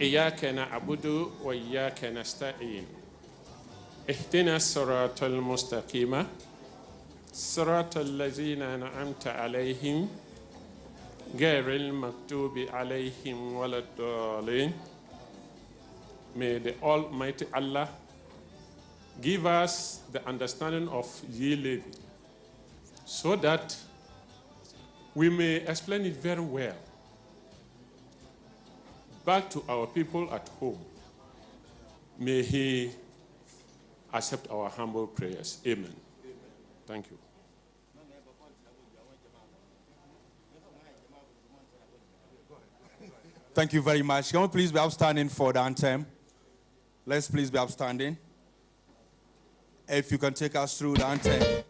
إياك نعبد وإياك نستعين اهدنا الصراط المستقيم صراط الذين أنعمت عليهم غير المغضوب عليهم ولا الضالين. May the Almighty Allah give us the understanding of E-Levy so that we may explain it very well back to our people at home. May He accept our humble prayers. Amen. Thank you. Thank you very much. Can we please be upstanding for the anthem? Let's please be upstanding. If you can take us through the anthem.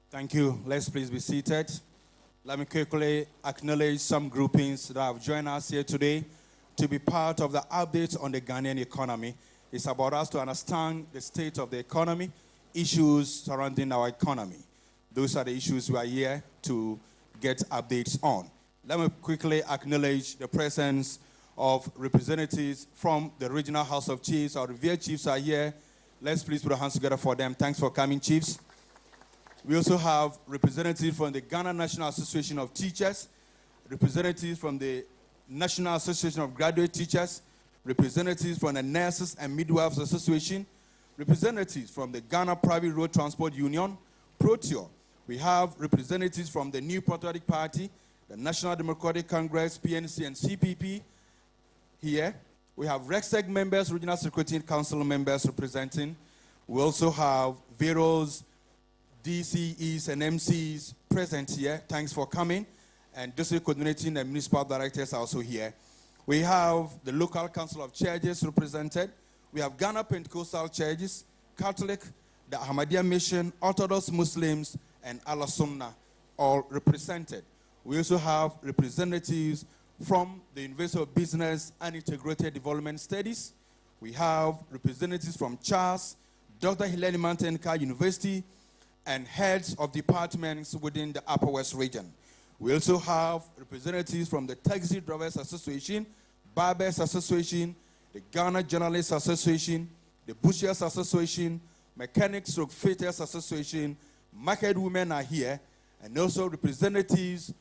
Thank you. Let's please be seated. Let me quickly acknowledge some groupings that have joined us here today to be part of the update on the Ghanaian economy. It's about us to understand the state of the economy, issues surrounding our economy. Those are the issues we are here to get updates on. Let me quickly acknowledge the presence of representatives from the Regional House of Chiefs. Our revered chiefs are here. Let's please put our hands together for them. Thanks for coming, chiefs. We also have representatives from the Ghana National Association of Teachers, representatives from the National Association of Graduate Teachers, representatives from the Nurses and Midwives Association, representatives from the Ghana Private Road Transport Union, Protio. We have representatives from the New Patriotic Party, the National Democratic Congress, PNC, and CPP here. We have RECSEC members, Regional Security Council members representing. We also have various DCEs and MCs present here. Thanks for coming. And district coordinating and municipal directors are also here. We have the local council of churches represented. We have Ghana Pentecostal churches, Catholic, the Ahmadiyya Mission, Orthodox Muslims, and Allah Sunnah, all represented. We also have representatives from the University of Business and Integrated Development Studies. We have representatives from CHAS, Dr. Hilary Mantenka University, and heads of departments within the Upper West region. We also have representatives from the Taxi Drivers Association, Barbers Association, the Ghana Journalists Association, the Butchers Association, Mechanics / Fitters Association, Market Women are here, and also representatives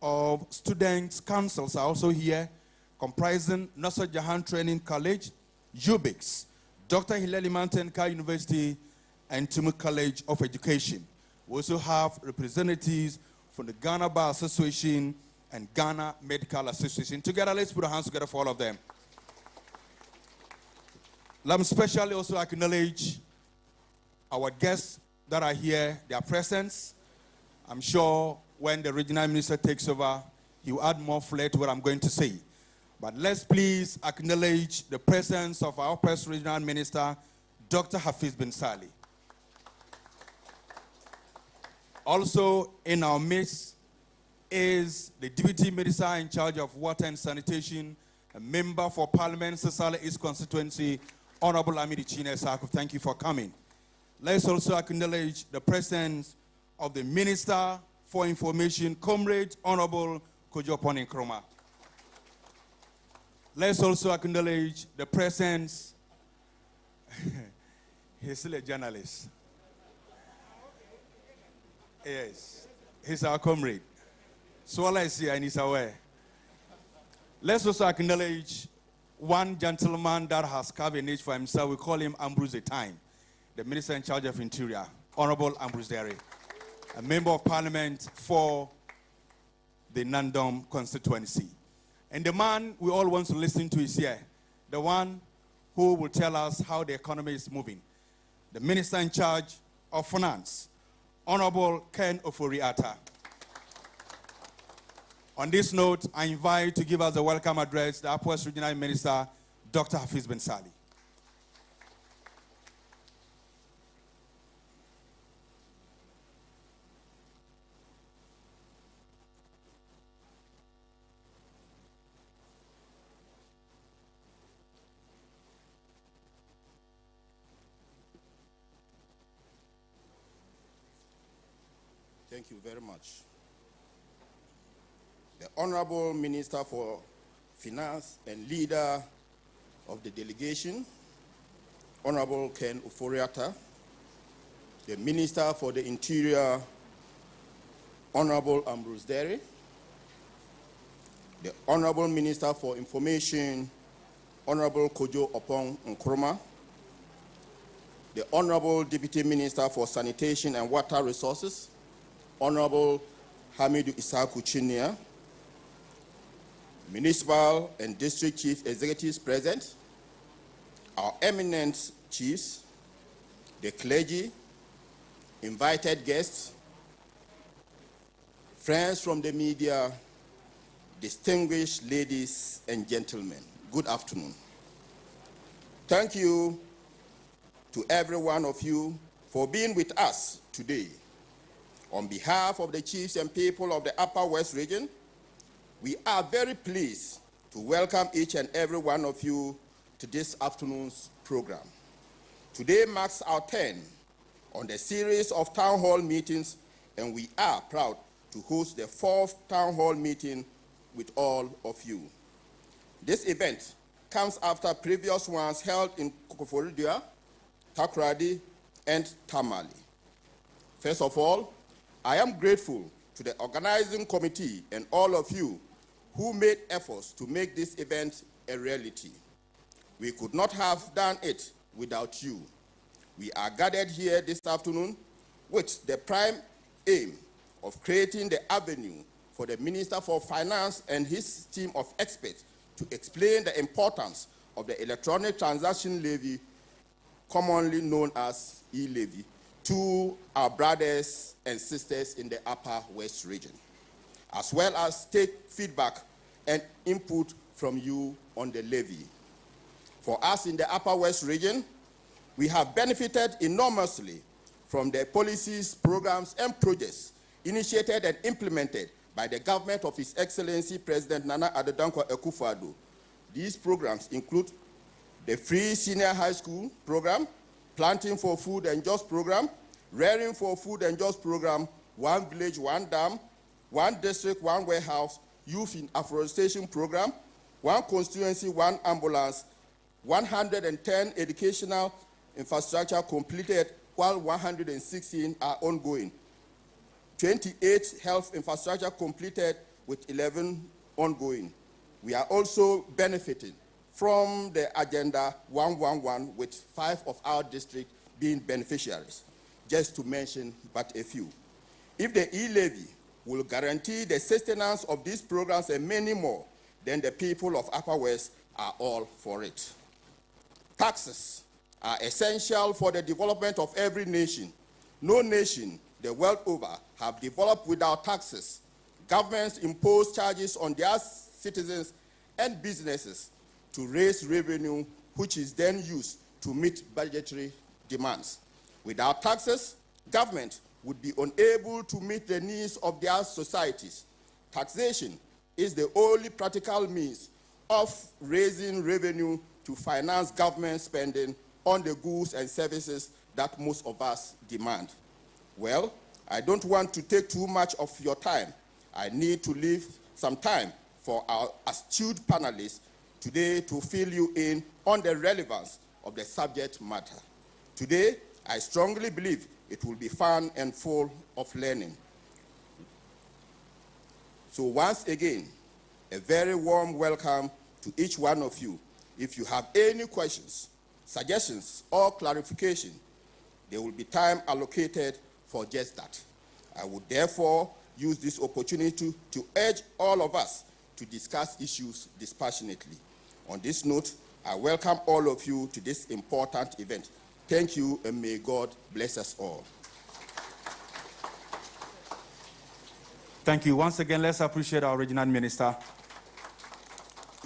of students' councils are also here, comprising Nasser Jahan Training College, UBIX, Dr. Hilary Mantenka University, and Timu College of Education. We also have representatives from the Ghana Bar Association and Ghana Medical Association. Together, let's put our hands together for all of them. Let me especially also acknowledge our guests that are here, their presence. I'm sure when the regional minister takes over, he will add more flair to what I'm going to say. But let's please acknowledge the presence of our first regional minister, Dr. Hafiz bin Salih. Also in our midst is the Deputy Minister in charge of Water and Sanitation, a member for Parliament, Sisala East Constituency, Honorable Amidi Chine Sakuf. Thank you for coming. Let's also acknowledge the presence of the Minister for Information, Comrade Honorable Kojo Nkrumah. Let's also acknowledge the presence. He's still a journalist. Yes, he's our comrade. Swallow is here and he's aware. Let's also acknowledge one gentleman that has carved a niche for himself. We call him Ambrose Time, the Minister in charge of Interior, Honorable Ambrose Derry, a Member of Parliament for the Nandom constituency. And the man we all want to listen to is here, the one who will tell us how the economy is moving, the Minister in charge of Finance, Honorable Kencity. On this note, I invite to give us a welcome address the Upper West Regional Minister, Dr. Hafiz Ben Sali. Thank you very much. The Honorable Minister for Finance and leader of the delegation, Honorable Kencity, the Minister for the Interior, Honorable Ambrose Derry, the Honorable Minister for Information, Honorable Kojo Opong Nkrumah, the Honorable Deputy Minister for Sanitation and Water Resources, Honorable Hamidu Isaku Chinia, municipal and district chief executives present, our eminent chiefs, the clergy, invited guests, friends from the media, distinguished ladies and gentlemen, good afternoon. Thank you to every one of you for being with us today. On behalf of the chiefs and people of the Upper West region, we are very pleased to welcome each and every one of you to this afternoon's program. Today marks our 10th on the series of town hall meetings, and we are proud to host the 4th town hall meeting with all of you. This event comes after previous ones held in akufo-addo, Takoradi, and Tamale. First of all, I am grateful to the organizing committee and all of you who made efforts to make this event a reality. We could not have done it without you. We are gathered here this afternoon with the prime aim of creating the avenue for the Minister for Finance and his team of experts to explain the importance of the electronic transaction levy, commonly known as E-Levy, to our brothers and sisters in the Upper West region, as well as take feedback and input from you on the levy. For us in the Upper West region, we have benefited enormously from the policies, programs, and projects initiated and implemented by the government of His Excellency President Nana Addo Dankwa Akufo-Addo. These programs include the Free Senior High School program, Planting for Food and Jobs program, Rearing for Food and Jobs program, One Village, One Dam, One District, One Warehouse, Youth in Afforestation program, One Constituency, One Ambulance, 110 educational infrastructure completed, while 116 are ongoing. 28 health infrastructure completed with 11 ongoing. We are also benefiting from the Agenda 111 with 5 of our districts being beneficiaries, just to mention but a few. If the E-Levy will guarantee the sustenance of these programs and many more, then the people of Upper West are all for it. Taxes are essential for the development of every nation. No nation the world over have developed without taxes. Governments impose charges on their citizens and businesses to raise revenue, which is then used to meet budgetary demands. Without taxes, government would be unable to meet the needs of their societies. Taxation is the only practical means of raising revenue to finance government spending on the goods and services that most of us demand. Well, I don't want to take too much of your time. I need to leave some time for our astute panelists today to fill you in on the relevance of the subject matter. Today, I strongly believe it will be fun and full of learning. So once again, a very warm welcome to each one of you. If you have any questions, suggestions, or clarification, there will be time allocated for just that. I would therefore use this opportunity to urge all of us to discuss issues dispassionately. On this note, I welcome all of you to this important event. Thank you, and may God bless us all. Thank you. Once again, let's appreciate our regional minister.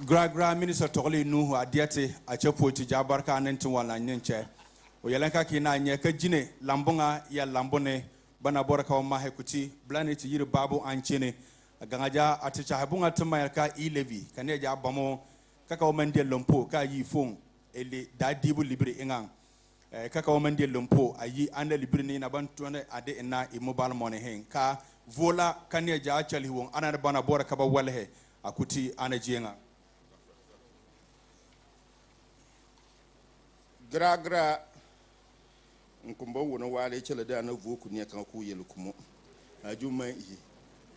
Gra Minister Toli Nuhu Adiate, Agyapong to Jabarka and Tuwala Nyenche. Oyalenka Kina Nyeka Jine, Lambonga, Ya Lambone, Banaboraka Mahekuti, Blanet Yiri Babu Anchine, Gangaja, Aticha Habunga Tamayaka, E-Levy, Kaneja Bamo, Kakao Mende Lompo, Ka Yi Fong, Eli Dadibu Libri Ingang, Kakao Mende Lompo, Ayi Ande Libri in Abantuane Ade Ena, Immobile Money Hang, Ka Vola Kaneja Achali Wong, Anabana Borakaba Walehe, Akuti Anajienga. Gra nkumbo wona wale chele da na vuku ne kan ku yelu kumo ajuma yi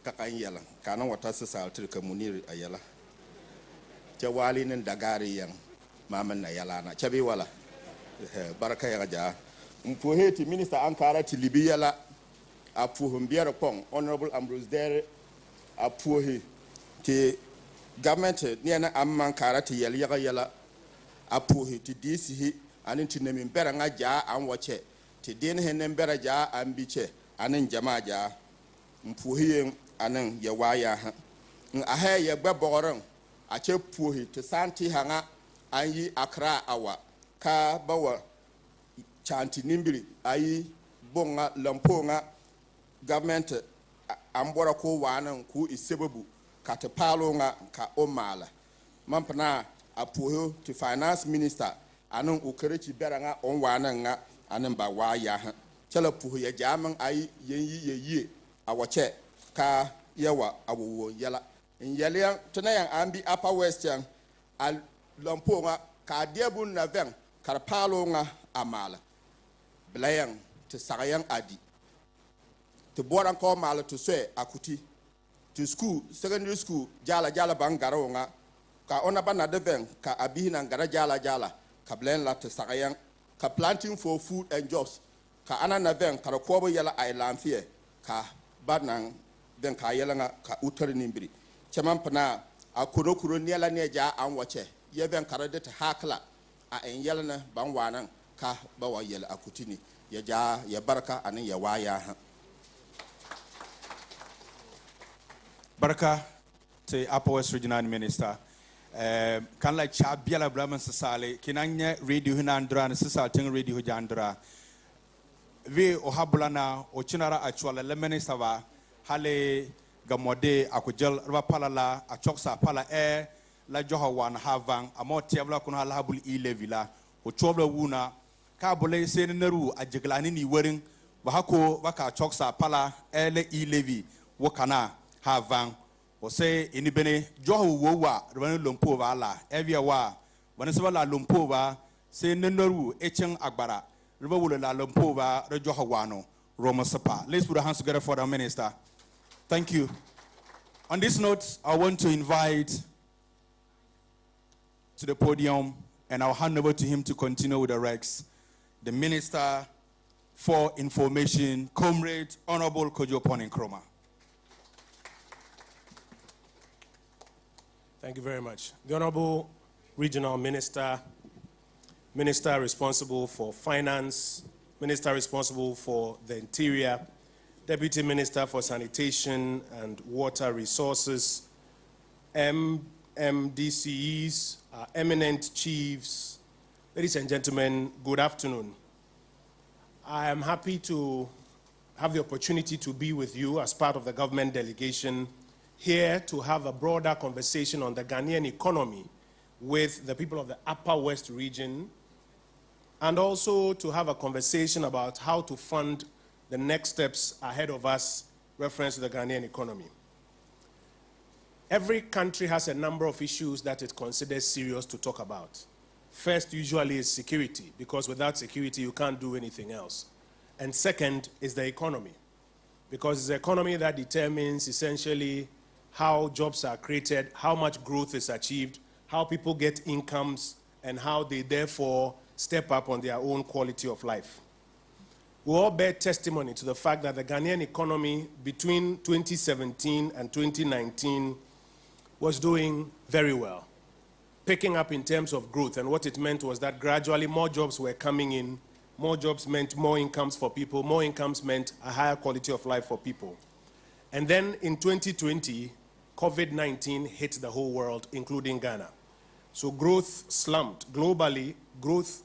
kakan yala kana wata sa saltir ka munir ayala ce wali nin dagari yan maman na yala na chabe wala baraka ya ja mpo heti minister ankara ti libiyala apu humbiara pong honorable Ambrose Dere apu he ti government ne na amman kara ti yala apu he ti disi anin tinemi mbera nga ja an wache ti din henen mbera ja an biche anin jama ja mpuhiyen anin ya waya ha aha ya gbaboran a che puhi ti santi hanga an yi akra awa ka bawa chanti nimbiri ayi bonga lamponga government ambora ko wanan ku isebabu ka te palo nga ka omala mampana apuhi ti finance minister anon ukerechi beranga on wananga anan ba waya ha chala puhu ya jaman ai yi awache ka yawa awowo yala in yalian tunayan ambi upper western al lamponga ka diabun na ven karpalo nga amala blayan te sagayan adi te boran ko mala to se akuti to school secondary school jala bangaro nga ka ona bana de ven ka abihina ngara jala kablen la te sagayan ka planting for food and jobs ka anana ven ka ko yala island fie ka banan den ka yala nga ka utar nimbiri chaman pana a kuro niala ne ja an wache ye ven ka de hakla a en yala na ban wanan ka ba wa yala akutini ya ja ya baraka anan ya waya ha baraka te Upper West Regional Minister. Kan la cha biala blaman sasale kinanya radio hinandra na sasalting radio jandra vi ohabulana ochinara actual le minister va hale gamode akujel rba palala achoksa pala la johawan havang amoti avla kun hala habul E-Levy la ochobla wuna ka bole sen naru ajiglani ni werin ba hako baka choksa pala le E-Levy wokana havang o say inibene johu wowa rwani lompo va la evia wa wani sabala lompo va say nenoru echen agbara rwa wula la lompo va rejohu wano Roma Sapa. Let's put our hands together for the minister. Thank you. On this note, I want to invite to the podium and I'll hand over to him to continue with the recs. The Minister for Information, Comrade Honorable Agyapong Nkrumah. Thank you very much. The Honorable Regional Minister, Minister responsible for Finance, Minister responsible for the Interior, Deputy Minister for Sanitation and Water Resources, MDCEs, eminent chiefs, ladies and gentlemen, good afternoon. I am happy to have the opportunity to be with you as part of the government delegation here to have a broader conversation on the Ghanaian economy with the people of the Upper West region, and also to have a conversation about how to fund the next steps ahead of us reference to the Ghanaian economy. every country has a number of issues that it considers serious to talk about. First, usually, is security, because without security, you can't do anything else. And second is the economy, because it's the economy that determines essentially how jobs are created, how much growth is achieved, how people get incomes, and how they therefore step up on their own quality of life. We all bear testimony to the fact that the Ghanaian economy between 2017 and 2019 was doing very well, picking up in terms of growth. And what it meant was that gradually more jobs were coming in. More jobs meant more incomes for people. More incomes meant a higher quality of life for people. And then in 2020, COVID-19 hit the whole world, including Ghana. So growth slumped. Globally, growth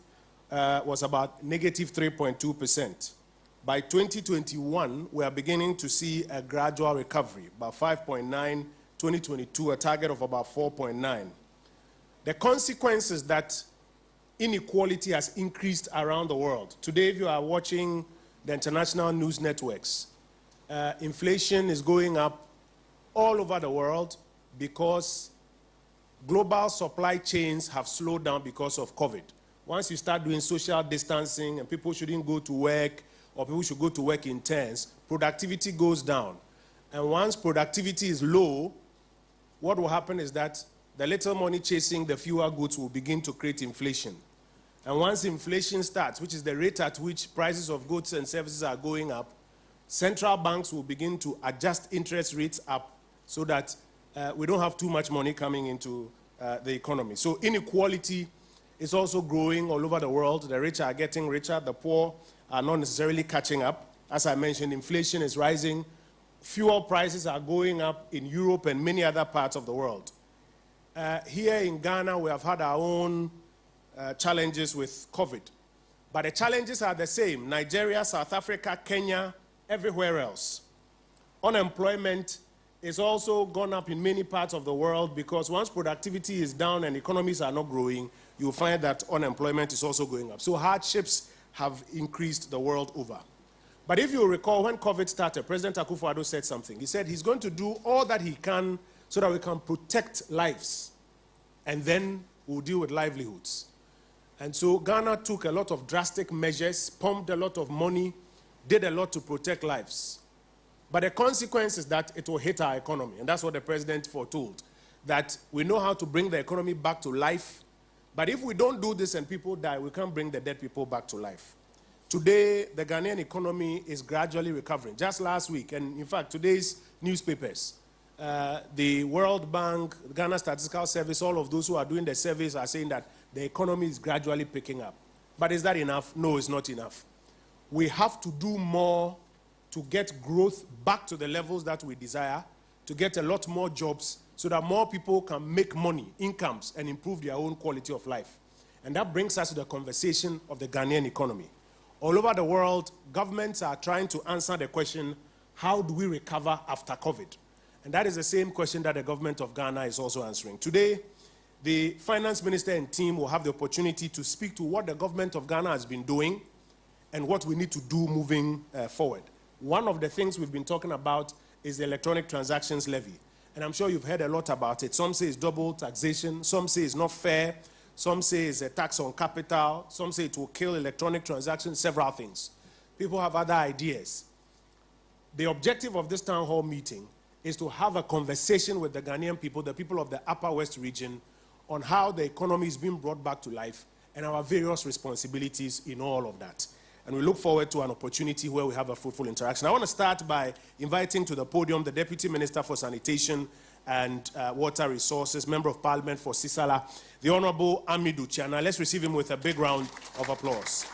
was about negative 3.2%. By 2021, we are beginning to see a gradual recovery, about 5.9, 2022, a target of about 4.9. The consequence is that inequality has increased around the world. Today, if you are watching the international news networks, inflation is going up all over the world because global supply chains have slowed down because of COVID. Once you start doing social distancing and people shouldn't go to work, or people should go to work in turns, productivity goes down. And once productivity is low, what will happen is that the little money chasing the fewer goods will begin to create inflation. And once inflation starts, which is the rate at which prices of goods and services are going up, central banks will begin to adjust interest rates up so that we don't have too much money coming into the economy. So inequality is also growing all over the world. The rich are getting richer, the poor are not necessarily catching up. As I mentioned, inflation is rising. Fuel prices are going up in Europe and many other parts of the world. Here in Ghana, we have had our own challenges with COVID. But the challenges are the same. Nigeria, South Africa, Kenya, everywhere else. Unemployment is also gone up in many parts of the world because once productivity is down and economies are not growing, you'll find that unemployment is also going up. So hardships have increased the world over. But if you recall, when COVID started, President Akufo-Addo said something. He said he's going to do all that he can so that we can protect lives, and then we'll deal with livelihoods. And so Ghana took a lot of drastic measures, pumped a lot of money, did a lot to protect lives. But the consequence is that it will hit our economy, and that's what the president foretold, that we know how to bring the economy back to life, but if we don't do this and people die, we can't bring the dead people back to life. Today, the Ghanaian economy is gradually recovering. Just last week, and in fact, today's newspapers, the World Bank, Ghana Statistical Service, all of those who are doing the surveys are saying that the economy is gradually picking up. But is that enough? No, it's not enough. We have to do more to get growth back to the levels that we desire, to get a lot more jobs so that more people can make money, incomes, and improve their own quality of life. And that brings us to the conversation of the Ghanaian economy. All over the world, governments are trying to answer the question, how do we recover after COVID? And that is the same question that the government of Ghana is also answering. Today, the finance minister and team will have the opportunity to speak to what the government of Ghana has been doing and what we need to do moving forward. One of the things we've been talking about is the electronic transactions levy. And I'm sure you've heard a lot about it. Some say it's double taxation. Some say it's not fair. Some say it's a tax on capital. Some say it will kill electronic transactions, several things. People have other ideas. The objective of this town hall meeting is to have a conversation with the Ghanaian people, the people of the Upper West region, on how the economy is being brought back to life and our various responsibilities in all of that. And we look forward to an opportunity where we have a fruitful interaction. I want to start by inviting to the podium the Deputy Minister for Sanitation and Water Resources, Member of Parliament for Sisala, the Honorable Amidu Chiana. Let's receive him with a big round of applause.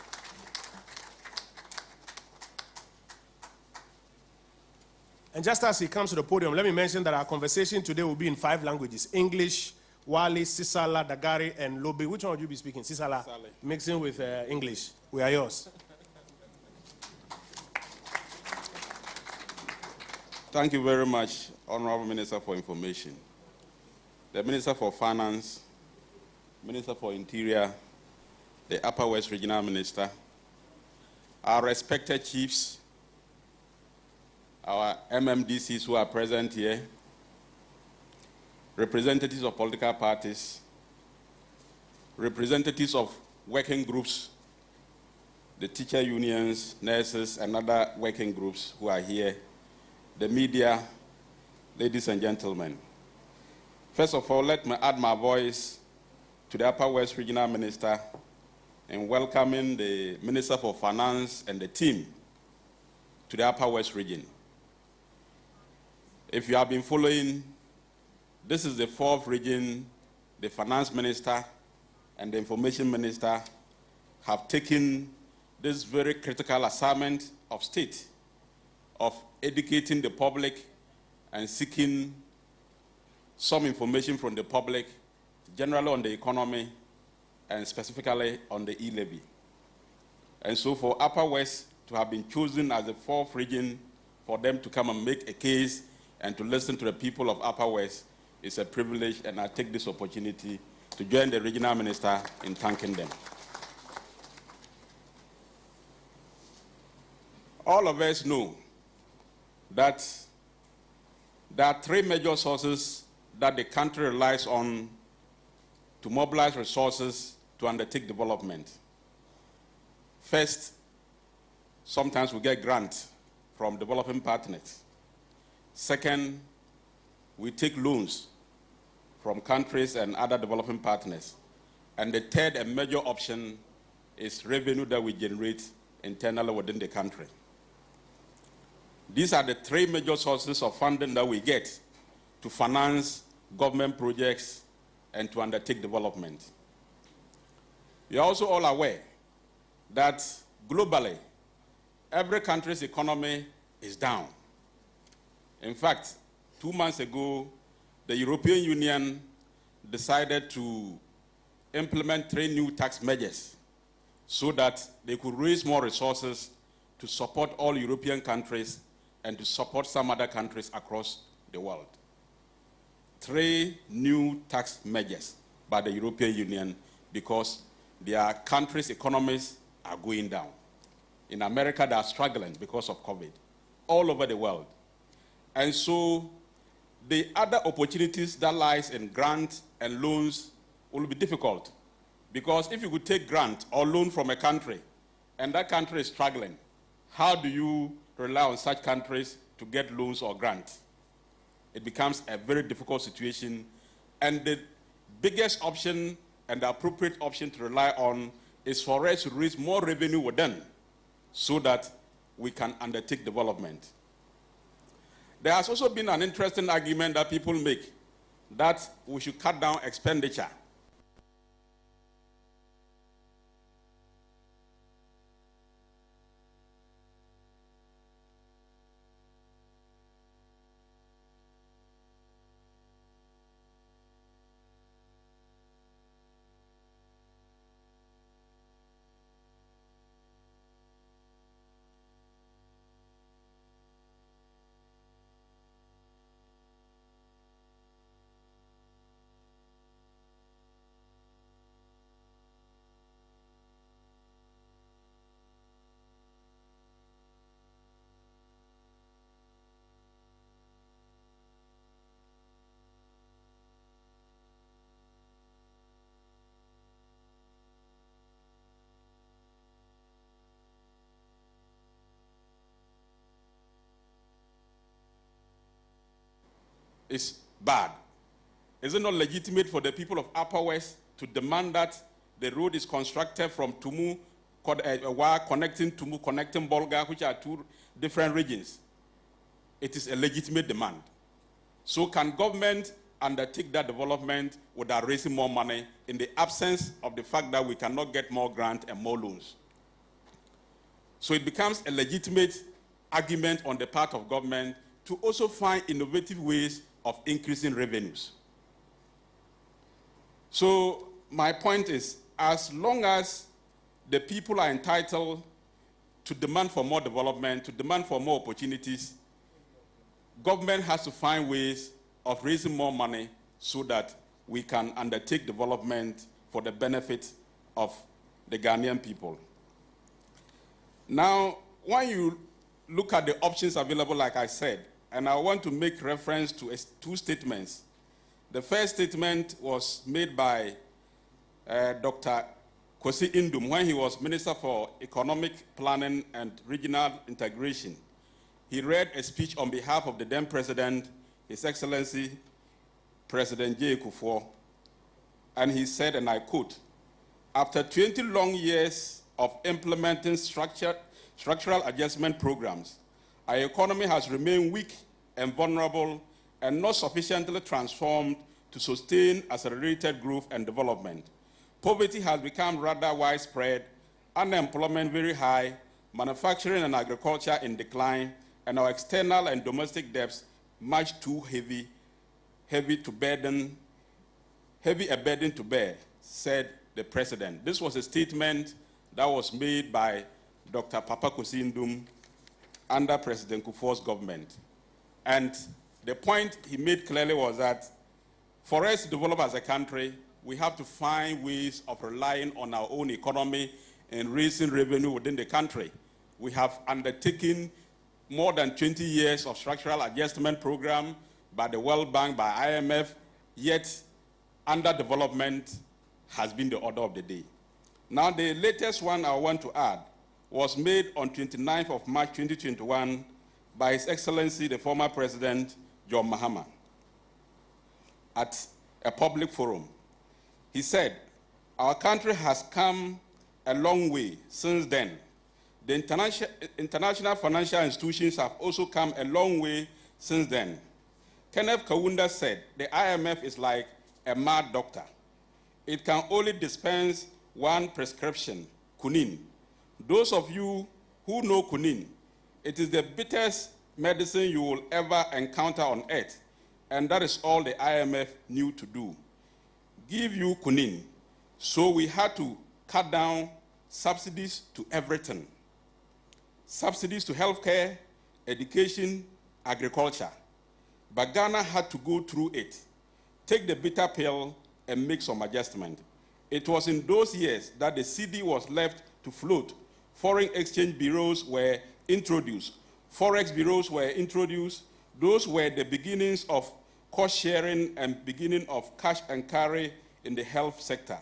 And just as he comes to the podium, let me mention that our conversation today will be in 5 languages: English, Wali, Sisala, Dagari, and Lobe. Which one would you be speaking? Sisala. Mixing with English. We are yours. Thank you very much, Honorable Minister for Information, the Minister for Finance, Minister for Interior, the Upper West Regional Minister, our respected chiefs, our MMDCs who are present here, representatives of political parties, representatives of working groups, the teacher unions, nurses, and other working groups who are here, the media, ladies and gentlemen. First of all, let me add my voice to the Upper West Regional Minister in welcoming the Minister for Finance and the team to the Upper West region. If you have been following, this is the fourth region the Finance Minister and the Information Minister have taken this very critical assignment of state of educating the public and seeking some information from the public, generally on the economy and specifically on the E-Levy. And so for Upper West to have been chosen as the fourth region for them to come and make a case and to listen to the people of Upper West is a privilege, and I take this opportunity to join the regional minister in thanking them. All of us know that there are three major sources that the country relies on to mobilize resources to undertake development. First, sometimes we get grants from developing partners. Second, we take loans from countries and other developing partners. And the third and major option is revenue that we generate internally within the country. These are the three major sources of funding that we get to finance government projects and to undertake development. You are also all aware that globally, every country's economy is down. In fact, 2 months ago, the European Union decided to implement 3 new tax measures so that they could raise more resources to support all European countries and to support some other countries across the world. 3 new tax measures by the European Union because their countries' economies are going down. In America, they are struggling because of COVID, all over the world. And so the other opportunities that lies in grants and loans will be difficult, because if you could take grant or loan from a country and that country is struggling, how do you rely on such countries to get loans or grants? It becomes a very difficult situation, and the biggest option and the appropriate option to rely on is for us to raise more revenue within so that we can undertake development. There has also been an interesting argument that people make that we should cut down expenditure. Is bad. Is it not legitimate for the people of Upper West to demand that the road is constructed from Tumu, connecting Tumu, connecting Bolga, which are 2 different regions? It is a legitimate demand. So can government undertake that development without raising more money in the absence of the fact that we cannot get more grants and more loans? So it becomes a legitimate argument on the part of government to also find innovative ways of increasing revenues. So my point is, as long as the people are entitled to demand for more development, to demand for more opportunities, government has to find ways of raising more money so that we can undertake development for the benefit of the Ghanaian people. Now, when you look at the options available, like I said, and I want to make reference to 2 statements The first statement was made by Dr. Kwesi Indum when he was Minister for Economic Planning and Regional Integration. He read a speech on behalf of the then President, His Excellency, President J. Akufo, and he said, and I quote, "After 20 long years of implementing structural adjustment programs, our economy has remained weak and vulnerable and not sufficiently transformed to sustain accelerated growth and development. Poverty has become rather widespread, unemployment very high, manufacturing and agriculture in decline, and our external and domestic debts much too heavy a burden to bear," said the President. This was a statement that was made by Dr. Papa Kwesi Indum under President Kufuor's government. And the point he made clearly was that for us to develop as a country, we have to find ways of relying on our own economy and raising revenue within the country. We have undertaken more than 20 years of structural adjustment program by the World Bank, by IMF, yet underdevelopment has been the order of the day. Now, the latest one I want to add was made on 29th of March 2021 by His Excellency, the former President, John Mahama, at a public forum. He said, "Our country has come a long way since then. The international financial institutions have also come a long way since then. Kenneth Kaunda said, the IMF is like a mad doctor. It can only dispense one prescription, quinine. Those of you who know quinine, it is the bitterest medicine you will ever encounter on earth, and that is all the IMF knew to do. Give you quinine." So we had to cut down subsidies to everything. Subsidies to healthcare, education, agriculture. But Ghana had to go through it, take the bitter pill, and make some adjustment. It was in those years that the cedi was left to float. Foreign exchange bureaus were introduced. Forex bureaus were introduced. Those were the beginnings of cost sharing and beginning of cash and carry in the health sector.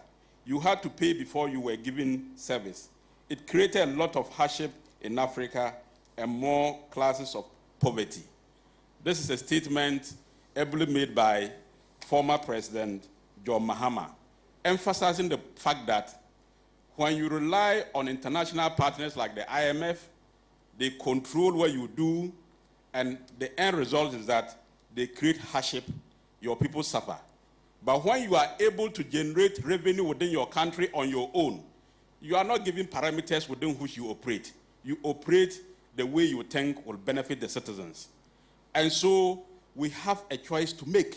You had to pay before you were given service. It created a lot of hardship in Africa and more classes of poverty. This is a statement ably made by former President John Mahama, emphasizing the fact that when you rely on international partners like the IMF, they control what you do, and the end result is that they create hardship, your people suffer. But when you are able to generate revenue within your country on your own, you are not given parameters within which you operate. You operate the way you think will benefit the citizens. And so we have a choice to make.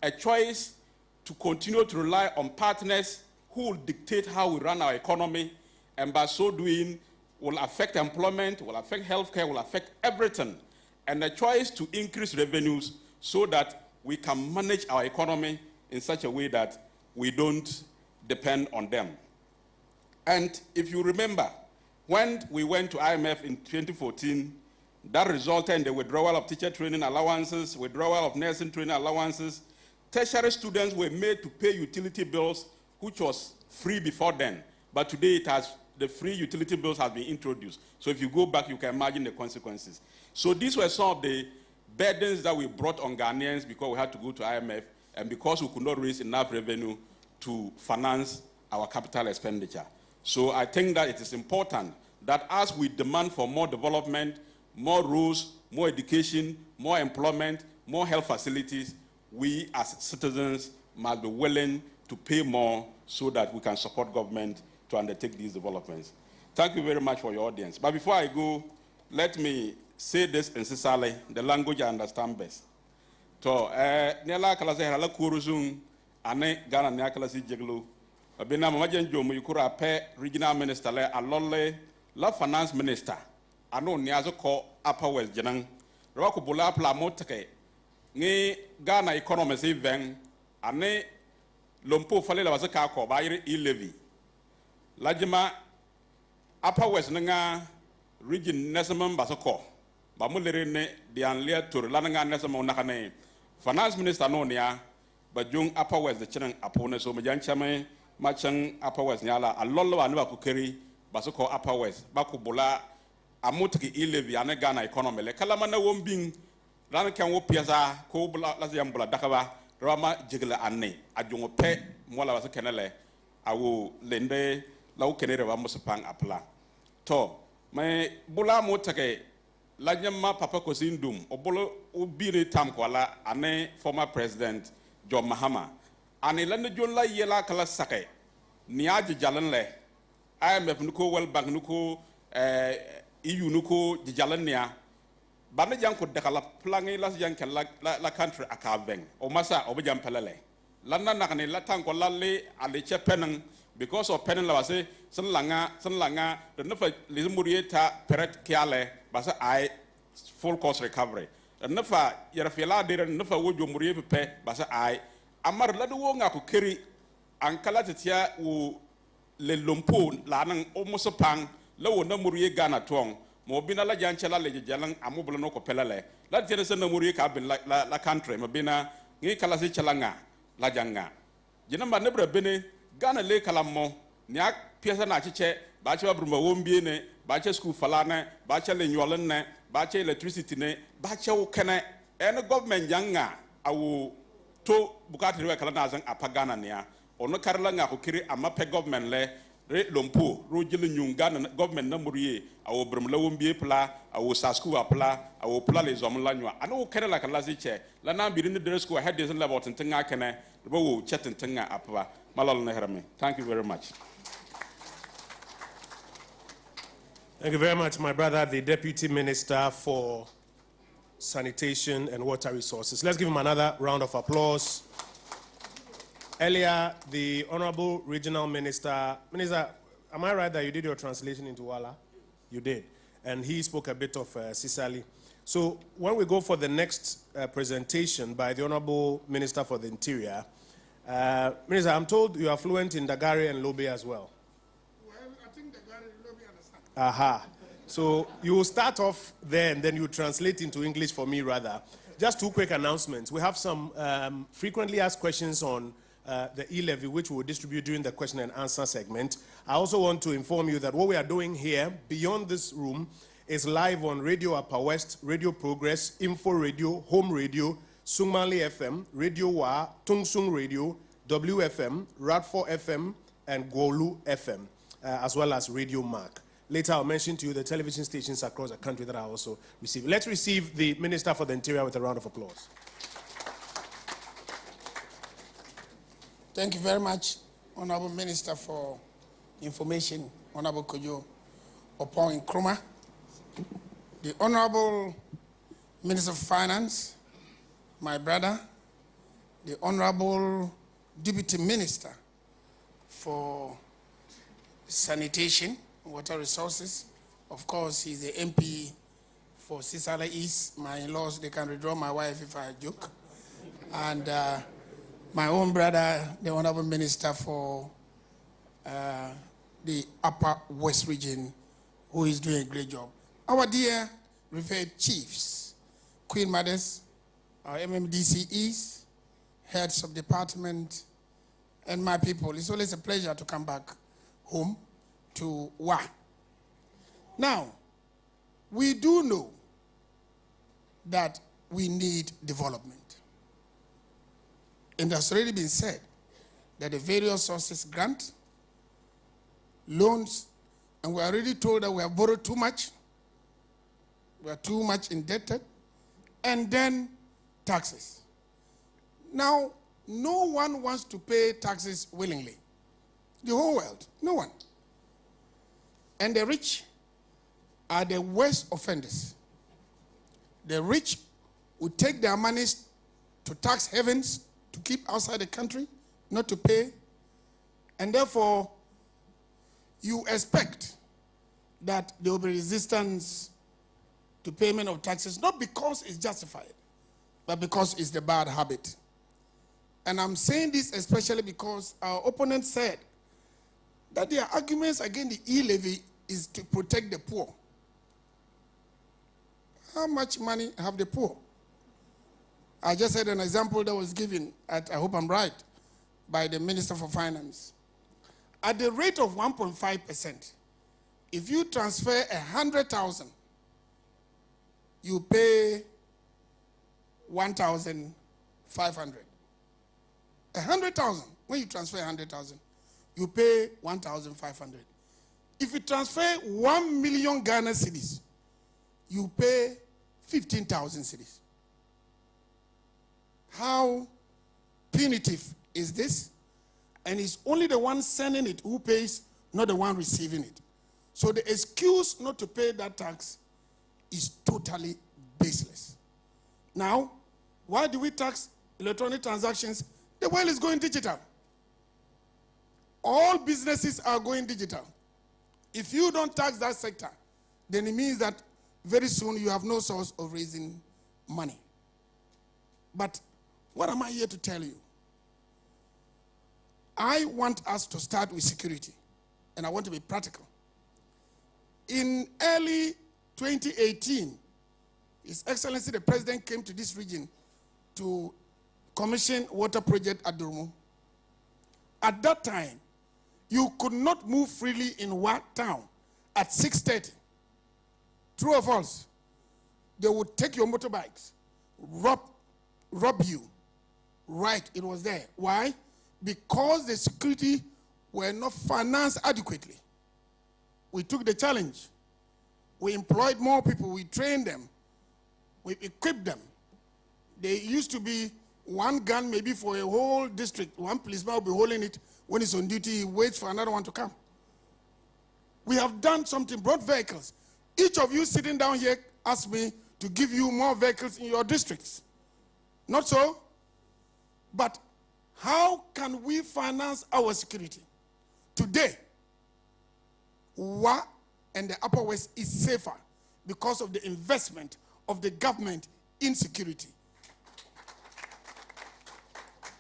A choice to continue to rely on partners who will dictate how we run our economy, and by so doing will affect employment, will affect healthcare, will affect everything. And a choice to increase revenues so that we can manage our economy in such a way that we don't depend on them. And if you remember, when we went to IMF in 2014, that resulted in the withdrawal of teacher training allowances, withdrawal of nursing training allowances. Tertiary students were made to pay utility bills, which was free before then. But today the free utility bills have been introduced. So if you go back, you can imagine the consequences. So these were some of the burdens that we brought on Ghanaians because we had to go to IMF and because we could not raise enough revenue to finance our capital expenditure. So I think that it is important that as we demand for more development, more roads, more education, more employment, more health facilities, we as citizens must be willing to pay more so that we can support government to undertake these developments. Thank you very much for your audience. But before I go, let me say this in Sicily, the language I understand best. So, nela kalase hala kuruzung ane Ghana ne kalase jeglo. Abina mamajen jomu yukura pe regional minister le alole la finance minister. Ano niazo ko Upper West janang. Roko bula pla motake. Ni Ghana economy se veng ane lompo fale la wasaka ko ba E-Levy. Lajima Upper West nga region nesamam basako. Ba mulere ne dianlia tur la nga nesamam nakane. Finance minister no nia but young Upper West the channel upon so Majan Chame, Machang Upper West Nyala, a lolo and Bakukeri, Basoko Upper West, Bakubola, Amutki E-Levy, and Ghana economy. Le Kalamana won't be Rana can wo Piazza, Kobula, Laziambula, Dakava, Rama Jigla Anne, Adjungo Pe, Mola was a canale, I will lende, Lau Kenere Musapang Apla. To, my Bula Motake. Lajama Papa Kosindum, Obolo Ubiri Tamkwala, Ane former President John Mahama. Ane Landa Junla Yela Kala Sake, Niaji Jalanle, IMF Nuko, Well Bank Nuko, EU Nuko, Jalania, Banajanko Dekala Plangi Las Yankan la country Akaveng, Omasa Obajam Pelele. Landa Nakane Latanko Lale, Aleche Penang, because of Penang Lavase, Sanlanga, the Nufa Lizmurieta, Peret Kiale. Basa I full cost recovery. Nafa Yarafela did Nafa Wojo Murie Pepe, Basa I Amar Laduonga could carry Ankala Tia who Le Lumpo, Lanang almost a pang, low no Murie Gana Tong, Mobina La Janchela Lejalang, Amoblano Pelale, La Jensen no Murie cabin like la country, Mabina, Nikalasi Chalanga, La Janga. Jenamba Nebra Bene, Gana Le Calamo, Niak Piazza Nachiche, Bacha Bruma Wombiene. Bacha school falana, bacha lenyolene, bacha electricity ne, bacha ukene, and government yanga, awu to bukati rewe kalanazang apagana niya, ono karlanga kukiri amape government le, re lompo, rojili nyungana government na muriye, awu brumla wumbie pla, awu sasku apla, awu pla le zomla nywa, ano ukene la kalaziche, la nambi rini dire school head doesn't level tintinga kene, rubo chetintinga apwa, malal neherame. Thank you very much. Thank you very much, my brother, the Deputy Minister for Sanitation and Water Resources. Let's give him another round of applause. Earlier, the Honorable Regional Minister, am I right that you did your translation into Wala? You did. And he spoke a bit of Sicily. So when we go for the next presentation by the Honorable Minister for the Interior, Minister, I'm told you are fluent in Dagari and Lobe as well. Aha. So you will start off there and then you translate into English for me rather. Just two quick announcements. We have some frequently asked questions on the E-Levy, which we will distribute during the question and answer segment. I also want to inform you that what we are doing here, beyond this room, is live on Radio Upper West, Radio Progress, Info Radio, Home Radio, Sumali FM, Radio Wa, Tungsung Radio, WFM, Radford FM, and Golu FM, as well as Radio Mark. Later, I'll mention to you the television stations across the country that I also receive. Let's receive the Minister for the Interior with a round of applause. Thank you very much, Honorable Minister for Information, Honorable Kojo Opong Nkrumah, the Honorable Minister of Finance, my brother, the Honorable Deputy Minister for Sanitation, Water Resources. Of course, he's the MP for Sisala East. My in-laws, they can withdraw my wife if I joke. And my own brother, the Honorable Minister for the Upper West Region, who is doing a great job. Our dear revered chiefs, Queen Mothers, our MMDCEs, heads of department, and my people. It's always a pleasure to come back home to Wa. Now, we do know that we need development. And that's already been said that the various sources grant, loans, and we are already told that we have borrowed too much, we are too much indebted, and then taxes. Now, no one wants to pay taxes willingly. The whole world, no one. And the rich are the worst offenders. The rich will take their monies to tax havens to keep outside the country, not to pay. And therefore, you expect that there will be resistance to payment of taxes, not because it's justified, but because it's the bad habit. And I'm saying this especially because our opponent said that their arguments against the E-Levy is to protect the poor. How much money have the poor? I just had an example that was given at, I hope I'm right, by the Minister for Finance. At the rate of 1.5%, if you transfer 100,000, you pay 1,500. 100,000, when you transfer 100,000, you pay 1,500. If you transfer 1 million Ghana cedis, you pay 15,000 cedis. How punitive is this? And it's only the one sending it who pays, not the one receiving it. So the excuse not to pay that tax is totally baseless. Now, why do we tax electronic transactions? The world is going digital. All businesses are going digital. If you don't tax that sector, then it means that very soon you have no source of raising money. But what am I here to tell you? I want us to start with security, and I want to be practical. In early 2018, His Excellency the President came to this region to commission water project at Durmo. At that time, you could not move freely in Wa town at 6:30. True or false? They would take your motorbikes, rob you. Right, it was there. Why? Because the security were not financed adequately. We took the challenge. We employed more people. We trained them. We equipped them. There used to be one gun maybe for a whole district. One policeman will be holding it. When he's on duty, he waits for another one to come. We have done something, brought vehicles. Each of you sitting down here asked me to give you more vehicles in your districts. Not so? But how can we finance our security? Today, Wa and the Upper West is safer because of the investment of the government in security.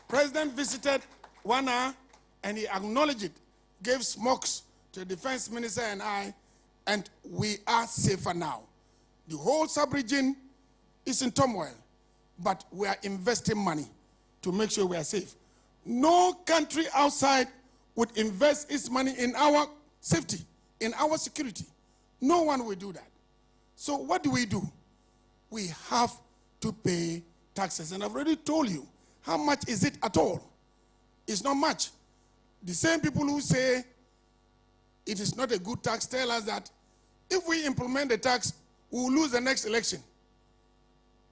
President visited Wana and he acknowledged it, gave smokes to the defense minister and I, and we are safer now. The whole sub-region is in turmoil, but we are investing money to make sure we are safe. No country outside would invest its money in our safety, in our security. No one will do that. So what do? We have to pay taxes. And I've already told you, how much is it at all? It's not much. The same people who say it is not a good tax tell us that if we implement the tax, we will lose the next election.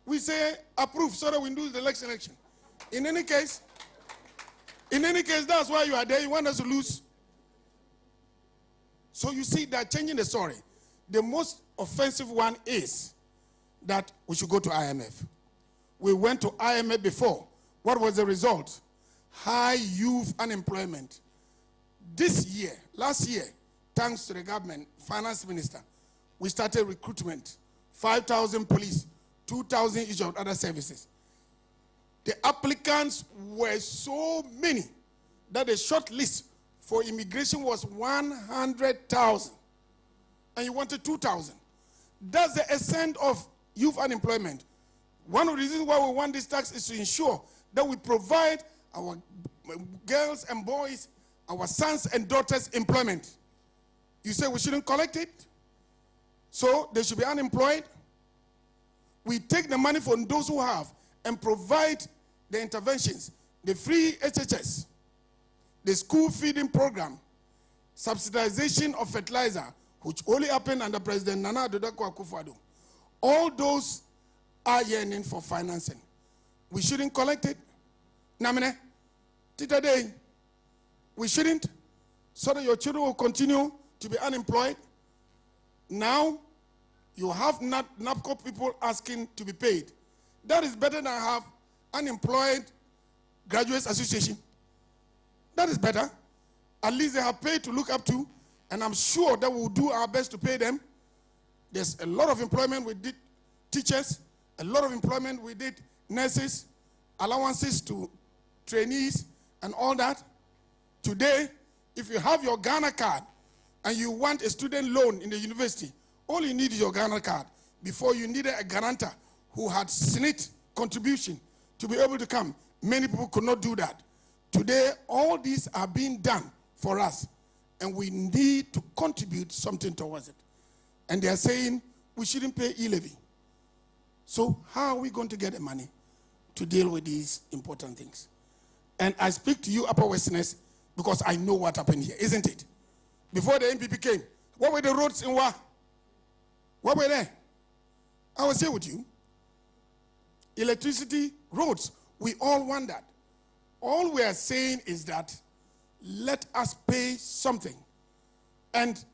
We say approve so that we lose the next election. In any case, that's why you are there. You want us to lose. So you see, they're changing the story. The most offensive one is that we should go to IMF. We went to IMF before. What was the result? High youth unemployment. This year, last year, thanks to the government, finance minister, we started recruitment. 5,000 police, 2,000 each of other services. The applicants were so many that the short list for immigration was 100,000. And you wanted 2,000. That's the extent of youth unemployment. One of the reasons why we want this tax is to ensure that we provide our girls and boys, our sons and daughters employment. You say we shouldn't collect it? So they should be unemployed? We take the money from those who have and provide the interventions, the free HHS, the school feeding program, subsidization of fertilizer, which only happened under President Nana Addo Akufo-Addo. All those are yearning for financing. We shouldn't collect it. Namine, today, we shouldn't, so that your children will continue to be unemployed. Now, you have NAPCO people asking to be paid. That is better than have unemployed graduates association. That is better. At least they have paid to look up to, and I'm sure that we'll do our best to pay them. There's a lot of employment we did teachers, a lot of employment we did nurses, allowances to trainees, and all that. Today, if you have your Ghana card and you want a student loan in the university, all you need is your Ghana card. Before, you needed a guarantor who had SNIT contribution to be able to come. Many people could not do that. Today, all these are being done for us, and we need to contribute something towards it. And they are saying we shouldn't pay E-Levy. So how are we going to get the money to deal with these important things? And I speak to you, Upper Westerners, because I know what happened here, isn't it? Before the MPP came, what were the roads in Wa? What were they? I was here with you. Electricity, roads, we all want that. All we are saying is that let us pay something. And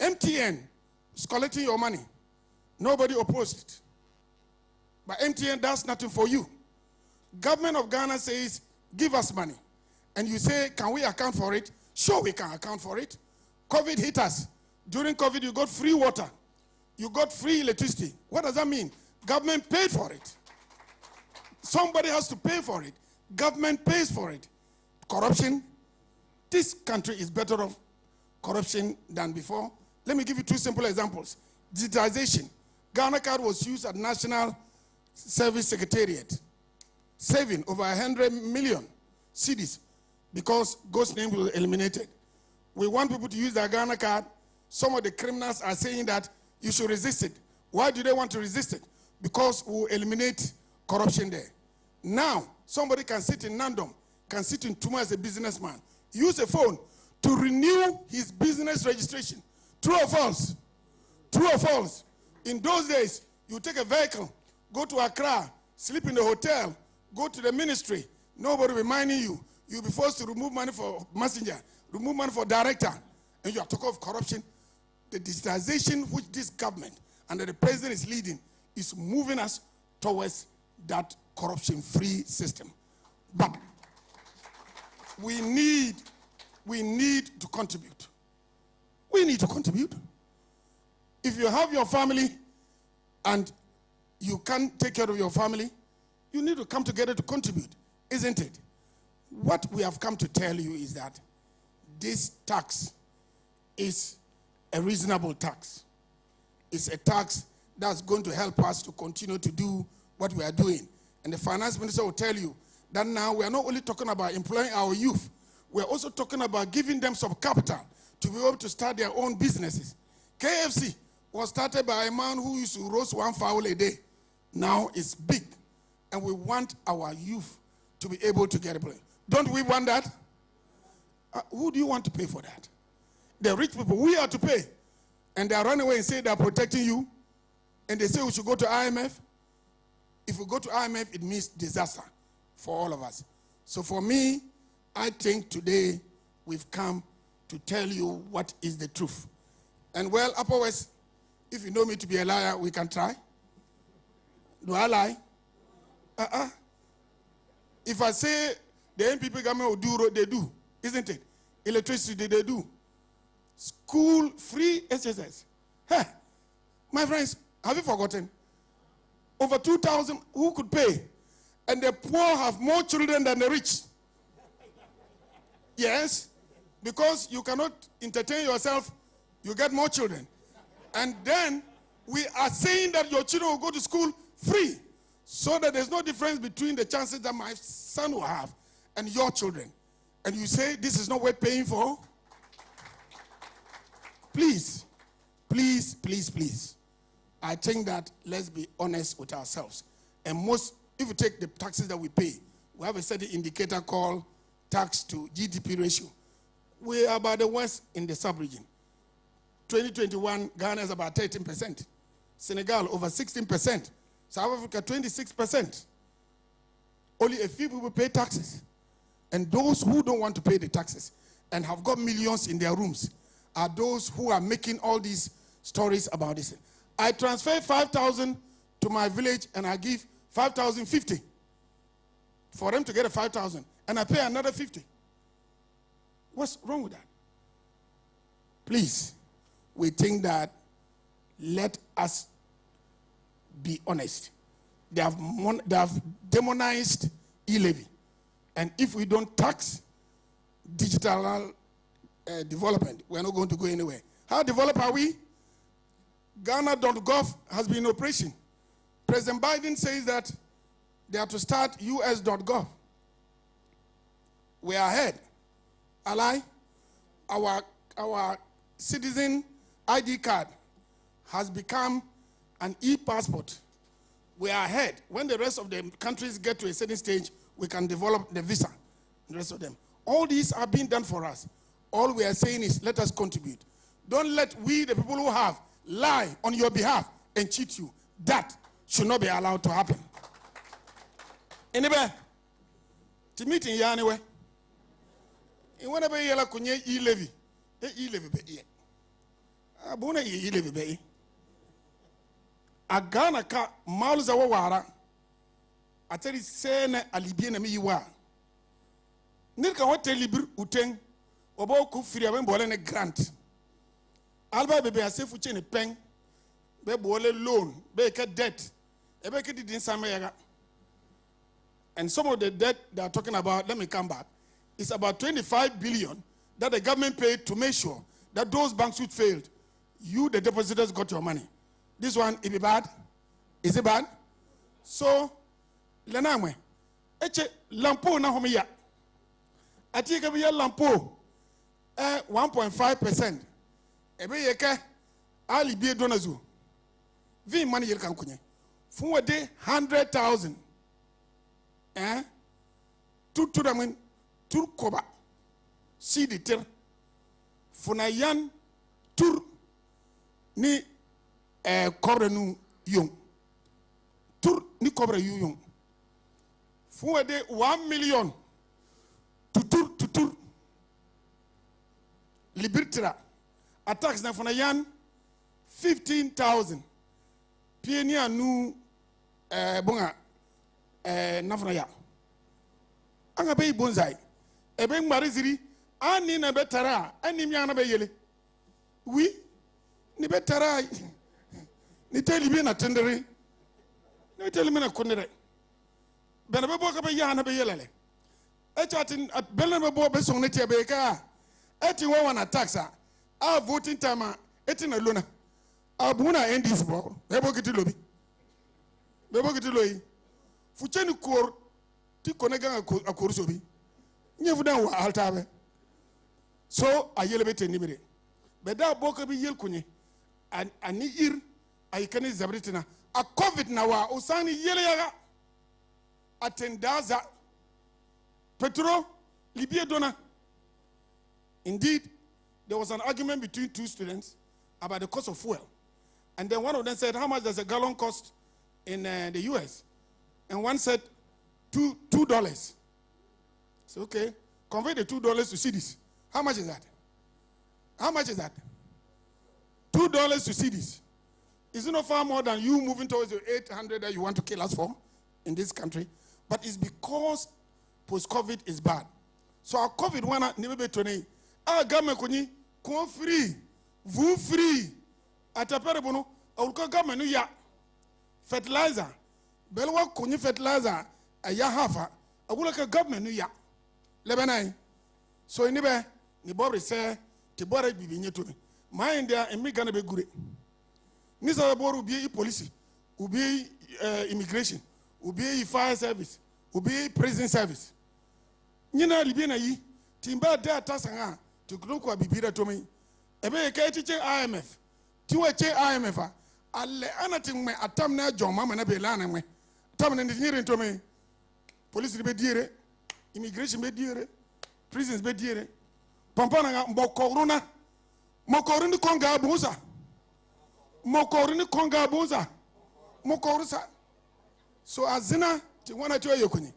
MTN is collecting your money. Nobody opposed it. But MTN does nothing for you. Government of Ghana says, give us money. And you say, can we account for it? Sure, we can account for it. COVID hit us. During COVID, you got free water. You got free electricity. What does that mean? Government paid for it. Somebody has to pay for it. Government pays for it. Corruption. This country is better off corruption than before. Let me give you two simple examples. Digitization. Ghana card was used at National Service Secretariat, saving over 100 million cedis because ghost names were eliminated. We want people to use their Ghana card. Some of the criminals are saying that you should resist it. Why do they want to resist it? Because we'll eliminate corruption there. Now, somebody can sit in Nandom, can sit in Tuma as a businessman, use a phone to renew his business registration. True or false? True or false? In those days, you take a vehicle, go to Accra, sleep in the hotel, go to the ministry, nobody reminding you. You'll be forced to remove money for messenger, remove money for director, and you are talking of corruption. The digitization which this government and the president is leading is moving us towards that corruption-free system. But we need to contribute. We need to contribute. If you have your family and you can't take care of your family, you need to come together to contribute, isn't it? What we have come to tell you is that this tax is a reasonable tax. It's a tax that's going to help us to continue to do what we are doing. And the finance minister will tell you that now we are not only talking about employing our youth, we are also talking about giving them some capital to be able to start their own businesses. KFC was started by a man who used to roast one fowl a day. Now it's big. And we want our youth to be able to get a place. Don't we want that? Who do you want to pay for that? The rich people, we are to pay. And they are running away and say they are protecting you. And they say we should go to IMF. If we go to IMF, it means disaster for all of us. So for me, I think today we've come to tell you what is the truth. And well, Upper West, if you know me to be a liar, we can try. Do I lie? If I say the NPP government will do road, they do, isn't it? Electricity, they do. School, free SSS. Hey, my friends, have you forgotten? Over 2,000, who could pay? And the poor have more children than the rich. Yes, because you cannot entertain yourself, you get more children. And then we are saying that your children will go to school free, so that there's no difference between the chances that my son will have and your children. And you say this is not worth paying for? Please, please, please, please. I think that let's be honest with ourselves. And if you take the taxes that we pay, we have a certain indicator called tax to GDP ratio. We are about the worst in the sub-region. 2021, Ghana is about 13%. Senegal, over 16%. South Africa, 26%. Only a few people pay taxes. And those who don't want to pay the taxes and have got millions in their rooms are those who are making all these stories about this. I transfer 5,000 to my village and I give 5,050 for them to get a 5,000, and I pay another 50. What's wrong with that? Please, we think that let us be honest. They have demonized E-Levy. And if we don't tax digital development, we're not going to go anywhere. How developed are we? Ghana.gov has been in operation. President Biden says that they are to start us.gov. We are ahead. Ally, our citizen ID card has become an e-passport. We are ahead. When the rest of the countries get to a certain stage, we can develop the visa, the rest of them. All these are being done for us. All we are saying is let us contribute. Don't let we, the people who have, lie on your behalf and cheat you. That should not be allowed to happen. Anyway, to meet in anyway. In whatever you like, E-Levy. E-Levy be abuna E-Levy be. Agana ka maluza wawara. Ateri sene alibie na miyiwa. Nilka wote libir uteng. Obo ku firi aben bole ne grant. Alba bebe asefu chene peng. Be bole loan. Be ke debt. Ebe ke didin samayaga. And some of the debt they are talking about, let me come back. It's about 25 billion that the government paid to make sure that those banks which failed, you, the depositors, got your money. This one, is it bad? Is it bad? So, lenamwe, eche lampo na homiya. Atika biya lampo, 1.5%. Ebe yeke, ali biye donazu. Vi money yel kankunye. Funwa de 100,000. Tout d'amour, tout koba, si de terre, funayan, tout ni cobre nous young, tout ni cobre you young. Fou de 1 million, tout, libertira, attacks na funayan, 15,000, pienia nous, bonga, nafnaya. Anga be bonzai. Ebe mariziri ani na betara ani myana be yele. Oui. Ni betara. Ni teli bi na tendere. Ni teli mi na kondere. Bena be bo ka be yana be yelele. E chatin at belen be bo be song ne tie be ka. Eti wo wana taxa. A voting time eti na lona. Abuna endis bo. Be bo kiti lobi. Be bo kiti loyi. Fucheni kor ti konega akorusobi nyefudan wa altabe so ayelebe tenibere beda boka bi yel kunye ani ir ayikani zabritina a covid na wa usani yele yaga atendaza petro libye dona. Indeed, there was an argument between two students about the cost of fuel, and then one of them said, how much does a gallon cost in the US? And one said $2. So okay, convert the $2 to cedis. How much is that? How much is that? $2 to cedis. Is it not far more than you moving towards the 800 that you want to kill us for in this country? But it's because post-COVID is bad. So our COVID one never be 20. Our government kuni ko free, vous free. Atapere bono, our government ya fertilizer. Belwa kuni fertilizer. Aya hafa agula ka government nu ya lebanai so ni be ni bobre se ti bore bibi nyeto ma india emi gana be gure ni sa boru bi police ubi immigration ubi fire service ubi prison service nyina libi na yi timba data sanga to kroko bibira to me ebe ke ti IMF ti we che IMF alle anatin me atam na joma ma na be lana me tam na ndiri to me. Police be dire, immigration be dire, prisons be dire. Pampana nga mbokoruna, mokoruni konga abuza, mokoruni konga abuza, mokorusa. So azina ti wana chwa yokuni.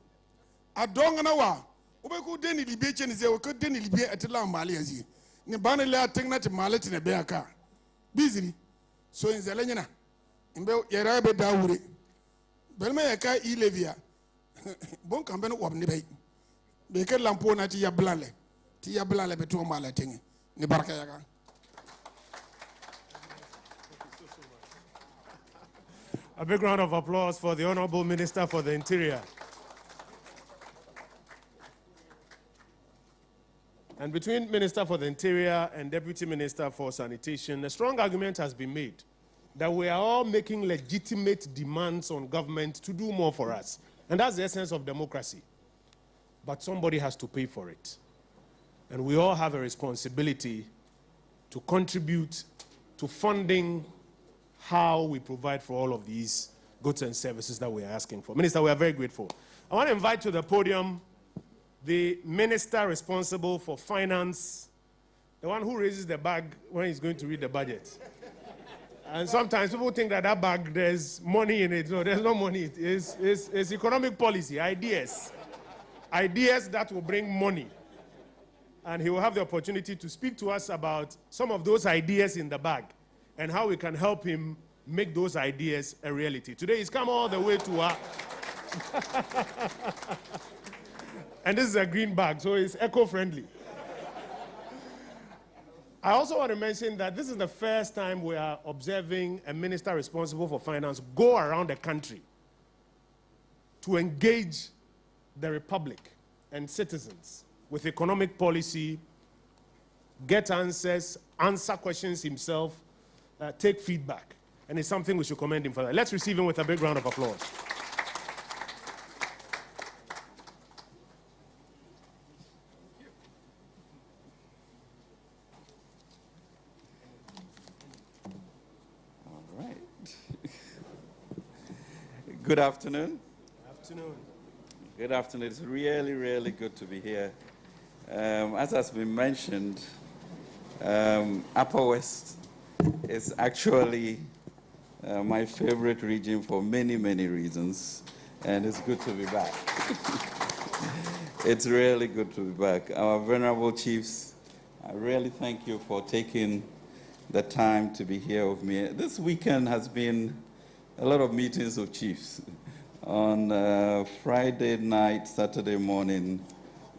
Adonga na wa, ubeku deni libye chenize, ubeku deni libye atila mbali yazi. Ni bane lea tengna ti maleti ne beaka. Biziri. So inzele nyina, imbe yera be dawure. Belme yaka E-Levy. Bon kambeno wabni bay be ke lampo na ti ya blanle be to mala tingi ni barka yaga. A big round of applause for the Honorable Minister for the Interior. And between Minister for the Interior and Deputy Minister for Sanitation, a strong argument has been made that we are all making legitimate demands on government to do more for us. And that's the essence of democracy. But somebody has to pay for it. And we all have a responsibility to contribute to funding how we provide for all of these goods and services that we are asking for. Minister, we are very grateful. I want to invite to the podium the minister responsible for finance, the one who raises the bag when he's going to read the budget. And sometimes people think that that bag, there's money in it. No, there's no money. It's economic policy, ideas. Ideas that will bring money. And he will have the opportunity to speak to us about some of those ideas in the bag and how we can help him make those ideas a reality. Today he's come all the way to our... And this is a green bag, so it's eco-friendly. I also want to mention that this is the first time we are observing a minister responsible for finance go around the country to engage the Republic and citizens with economic policy, get answers, answer questions himself, take feedback. And it's something we should commend him for that. Let's receive him with a big round of applause. Good afternoon. Good afternoon. Good afternoon. It's really, really good to be here. As has been mentioned, Upper West is actually my favorite region for many, many reasons, and it's good to be back. It's really good to be back. Our venerable chiefs, I really thank you for taking the time to be here with me. This weekend has been a lot of meetings of chiefs. On Friday night, Saturday morning,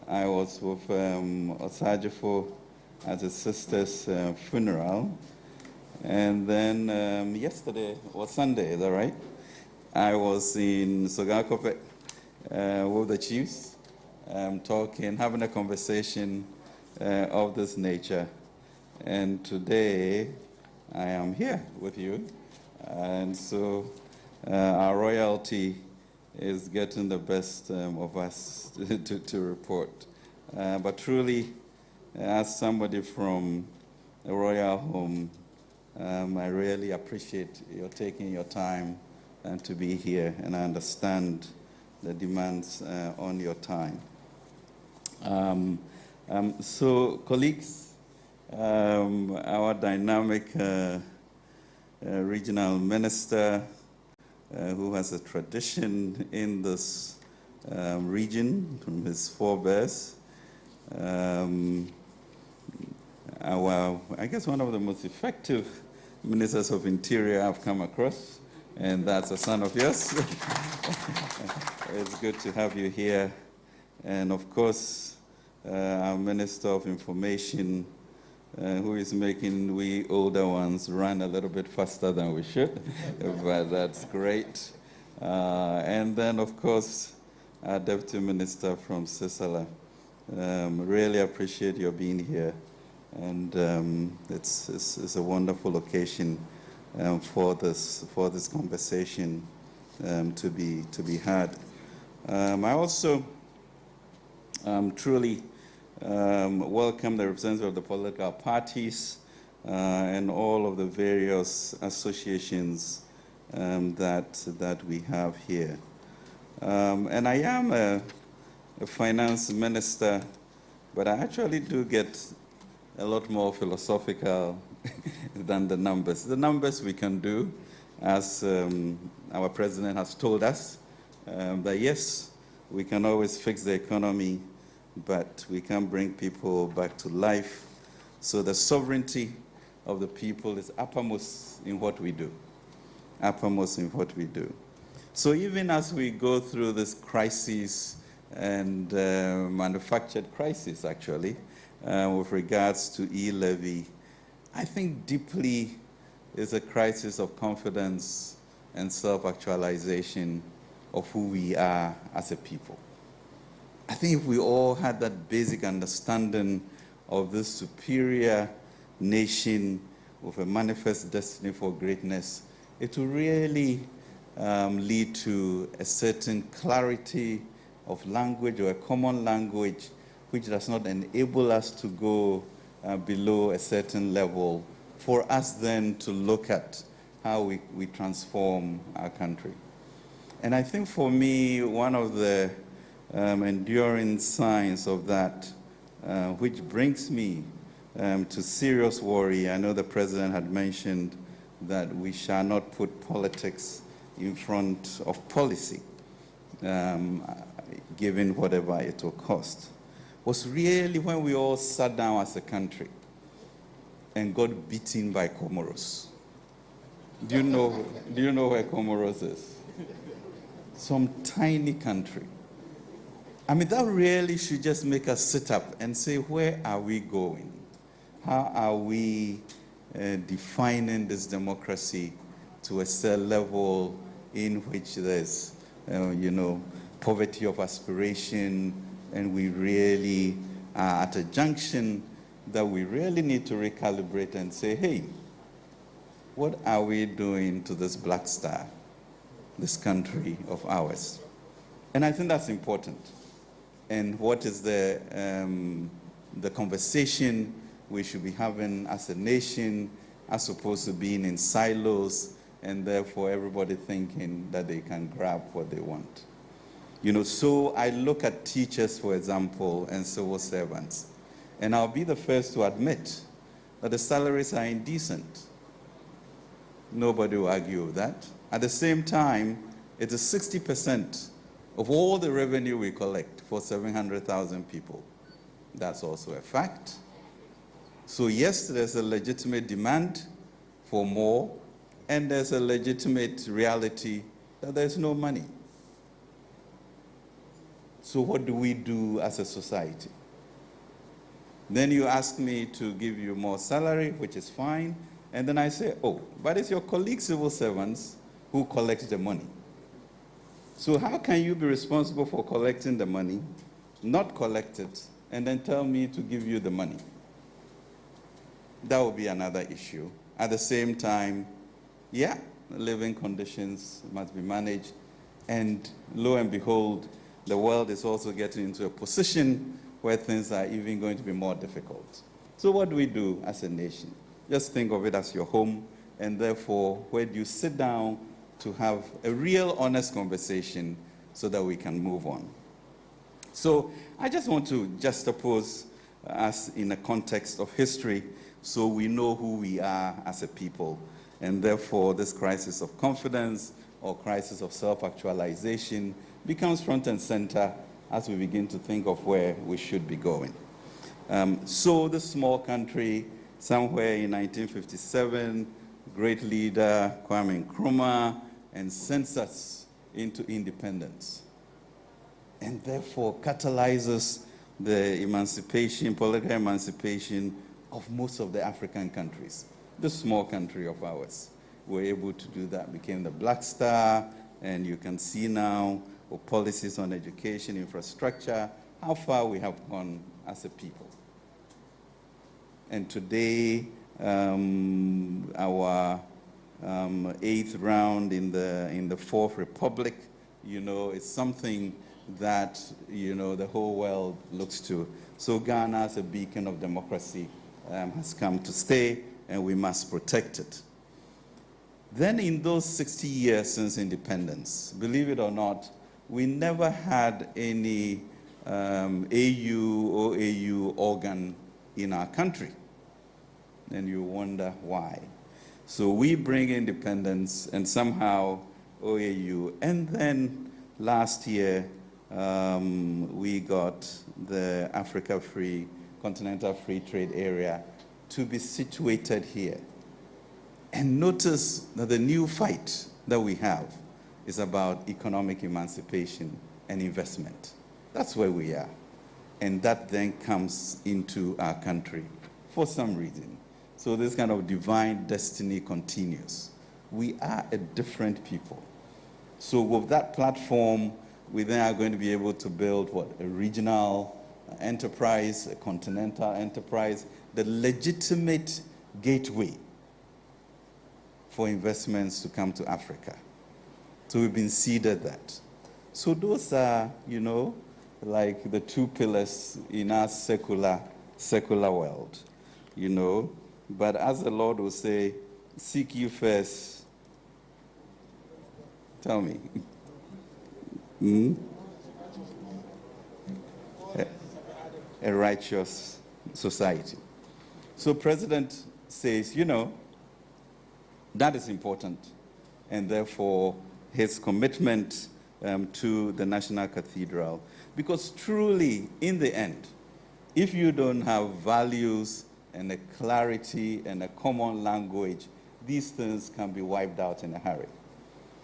I was with Agyapong at his sister's funeral. And then yesterday, or Sunday, is that right? I was in Sogakope with the chiefs, talking, having a conversation of this nature. And today, I am here with you. And so our royalty is getting the best of us to report. But truly, as somebody from a royal home, I really appreciate your taking your time to be here, and I understand the demands on your time. So, colleagues, our dynamic regional minister who has a tradition in this region from his forebears. I guess one of the most effective ministers of interior I've come across, and that's a son of yours. It's good to have you here. And of course, our Minister of Information, who is making we older ones run a little bit faster than we should, but that's great. And then, of course, our Deputy Minister from Sisala. Really appreciate your being here, and it's a wonderful occasion for this conversation to be had. I also truly welcome the representatives of the political parties and all of the various associations that we have here. And I am a finance minister, but I actually do get a lot more philosophical than the numbers. The numbers we can do, as our president has told us, that yes, we can always fix the economy, but we can bring people back to life. So the sovereignty of the people is uppermost in what we do. Uppermost in what we do. So even as we go through this crisis, and manufactured crisis, actually, with regards to E-Levy, I think deeply is a crisis of confidence and self-actualization of who we are as a people. I think if we all had that basic understanding of this superior nation with a manifest destiny for greatness, it will really lead to a certain clarity of language or a common language which does not enable us to go below a certain level for us then to look at how we transform our country. And I think for me, one of the enduring signs of that, which brings me to serious worry, I know the President had mentioned that we shall not put politics in front of policy, given whatever it will cost, was really when we all sat down as a country and got beaten by Comoros. Do you know where Comoros is? Some tiny country. I mean, that really should just make us sit up and say, where are we going? How are we defining this democracy to a certain level in which there's, poverty of aspiration, and we really are at a junction that we really need to recalibrate and say, hey, what are we doing to this black star, this country of ours? And I think that's important. And what is the conversation we should be having as a nation, as opposed to being in silos and therefore everybody thinking that they can grab what they want. So I look at teachers, for example, and civil servants, and I'll be the first to admit that the salaries are indecent. Nobody will argue with that. At the same time, it is 60% of all the revenue we collect for 700,000 people. That's also a fact. So yes, there's a legitimate demand for more, and there's a legitimate reality that there's no money. So what do we do as a society? Then you ask me to give you more salary, which is fine, and then I say, oh, but it's your colleague civil servants who collect the money. So how can you be responsible for collecting the money, not collect it, and then tell me to give you the money? That will be another issue. At the same time, yeah, living conditions must be managed, and lo and behold, the world is also getting into a position where things are even going to be more difficult. So what do we do as a nation? Just think of it as your home, and therefore, where do you sit down to have a real honest conversation so that we can move on? So I just want to juxtapose us in a context of history so we know who we are as a people, and therefore this crisis of confidence or crisis of self-actualization becomes front and center as we begin to think of where we should be going. So this small country, somewhere in 1957, great leader Kwame Nkrumah, and sends us into independence, and therefore catalyzes the emancipation, political emancipation of most of the African countries. This small country of ours were able to do that, became the Black Star, and you can see now policies on education, infrastructure, how far we have gone as a people. And today, our eighth round in the Fourth Republic, is something that, the whole world looks to. So Ghana, as a beacon of democracy, has come to stay, and we must protect it. Then in those 60 years since independence, believe it or not, we never had any AU or AU organ in our country. And you wonder why. So we bring independence and somehow OAU. And then last year, we got the Africa Continental Free Trade Area to be situated here. And notice that the new fight that we have is about economic emancipation and investment. That's where we are. And that then comes into our country for some reason. So this kind of divine destiny continues. We are a different people. So with that platform, we then are going to be able to build a regional enterprise, a continental enterprise, the legitimate gateway for investments to come to Africa. So we've been seeded that. So those are, like the two pillars in our secular world, But as the Lord will say, seek you first. Tell me. A righteous society. So President says, that is important. And therefore, his commitment to the National Cathedral. Because truly, in the end, if you don't have values and a clarity and a common language, these things can be wiped out in a hurry.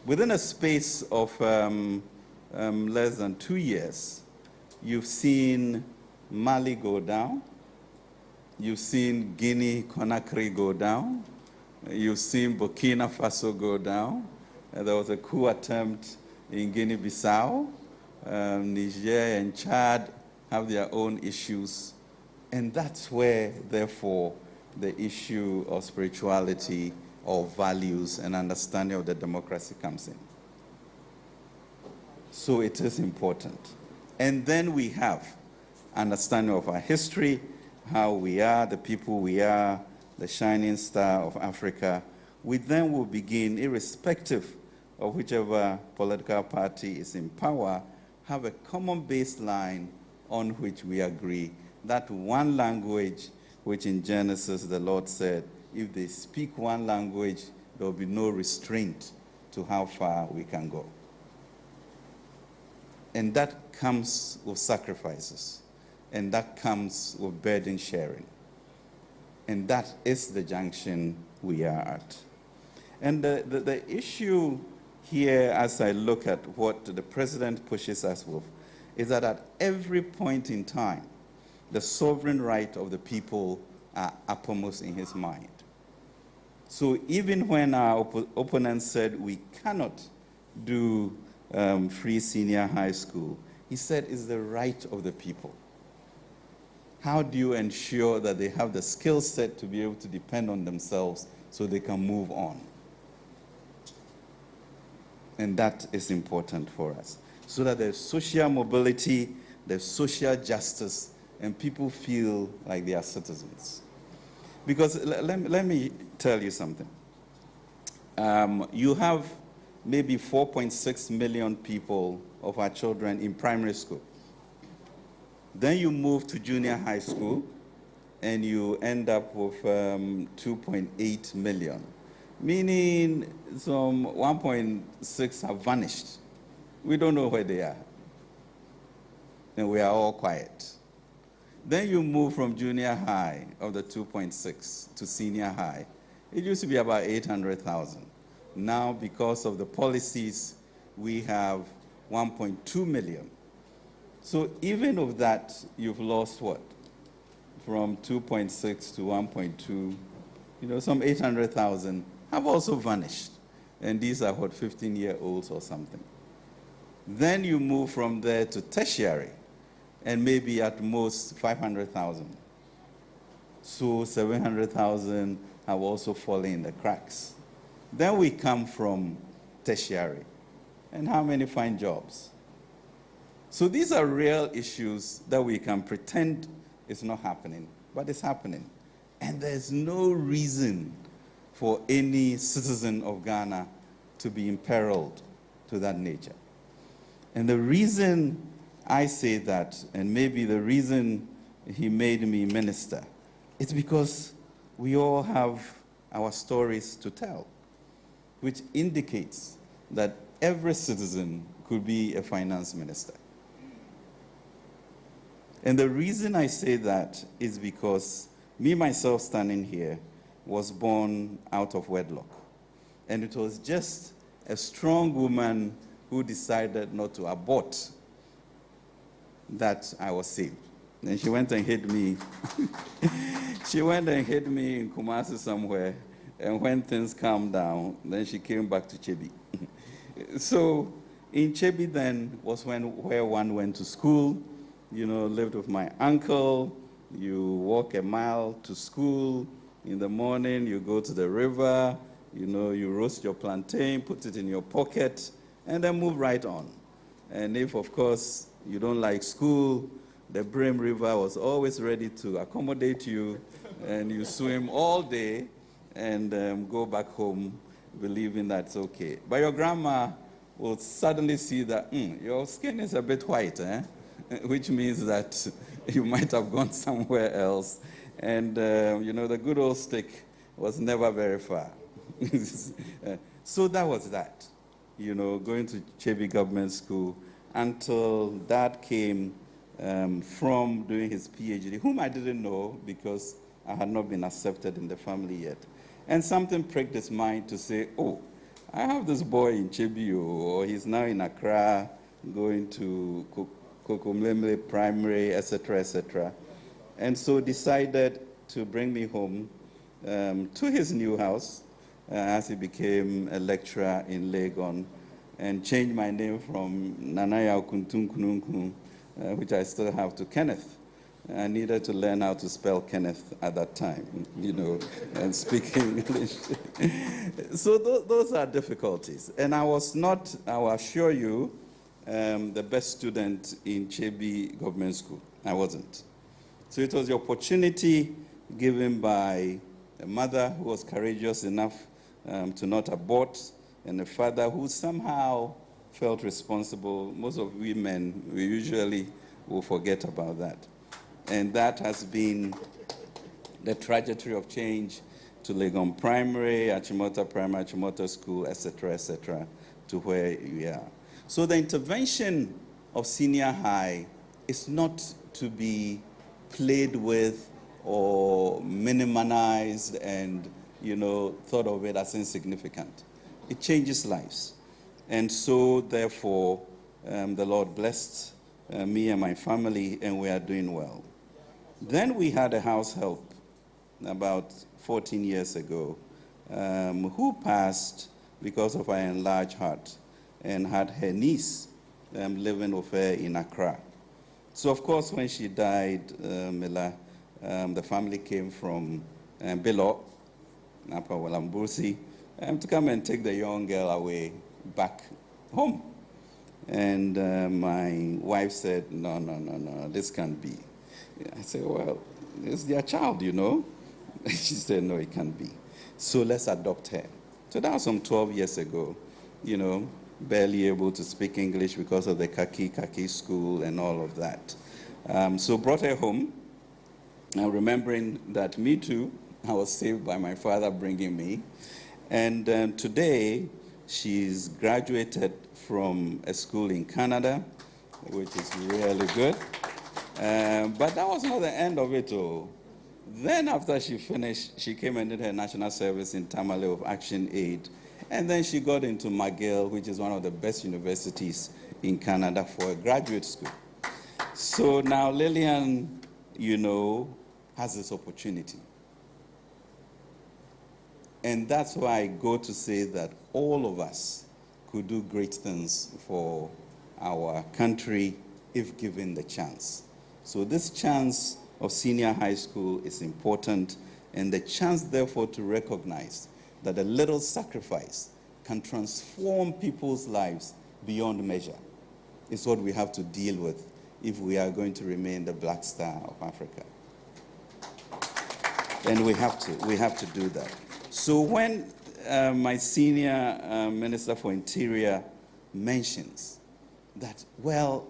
Within a space of less than 2 years, you've seen Mali go down, you've seen Guinea-Conakry go down, you've seen Burkina Faso go down. There was a coup attempt in Guinea-Bissau. Niger and Chad have their own issues. And that's where, therefore, the issue of spirituality, of values, and understanding of the democracy comes in. So it is important. And then we have understanding of our history, how we are, the people we are, the shining star of Africa. We then will begin, irrespective of whichever political party is in power, have a common baseline on which we agree. That one language, which in Genesis the Lord said, if they speak one language, there will be no restraint to how far we can go. And that comes with sacrifices. And that comes with burden sharing. And that is the junction we are at. And the issue here, as I look at what the president pushes us with, is that at every point in time, the sovereign right of the people are uppermost in his mind. So even when our opponents said we cannot do free senior high school, he said it's the right of the people. How do you ensure that they have the skill set to be able to depend on themselves so they can move on? And that is important for us. So that there's social mobility, there's social justice, and people feel like they are citizens. Because let me tell you something. You have maybe 4.6 million people of our children in primary school. Then you move to junior high school, and you end up with 2.8 million. Meaning some 1.6 have vanished. We don't know where they are. And we are all quiet. Then you move from junior high of the 2.6 to senior high. It used to be about 800,000. Now, because of the policies, we have 1.2 million. So even of that, you've lost what? From 2.6 to 1.2, some 800,000 have also vanished. And these are what, 15-year-olds or something. Then you move from there to tertiary, and maybe at most 500,000. So 700,000 have also fallen in the cracks. Then we come from tertiary. And how many find jobs? So these are real issues that we can pretend is not happening, but it's happening. And there's no reason for any citizen of Ghana to be imperiled to that nature. And the reason I say that, and maybe the reason he made me minister, is because we all have our stories to tell, which indicates that every citizen could be a finance minister. And the reason I say that is because me, myself, standing here, was born out of wedlock. And it was just a strong woman who decided not to abort that I was saved. And she went and hid me. She went and hid me in Kumasi somewhere. And when things calmed down, then she came back to Chebi. So in Chebi then was where one went to school, lived with my uncle. You walk a mile to school. In the morning, you go to the river. You roast your plantain, put it in your pocket, and then move right on. And if, of course, you don't like school, the Brim River was always ready to accommodate you, and you swim all day and go back home believing that's okay. But your grandma will suddenly see that your skin is a bit white, which means that you might have gone somewhere else. And, the good old stick was never very far. So that was that, going to Chebi Government School until Dad came from doing his PhD, whom I didn't know because I had not been accepted in the family yet. And something pricked his mind to say, oh, I have this boy in Chebi, or he's now in Accra, going to Kokomlemle Primary, etc., etc. And so decided to bring me home to his new house as he became a lecturer in Legon, and changed my name from Nanaya Kuntunkununkun, which I still have, to Kenneth. I needed to learn how to spell Kenneth at that time, and speak English. So those are difficulties. And I was not, I will assure you, the best student in Chebi Government School. I wasn't. So it was the opportunity given by a mother who was courageous enough to not abort, and a father who somehow felt responsible. Most of we men, we usually will forget about that. And that has been the trajectory of change to Legon Primary, Achimota Primary, Achimota School, etc., to where we are. So the intervention of senior high is not to be played with or minimized and, thought of it as insignificant. It changes lives. And so, therefore, the Lord blessed me and my family, and we are doing well. Then we had a house help about 14 years ago who passed because of her enlarged heart and had her niece living with her in Accra. So, of course, when she died, the family came from Bilo, Napa Walambusi, to come and take the young girl away back home. And my wife said, no, this can't be. I said, well, it's their child, She said, no, it can't be. So let's adopt her. So that was some 12 years ago, barely able to speak English because of the Kaki school and all of that. So brought her home, and remembering that me too, I was saved by my father bringing me. And today, she's graduated from a school in Canada, which is really good. But that was not the end of it all. Then after she finished, she came and did her national service in Tamale of Action Aid. And then she got into McGill, which is one of the best universities in Canada, for a graduate school. So now Lillian, has this opportunity. And that's why I go to say that all of us could do great things for our country if given the chance. So this chance of senior high school is important, and the chance, therefore, to recognize that a little sacrifice can transform people's lives beyond measure is what we have to deal with if we are going to remain the black star of Africa. And we have to do that. So when my senior Minister for Interior mentions that, well,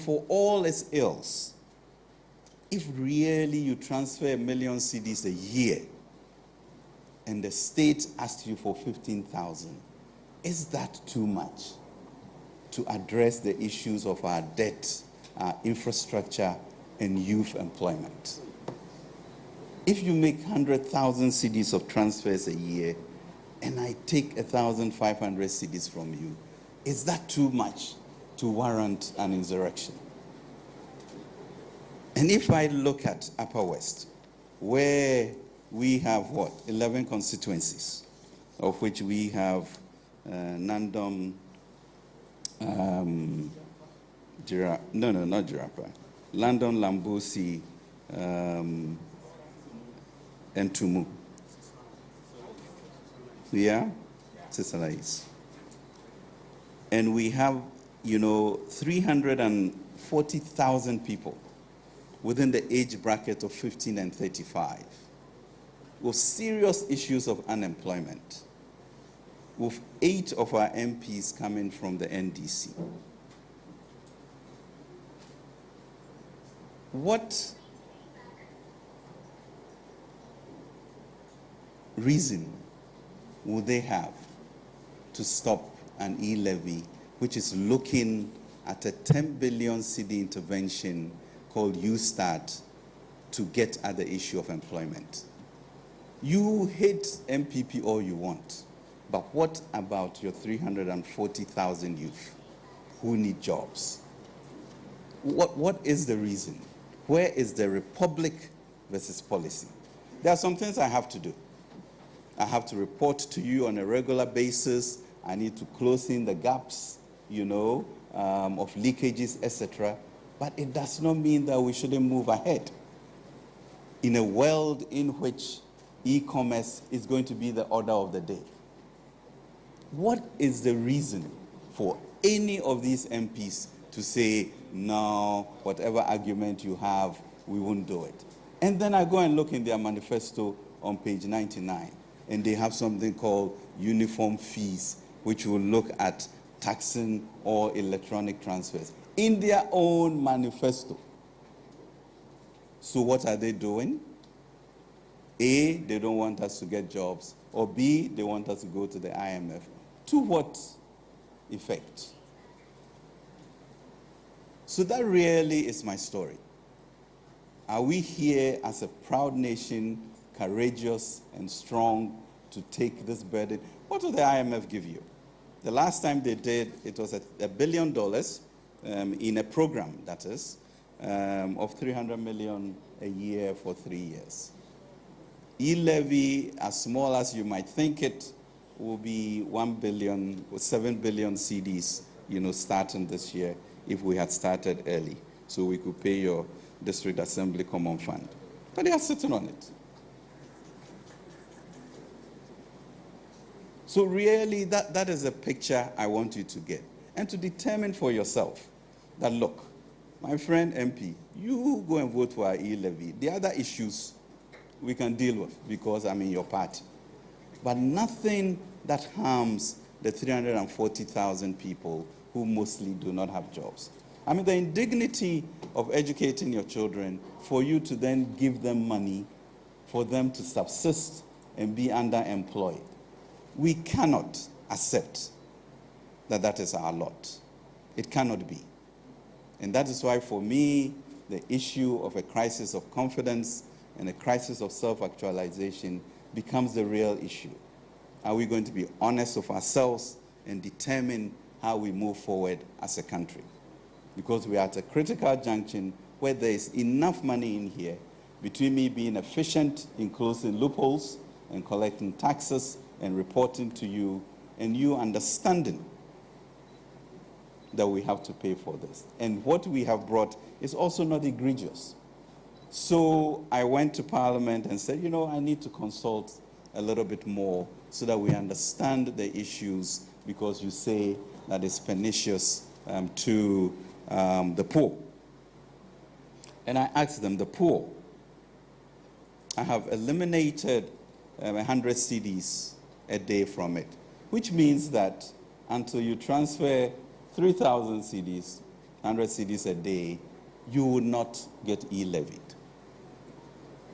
for all its ills, if really you transfer 1 million cedis a year and the state asks you for 15,000, is that too much to address the issues of our debt, our infrastructure, and youth employment? If you make 100,000 cedis of transfers a year and I take 1,500 cedis from you, is that too much to warrant an insurrection? And if I look at Upper West, where we have 11 constituencies, of which we have Nandom, not Jirapa, Landon, Lambusi, and Tumu. Yeah? Sisalais. And we have, 340,000 people within the age bracket of 15 and 35 with serious issues of unemployment, with 8 of our MPs coming from the NDC. What reason would they have to stop an E-Levy which is looking at a 10 billion cedi intervention called U-Start to get at the issue of employment? You hate MPP all you want, but what about your 340,000 youth who need jobs? What is the reason? Where is the republic versus policy? There are some things I have to do. I have to report to you on a regular basis. I need to close in the gaps, of leakages, etc. But it does not mean that we shouldn't move ahead in a world in which e-commerce is going to be the order of the day. What is the reason for any of these MPs to say, no, whatever argument you have, we won't do it? And then I go and look in their manifesto on page 99, and they have something called uniform fees, which will look at taxing or electronic transfers in their own manifesto. So what are they doing? A, they don't want us to get jobs, or B, they want us to go to the IMF. To what effect? So that really is my story. Are we here as a proud nation, courageous and strong, to take this burden? What will the IMF give you? The last time they did, it was $1 billion in a program, that is, of 300 million a year for 3 years. E-Levy, as small as you might think it, will be 1 billion or 7 billion CDs, starting this year if we had started early, so we could pay your district assembly common fund. But they are sitting on it. So really, that is a picture I want you to get. And to determine for yourself that, look, my friend MP, you go and vote for our E-Levy. The other issues we can deal with because I'm in your party. But nothing that harms the 340,000 people who mostly do not have jobs. I mean, the indignity of educating your children for you to then give them money for them to subsist and be underemployed. We cannot accept that that is our lot. It cannot be. And that is why, for me, the issue of a crisis of confidence and a crisis of self-actualization becomes the real issue. Are we going to be honest with ourselves and determine how we move forward as a country? Because we are at a critical junction where there is enough money in here between me being efficient in closing loopholes and collecting taxes and reporting to you, and you understanding that we have to pay for this. And what we have brought is also not egregious. So I went to Parliament and said, I need to consult a little bit more so that we understand the issues, because you say that it's pernicious to the poor. And I asked them, the poor, I have eliminated 100 CDs a day from it, which means that until you transfer 3,000 CDs, 100 CDs a day, you would not get E-levied.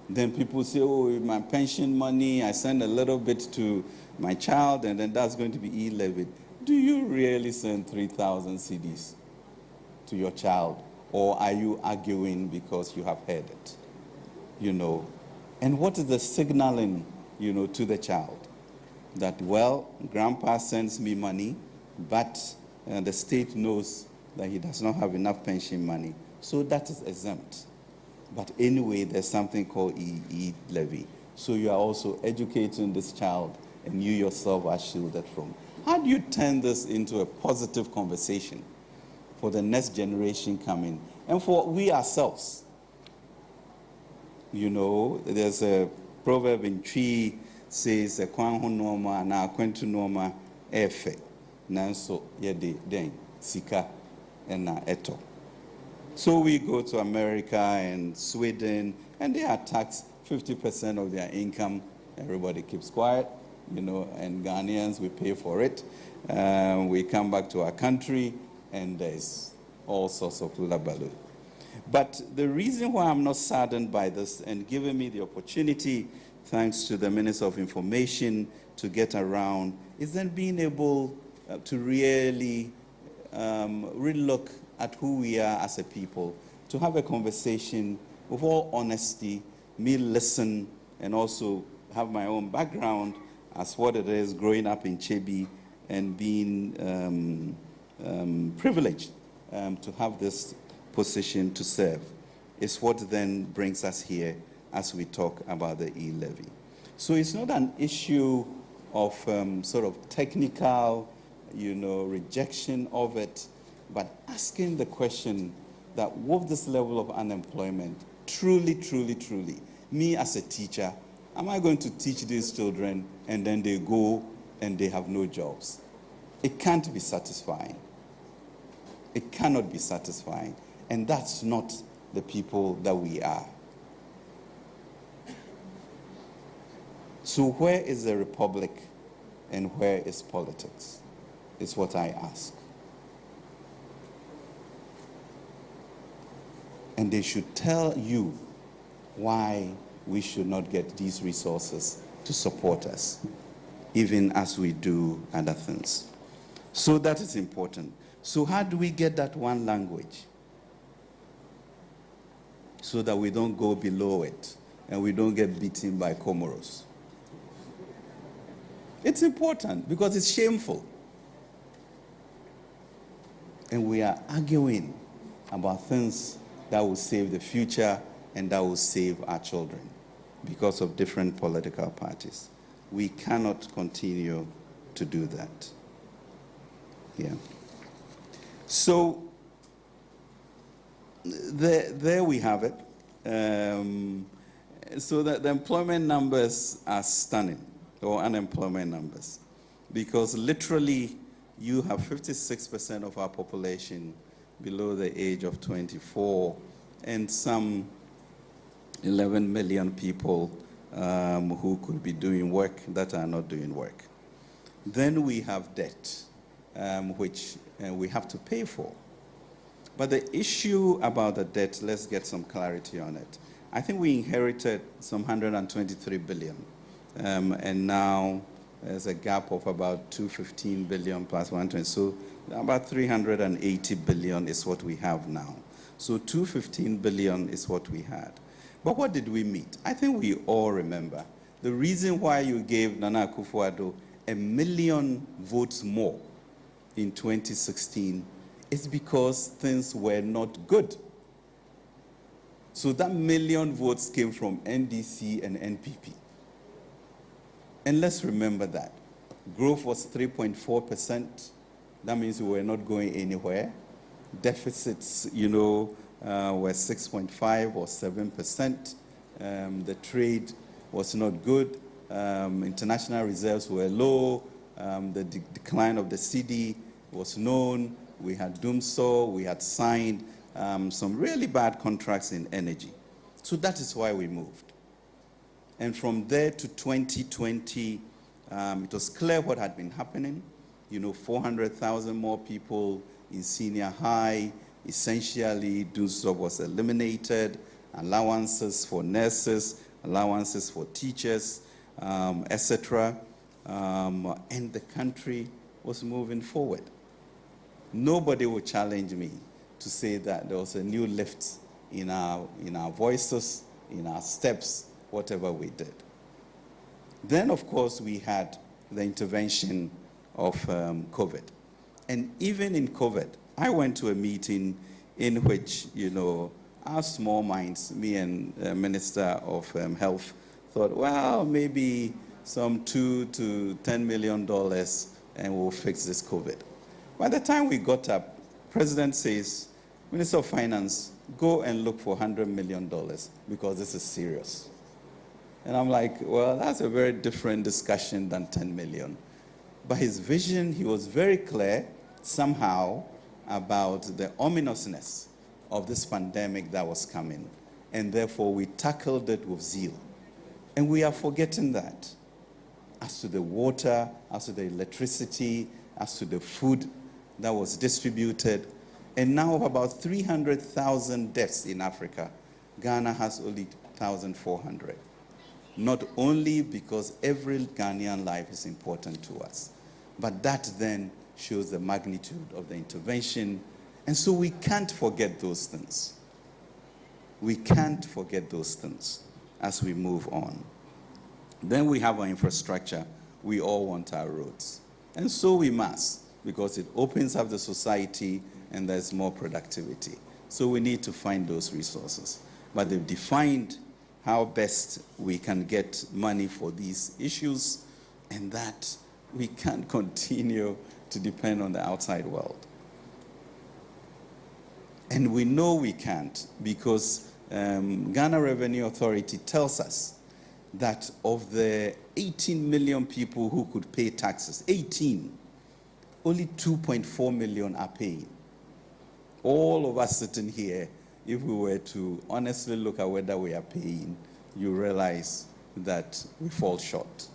Then people say, oh, my pension money, I send a little bit to my child, and then that's going to be E-levied. Do you really send 3,000 CDs to your child, or are you arguing because you have heard it? And what is the signaling, to the child? That, well, grandpa sends me money, but the state knows that he does not have enough pension money, so that is exempt. But anyway, there's something called E-Levy. So you are also educating this child, and you yourself are shielded from. How do you turn this into a positive conversation for the next generation coming, and for we ourselves? There's a proverb in Twi says, "Kwan ho noma na kwentu noma efe." nanso yede den sika ena eto. So we go to America and Sweden, and they are taxed 50% of their income. Everybody keeps quiet, and Ghanaians, we pay for it. We come back to our country, and there's all sorts of labalu. But the reason why I'm not saddened by this and giving me the opportunity, thanks to the Minister of Information, to get around, is then being able to really look at who we are as a people, to have a conversation with all honesty, me listen, and also have my own background as what it is growing up in Chebi and being privileged to have this position to serve. It's what then brings us here as we talk about the E-Levy. So it's not an issue of sort of technical, rejection of it, but asking the question that with this level of unemployment, truly, me as a teacher, am I going to teach these children and then they go and they have no jobs? It can't be satisfying. It cannot be satisfying. And that's not the people that we are. So where is the republic and where is politics? Is what I ask. And they should tell you why we should not get these resources to support us, even as we do other things. So that is important. So how do we get that one language? So that we don't go below it and we don't get beaten by Comoros. It's important because it's shameful. And we are arguing about things that will save the future and that will save our children because of different political parties. We cannot continue to do that. Yeah. So there we have it. So the employment numbers are stunning, or unemployment numbers, because literally you have 56% of our population below the age of 24 and some 11 million people who could be doing work that are not doing work. Then we have debt, which we have to pay for. But the issue about the debt, let's get some clarity on it. I think we inherited some 123 billion, and now there's a gap of about 215 billion plus 120. So about 380 billion is what we have now. So 215 billion is what we had. But what did we meet? I think we all remember the reason why you gave Nana Akufo-Addo 1 million votes more in 2016 is because things were not good. So that 1 million votes came from NDC and NPP. And let's remember that. Growth was 3.4%. That means we were not going anywhere. Deficits, were 6.5 or 7%. The trade was not good. International reserves were low. The decline of the cedi was known. We had Doomsaw. We had signed some really bad contracts in energy. So that is why we moved. And from there to 2020, it was clear what had been happening. 400,000 more people in senior high. Essentially, Doomsaw was eliminated. Allowances for nurses, allowances for teachers, etc. And the country was moving forward. Nobody would challenge me to say that there was a new lift in our voices, in our steps, whatever we did. Then, of course, we had the intervention of COVID. And even in COVID, I went to a meeting in which, our small minds, me and Minister of Health, thought, well, maybe some $2 to $10 million and we'll fix this COVID. By the time we got up, President says, Minister of Finance, go and look for $100 million because this is serious. And I'm like, well, that's a very different discussion than 10 million. But his vision, he was very clear somehow about the ominousness of this pandemic that was coming. And therefore, we tackled it with zeal. And we are forgetting that. As to the water, as to the electricity, as to the food that was distributed. And now of about 300,000 deaths in Africa, Ghana has only 1,400. Not only because every Ghanaian life is important to us, but that then shows the magnitude of the intervention. And so we can't forget those things. We can't forget those things as we move on. Then we have our infrastructure. We all want our roads. And so we must, because it opens up the society and there's more productivity. So we need to find those resources. But they've defined how best we can get money for these issues, and that we can't continue to depend on the outside world. And we know we can't, because Ghana Revenue Authority tells us that of the 18 million people who could pay taxes, 18, only 2.4 million are paying. All of us sitting here, if we were to honestly look at whether we are paying, you realize that we fall short.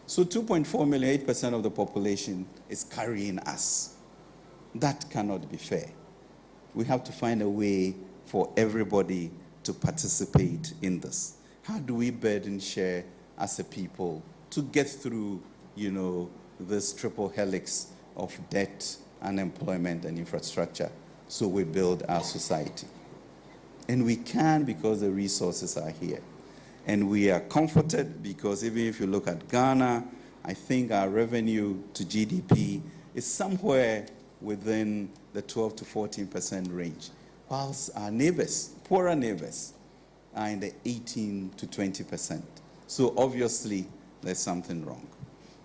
So 2.4 million, 8% of the population is carrying us. That cannot be fair. We have to find a way for everybody to participate in this. How do we burden share as a people to get through, this triple helix of debt, unemployment, and infrastructure, so we build our society? And we can, because the resources are here. And we are comforted because even if you look at Ghana, I think our revenue to GDP is somewhere within the 12 to 14% range, whilst our neighbors, poorer neighbors, are in the 18 to 20%. So obviously, there's something wrong.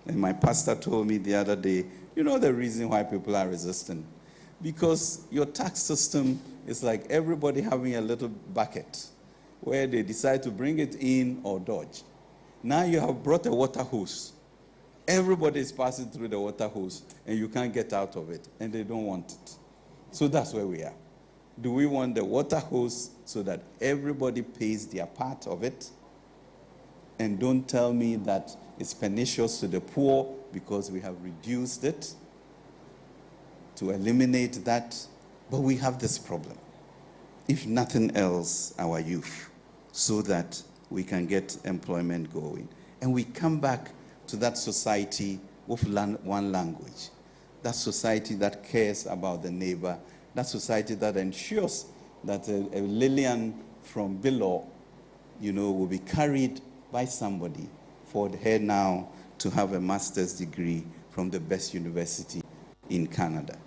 And my pastor told me the other day, the reason why people are resistant? Because your tax system is like everybody having a little bucket where they decide to bring it in or dodge. Now you have brought a water hose. Everybody is passing through the water hose, and you can't get out of it, and they don't want it. So that's where we are. Do we want the water hose so that everybody pays their part of it? And don't tell me that it's pernicious to the poor because we have reduced it to eliminate that. But we have this problem. If nothing else, our youth, so that we can get employment going. And we come back to that society with one language, that society that cares about the neighbor, that society that ensures that a Lillian from below, will be carried by somebody for her now to have a master's degree from the best university in Canada.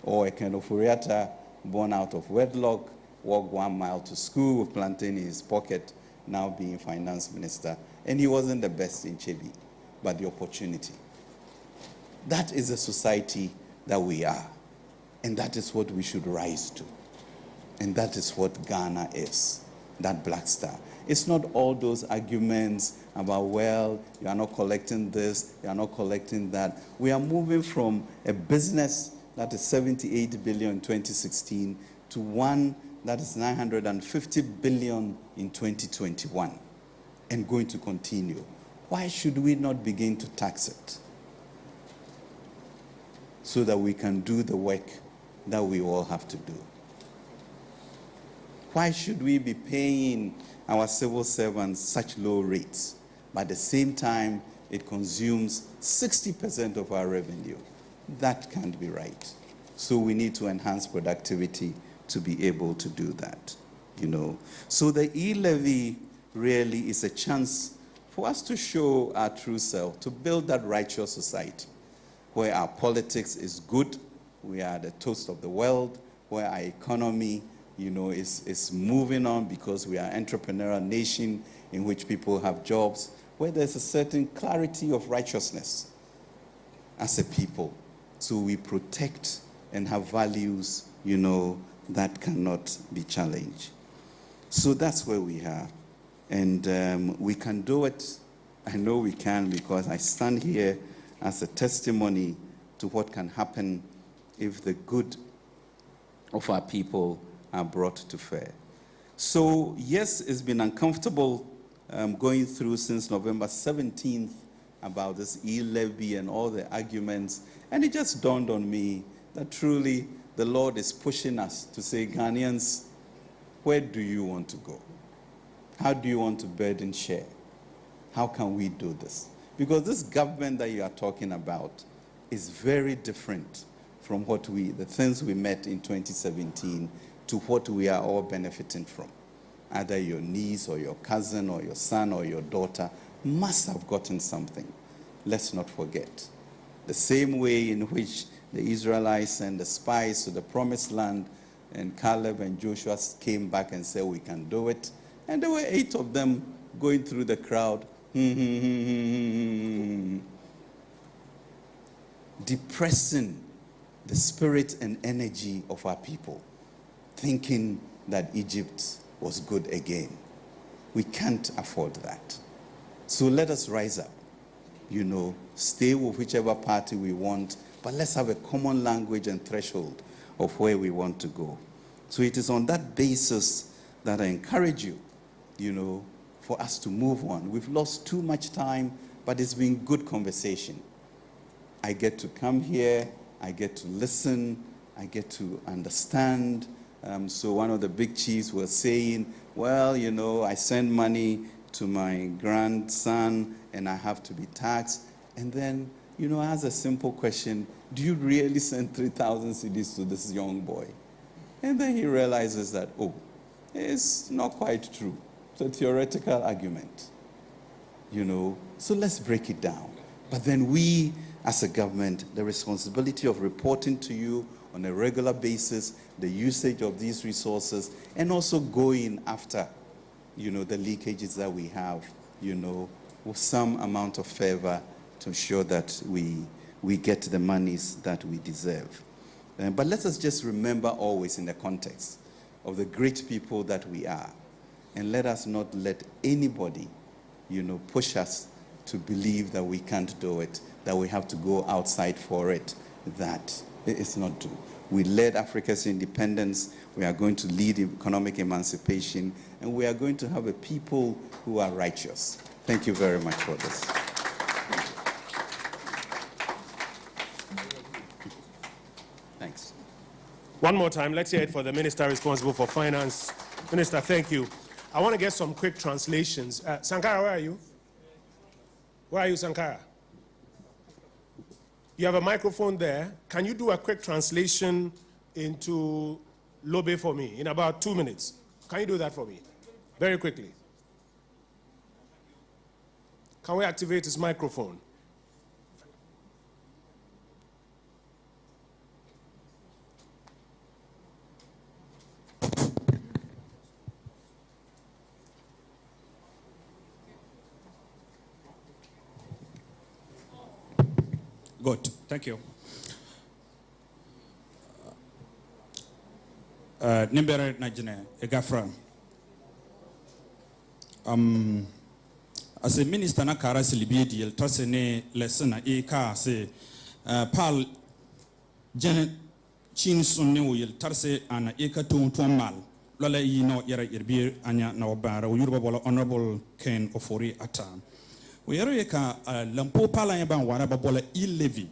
Or a kind of Furiata born out of wedlock, walked 1 mile to school with plantain in his pocket, now being finance minister. And he wasn't the best in Chebi, but the opportunity. That is the society that we are. And that is what we should rise to. And that is what Ghana is, that black star. It's not all those arguments about, well, you are not collecting this, you are not collecting that. We are moving from a business that is 78 billion in 2016 to one that is 950 billion in 2021 and going to continue. Why should we not begin to tax it so that we can do the work that we all have to do? Why should we be paying our civil servants such low rates, but at the same time it consumes 60% of our revenue? That can't be right. So we need to enhance productivity to be able to do that, So the E-Levy really is a chance for us to show our true self, to build that righteous society where our politics is good, we are the toast of the world, where our economy, is moving on because we are an entrepreneurial nation in which people have jobs, where there's a certain clarity of righteousness as a people. So we protect and have values, that cannot be challenged. So that's where we are. And we can do it. I know we can because I stand here as a testimony to what can happen if the good of our people are brought to fair. So, yes, it's been uncomfortable going through since November 17th about this E-Levy and all the arguments, and it just dawned on me that truly the Lord is pushing us to say, Ghanaians, where do you want to go? How do you want to burden share? How can we do this? Because this government that you are talking about is very different from the things we met in 2017 to what we are all benefiting from. Either your niece or your cousin or your son or your daughter must have gotten something. Let's not forget. The same way in which the Israelites sent the spies to the promised land, and Caleb and Joshua came back and said, we can do it. And there were 8 of them going through the crowd, depressing the spirit and energy of our people, thinking that Egypt was good again. We can't afford that. So let us rise up, stay with whichever party we want, but let's have a common language and threshold of where we want to go. So it is on that basis that I encourage you, for us to move on. We've lost too much time, but it's been good conversation. I get to come here, I get to listen, I get to understand. So one of the big chiefs was saying, well, I send money to my grandson and I have to be taxed. And then, I asked a simple question, do you really send 3,000 cedis to this young boy? And then he realizes that, it's not quite true. It's a theoretical argument, So let's break it down. But then we, as a government, the responsibility of reporting to you on a regular basis the usage of these resources, and also going after, the leakages that we have, with some amount of favor to ensure that we get the monies that we deserve. But let us just remember always in the context of the great people that we are, and let us not let anybody, push us to believe that we can't do it, that we have to go outside for it. That is not true. We led Africa's independence. We are going to lead economic emancipation, and we are going to have a people who are righteous. Thank you very much for this. Thanks. One more time, let's hear it for the Minister responsible for Finance. Minister, thank you. I want to get some quick translations. Sankara, where are you? Where are you, Sankara? You have a microphone there. Can you do a quick translation into Lobe for me in about 2 minutes? Can you do that for me? Very quickly. Can we activate his microphone? Good, thank you. Nimbere Najine Egafra. As a minister na kara silibi deal tosene lesson e ka se pal Janet Chin sunne wil tarse ana e ka ton mal lola yi no yara irbi anya na obara yuruba bola honorable Ken Ofori Ata. We are ka lampo pala ya ban wara babola E-Levy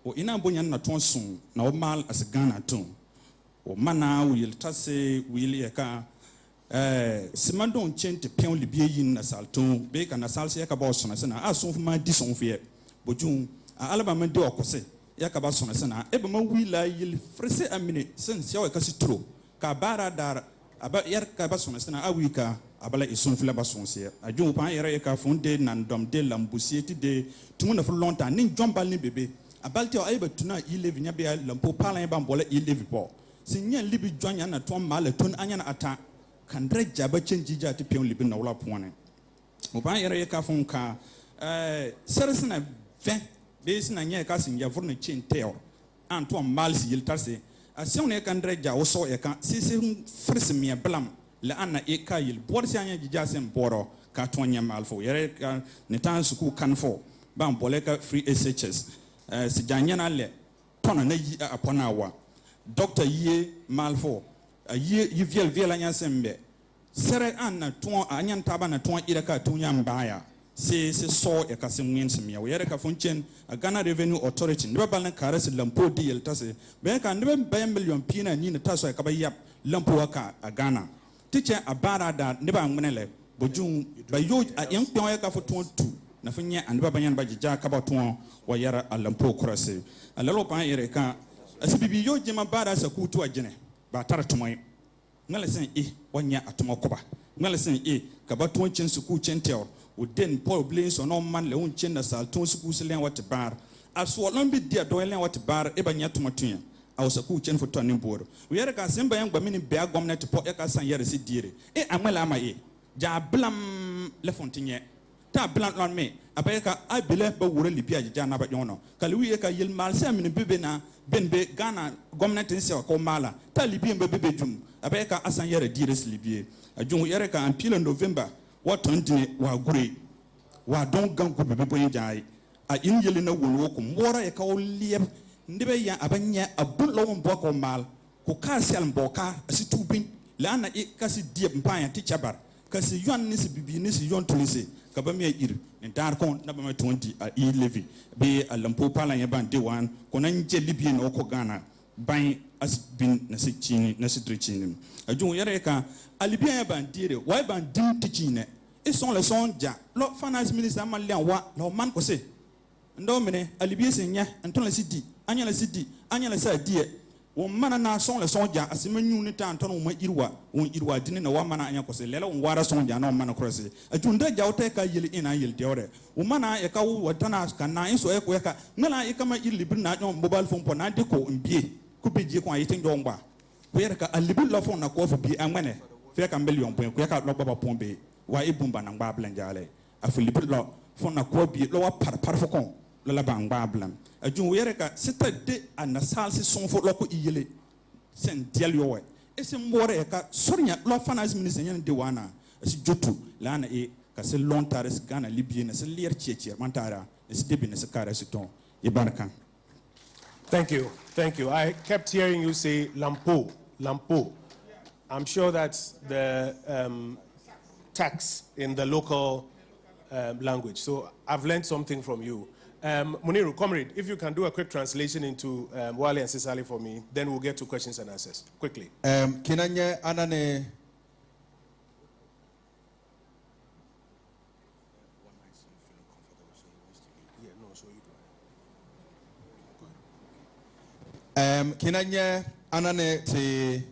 o ina bonya na tonsun na o mal as Ghana ton o mana will tase will ya ka simandon chente pion libie yin na salton be ka na salse ya ka ba sona se na ason fuma dison fie bojun alabama de okose ya ka ba sona se na e ba ma wila yil frese amine sen se o ka sitro ka bara dar aba yar ka ba sona se na awika abala ison fila ba sonse adjun pan yere ka fonde nan dom de lambusieti de tumuna for longtemps nin jombal ni bebe abalte o ayba tuna E-Levy nya be lampo pala ba bola E-Levy po sinya libi jonya na ton male ton anya na ata kan reja ba chenji ja te pion libi na wala pone o pan yere ka fon ka seresna 20 be sina nya ka sin ya vorne chenteo anto mal si yiltase asion ne kan reja o so e kan sisi frisi mi blam la anna e kayil bor si anya jija sem boro ka tonya malfo yere ka ne tan suku kan fo ban boleka free SHS si janyana le tona na yi apona wa doctor ye malfo ye yiviel viela nyasembe sere an ton anyan taba na ton ireka tunya mbaya se so e ka semwen semia we yere ka funchen Ghana Revenue Authority ne babal na kare se lampo di el tase be ka ne be million pina ni ne taso e ka ba yap lampo aka Ghana teacher abara da ne ba ngmenele bojun ba yo yan pion e ka fo ton tu na funya an ba banyan ba jija ka ba ton wa yara lampo kurase alalo pa yere ka asibibi yo jema bara sa kutu agene ba tara tumai ngale sen wanya atuma koba ngale sen ka ba ton chen suku chen tel Uden Paul Blains on man le unchen na sal ton suku selen wat bar aso lombi dia do len wat bar e banya tomatuya awsa ku chen fo tonin bor we yere ka semba yang ba mini be agomnet po e ka san yere si dire amela ma ja blam le fontinye ta blam lon me abaye ka abile ba wure libia ja na ba yono kale wi e ka yel mal se mini bebe na benbe Ghana gomnet nse ko mala ta libia be bebe jum abaye ka asan yere dire si libie ajun yere ka ampile November what on wa gure wa don gangu bebe boyin jai a in yele na wonwo ko mora e ka o lieb ndibe ya abanya abulo won boko mal ko ka sel mboka asitubin la na e kasi dieb mpanya ti chabar kasi yon ni si bibi ni si yon tulise ka ba me ir en dar kon na ba me 20 a E-Levy be a lampo pala ya ban de wan ko nan je libye no ko Ghana ban as bin na si chini na si trichini ajun yare ka alibia ya ban dire why ban dim tichine et sont les sons ja lo finance minister man lian wa lo man ko se ndo mene alibia se nya anton la sidi anya la sa die wo mana na sont les sons ja asimanyu ni ta anton wo irwa dine na wa mana anya ko se lela wo wara sons ja na mana ko se ajunda ja wote ka yeli ina yel deore wo mana e ka wo tana kana inso e ko ka ngala e kama ilibri na on mobile phone po na de ko mbie ku beji ko ayitin do ngba ko yere ka alibi lo phone na ko fo bi amene fe ka million point ko ka lo baba pombe wa ibumba na ngba blanjale afilibi lo phone na ko bi lo wa par fo kon lo la ba ngba blan ajun yere ka sita de anasal si son fo lo ko iyele sen dial yo we ese mbore ka sornya lo finance minister nyen de wana si jotu la na e ka se lontare se Ghana libye na se lier cheche mantara se debi na se kare se ton e barkan. Thank you. I kept hearing you say lampo. I'm sure that's the tax in the local language. So I've learned something from you. Muniru, comrade, if you can do a quick translation into Wale and Sisali for me, then we'll get to questions and answers. Quickly. Kinanye anane kinanye anane te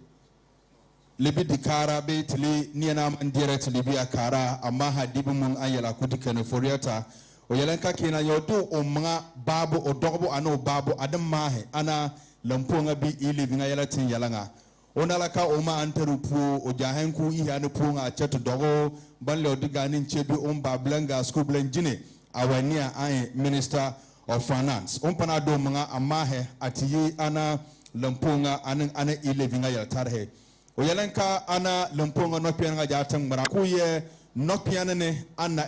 libi dikara be tili niana mandire te libi akara amma hadibu mun ayela kudikene foriata o yelenka kina yodo o mga babu o dogbo ano babu adam mahe ana lamponga bi E-Levy nga yela tin yalanga onalaka o ma anterupu o jahenku ihane punga chetu dogo banle odigani nchebi omba blenga school blenjine awania ai minister of finance ompana do mga amahe atiyi ana lamponga ana E-Levy nga yela tarhe o yelenka ana lamponga no pianga jatang mara kuye no piana ne ana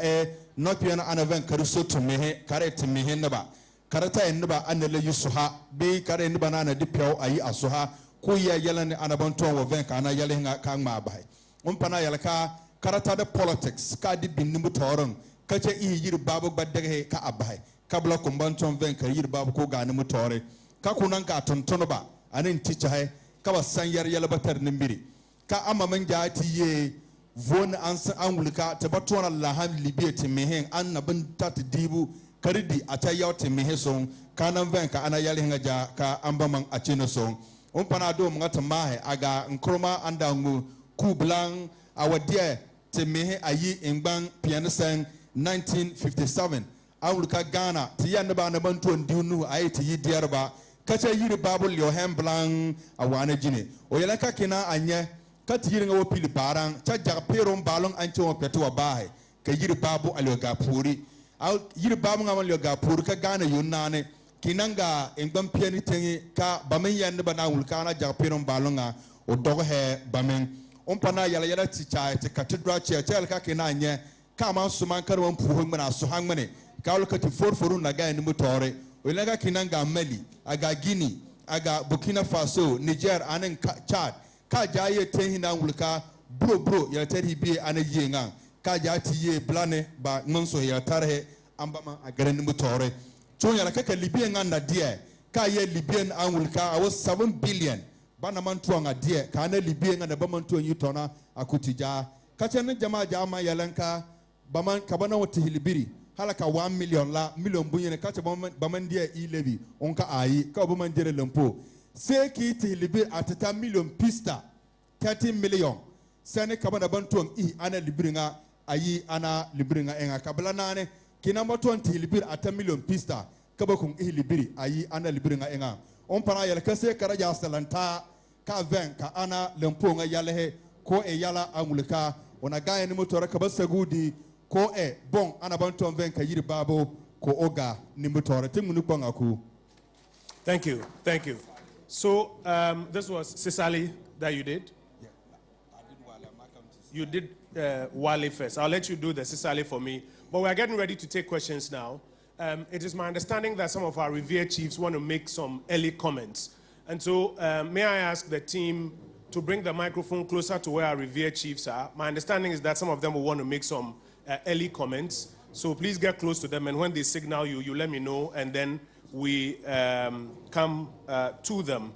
no piana ana ven karuso to mehe karete mehe naba karata enba ana le yusuha be kare nba na dipyo ayi asuha kuye yelane ana bonton wo ven kana yele nga kan ma bai ompana yelka karata de politics ka di binnimu toron kace yiri babu badde ka abai kabla kumbanton ven ka yiri babu ko gani mutore ka kunan ka tontono ba anin ticha he ka wasan yar yala batar nimbiri ka amma man jati ye von an wulka ta batona laham libiyati mehen annabin tat dibu karidi ata yawti mehe son kanan ven ka ana yali nga ja ka ambaman achino son on pana do ngata mahe aga nkroma andangu kublan awadie te mehe ayi engban pianisen 1957 awulka Ghana ti yanba na bantu ndiunu ayi ti yidierba kacha yiri babu lyo hemblan awana jine o yelaka kina anye kati yiri nga wopili barang cha jagperon balong anche wo petu wa bahe ka yiri babu alyoga puri au yiri babu nga alyoga puri ka Ghana yunane kinanga engban piani tengi ka bamen yande bana wulkana jagperon balonga o dogo he bamen on pana yala ti cha ti cathedral church ka kina anye ka man suman karwan puho ngana so hangmane kaulkati forforu naga ni mutore olaga kinanga Mali aga Guinea aga Burkina Faso Niger anen Chad ka jaye tehina wulka bro ya tari bi ana yenga ka jati ye blane ba ngonso ya tarhe ambama agaren mutore chonya la kaka Libyen na die ka ye Libyen anwulka awo 7 billion bana mantu nga die ka na Libyen na ba mantu yutona akutija ka chen jama jama yalanka baman kabana wati hilibiri halaka 1 million la million bunyene ka baman die E-Levy onka ayi ka baman jere lempo se ki hilibiri atata million pista 30 million sene kabana bantu ana libringa ayi ana libringa enga kabla nane kinamba 20 libir ata million pista kabakun libiri ayi ana libringa enga on para yala kase karaja salanta ka ven ka ana lemponga yalehe ko e yala amulika ona gaya ni motora kabasagudi ko e bon ana bantu ven ka yiri babo ko oga ni motora timunu kwanga ku. Thank you. So this was Sisali that you did. Yeah, I did Wale. You did Wale first. I'll let you do the Sisali for me. But we're getting ready to take questions now. It is my understanding that some of our revered chiefs want to make some early comments. And so may I ask the team to bring the microphone closer to where our revered chiefs are. My understanding is that some of them will want to make some early comments. So please get close to them, and when they signal you, you let me know, and then we come to them.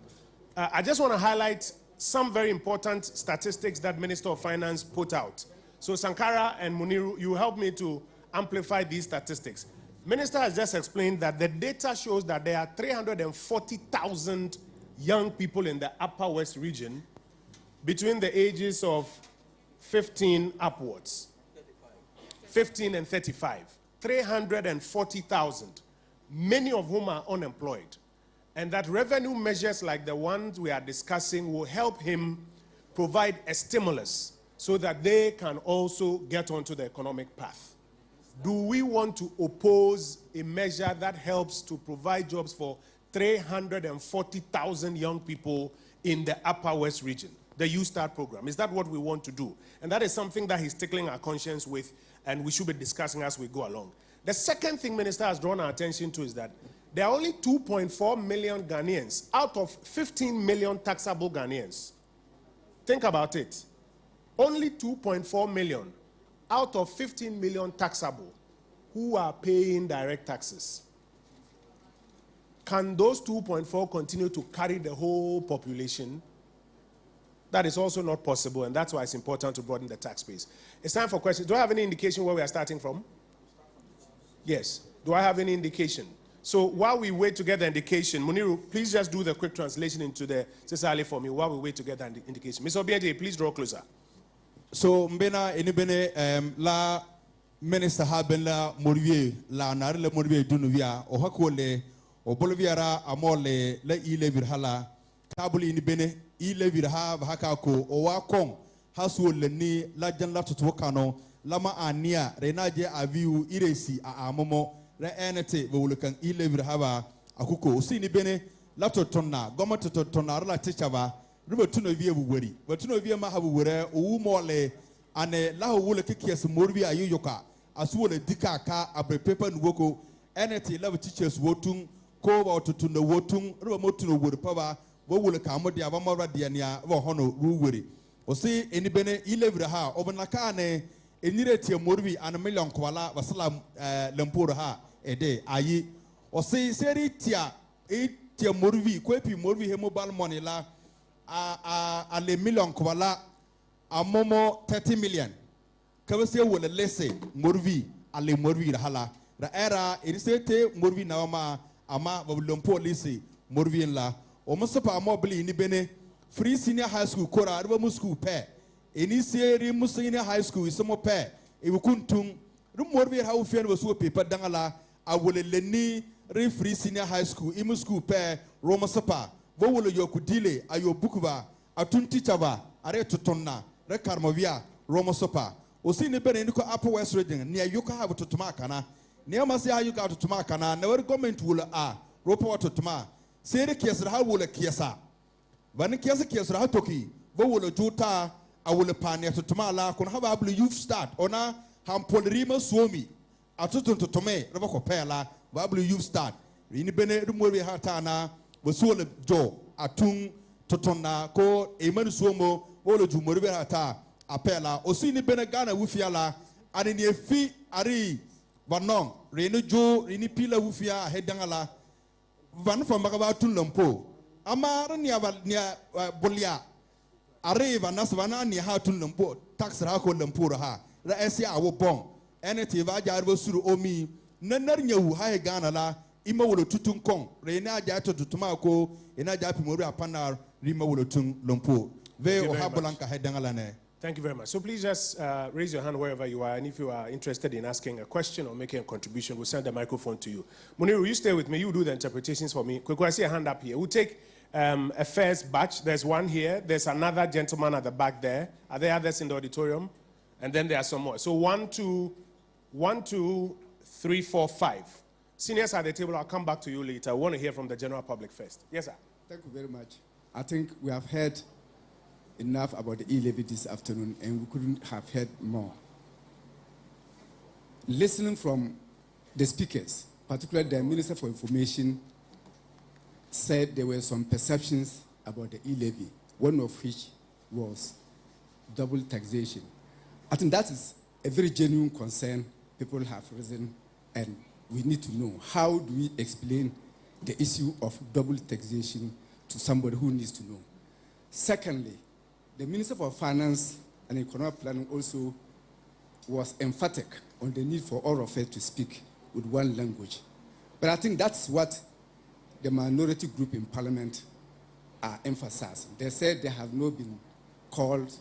I just want to highlight some very important statistics that Minister of Finance put out. So Sankara and Muniru, you help me to amplify these statistics. Minister has just explained that the data shows that there are 340,000 young people in the Upper West region between the ages of 15 upwards. 15 and 35. 340,000, many of whom are unemployed. And that revenue measures like the ones we are discussing will help him provide a stimulus so that they can also get onto the economic path. Do we want to oppose a measure that helps to provide jobs for 340,000 young people in the Upper West region, the U-Start program? Is that what we want to do? And that is something that he's tickling our conscience with, and we should be discussing as we go along. The second thing Minister has drawn our attention to is that there are only 2.4 million Ghanaians out of 15 million taxable Ghanaians. Think about it. Only 2.4 million out of 15 million taxable who are paying direct taxes. Can those 2.4 continue to carry the whole population? That is also not possible, and that's why it's important to broaden the tax base. It's time for questions. Do I have any indication where we are starting from? Yes. Do I have any indication? So while we wait to get the indication, Muniru, please just do the quick translation into the Sisali for me while we wait to get the indication. Mr. Obiente, please draw closer. So mbena enibene la minister haben la morwie la nar la morwie dunuvia o hakole o bolviara amole la E-Levy hala kabuli enibene E-Levy ha hakako o wakon hasu leni la janla tutwokano lama ania renaje aviu iresi a amomo re enete wulukan E-Levy haba akuko usi enibene la totonna goma totonna la tichava Rubetuno via wuri, but no via mahabure, o mole, and a lao wool kikias morbi ayoka, as well a dikaka, a paper and woko, and love teachers wotung, cove out to the wotung, rumotuno wood power, what will come with the avamora diania, or hono, ruwuri. Or see any bene E-Levy ha, over Nakane, a nearety morbi and a million koala, vasalam lampura ha, a day, aye. Or say, seri tia, 8 tia morbi, quepi morbi hemobal money la. A le million kwala a momo 30 million kabase wala lese morvi ale morvi hala ra era irisete morvi na ma ama lompo lese morvi la o musopa mobili ni bene free senior high school kora arba mu school pe eni seri mu senior high school isomo pe e wukuntum ru morvi ha ofia no so paper dangala a wala leni re free senior high school imu school pe roma sopa Vowolo yokudile ayo bukuba atunti chava are tutonna re karmovia Roma sopa osi ne bene ndiko Upper West region ne ayoka have tutuma kana ne amase ayoka tutuma kana na wori government wula a ropo tutuma sere kiesra ha wula kiesa van kiesa ha toki vowolo juta awule pane tutuma la kun have ablu youth start ona hampolirima suomi atutun to tome reba ko pela bablu youth start rini bene rumo we hata na bosuole jo atun totona ko emanu suomo wolo jumori be hata apela osini bene Ghana wufiala ani ne fi ari Vanong, Renu Jo, Rini Pila Wufia, Hedangala, Van from Bagabatun Lampo, Amar near Bolia, Areva Nasvana near Hatun Lampo, Tax Rako Lampura, the Essia Awopong, Eneti Vaja Suru Omi, Nanarnya Hai Ganala, Imawolo Tutun Kong, Rena Jato to Tomako, Ena Japimura Panar, Rimawolotun Lampo, Ve or Habolanka Hedangalane. Thank you very much. So please just raise your hand wherever you are, and if you are interested in asking a question or making a contribution, we'll send the microphone to you. Muniru, you stay with me. You do the interpretations for me. Quick, I see a hand up here. We'll take a first batch. There's one here. There's another gentleman at the back there. Are there others in the auditorium? And then there are some more. So 1, 2, 3, 4, 5. Seniors at the table, I'll come back to you later. I want to hear from the general public first. Yes, sir. Thank you very much. I think we have heard enough about the E-Levy this afternoon, and we couldn't have heard more. Listening from the speakers, particularly the Minister for Information, said there were some perceptions about the E-Levy, one of which was double taxation. I think that is a very genuine concern people have risen, and we need to know how do we explain the issue of double taxation to somebody who needs to know. Secondly, the Minister for Finance and Economic Planning also was emphatic on the need for all of us to speak with one language. But I think that's what the minority group in Parliament are emphasizing. They said they have not been called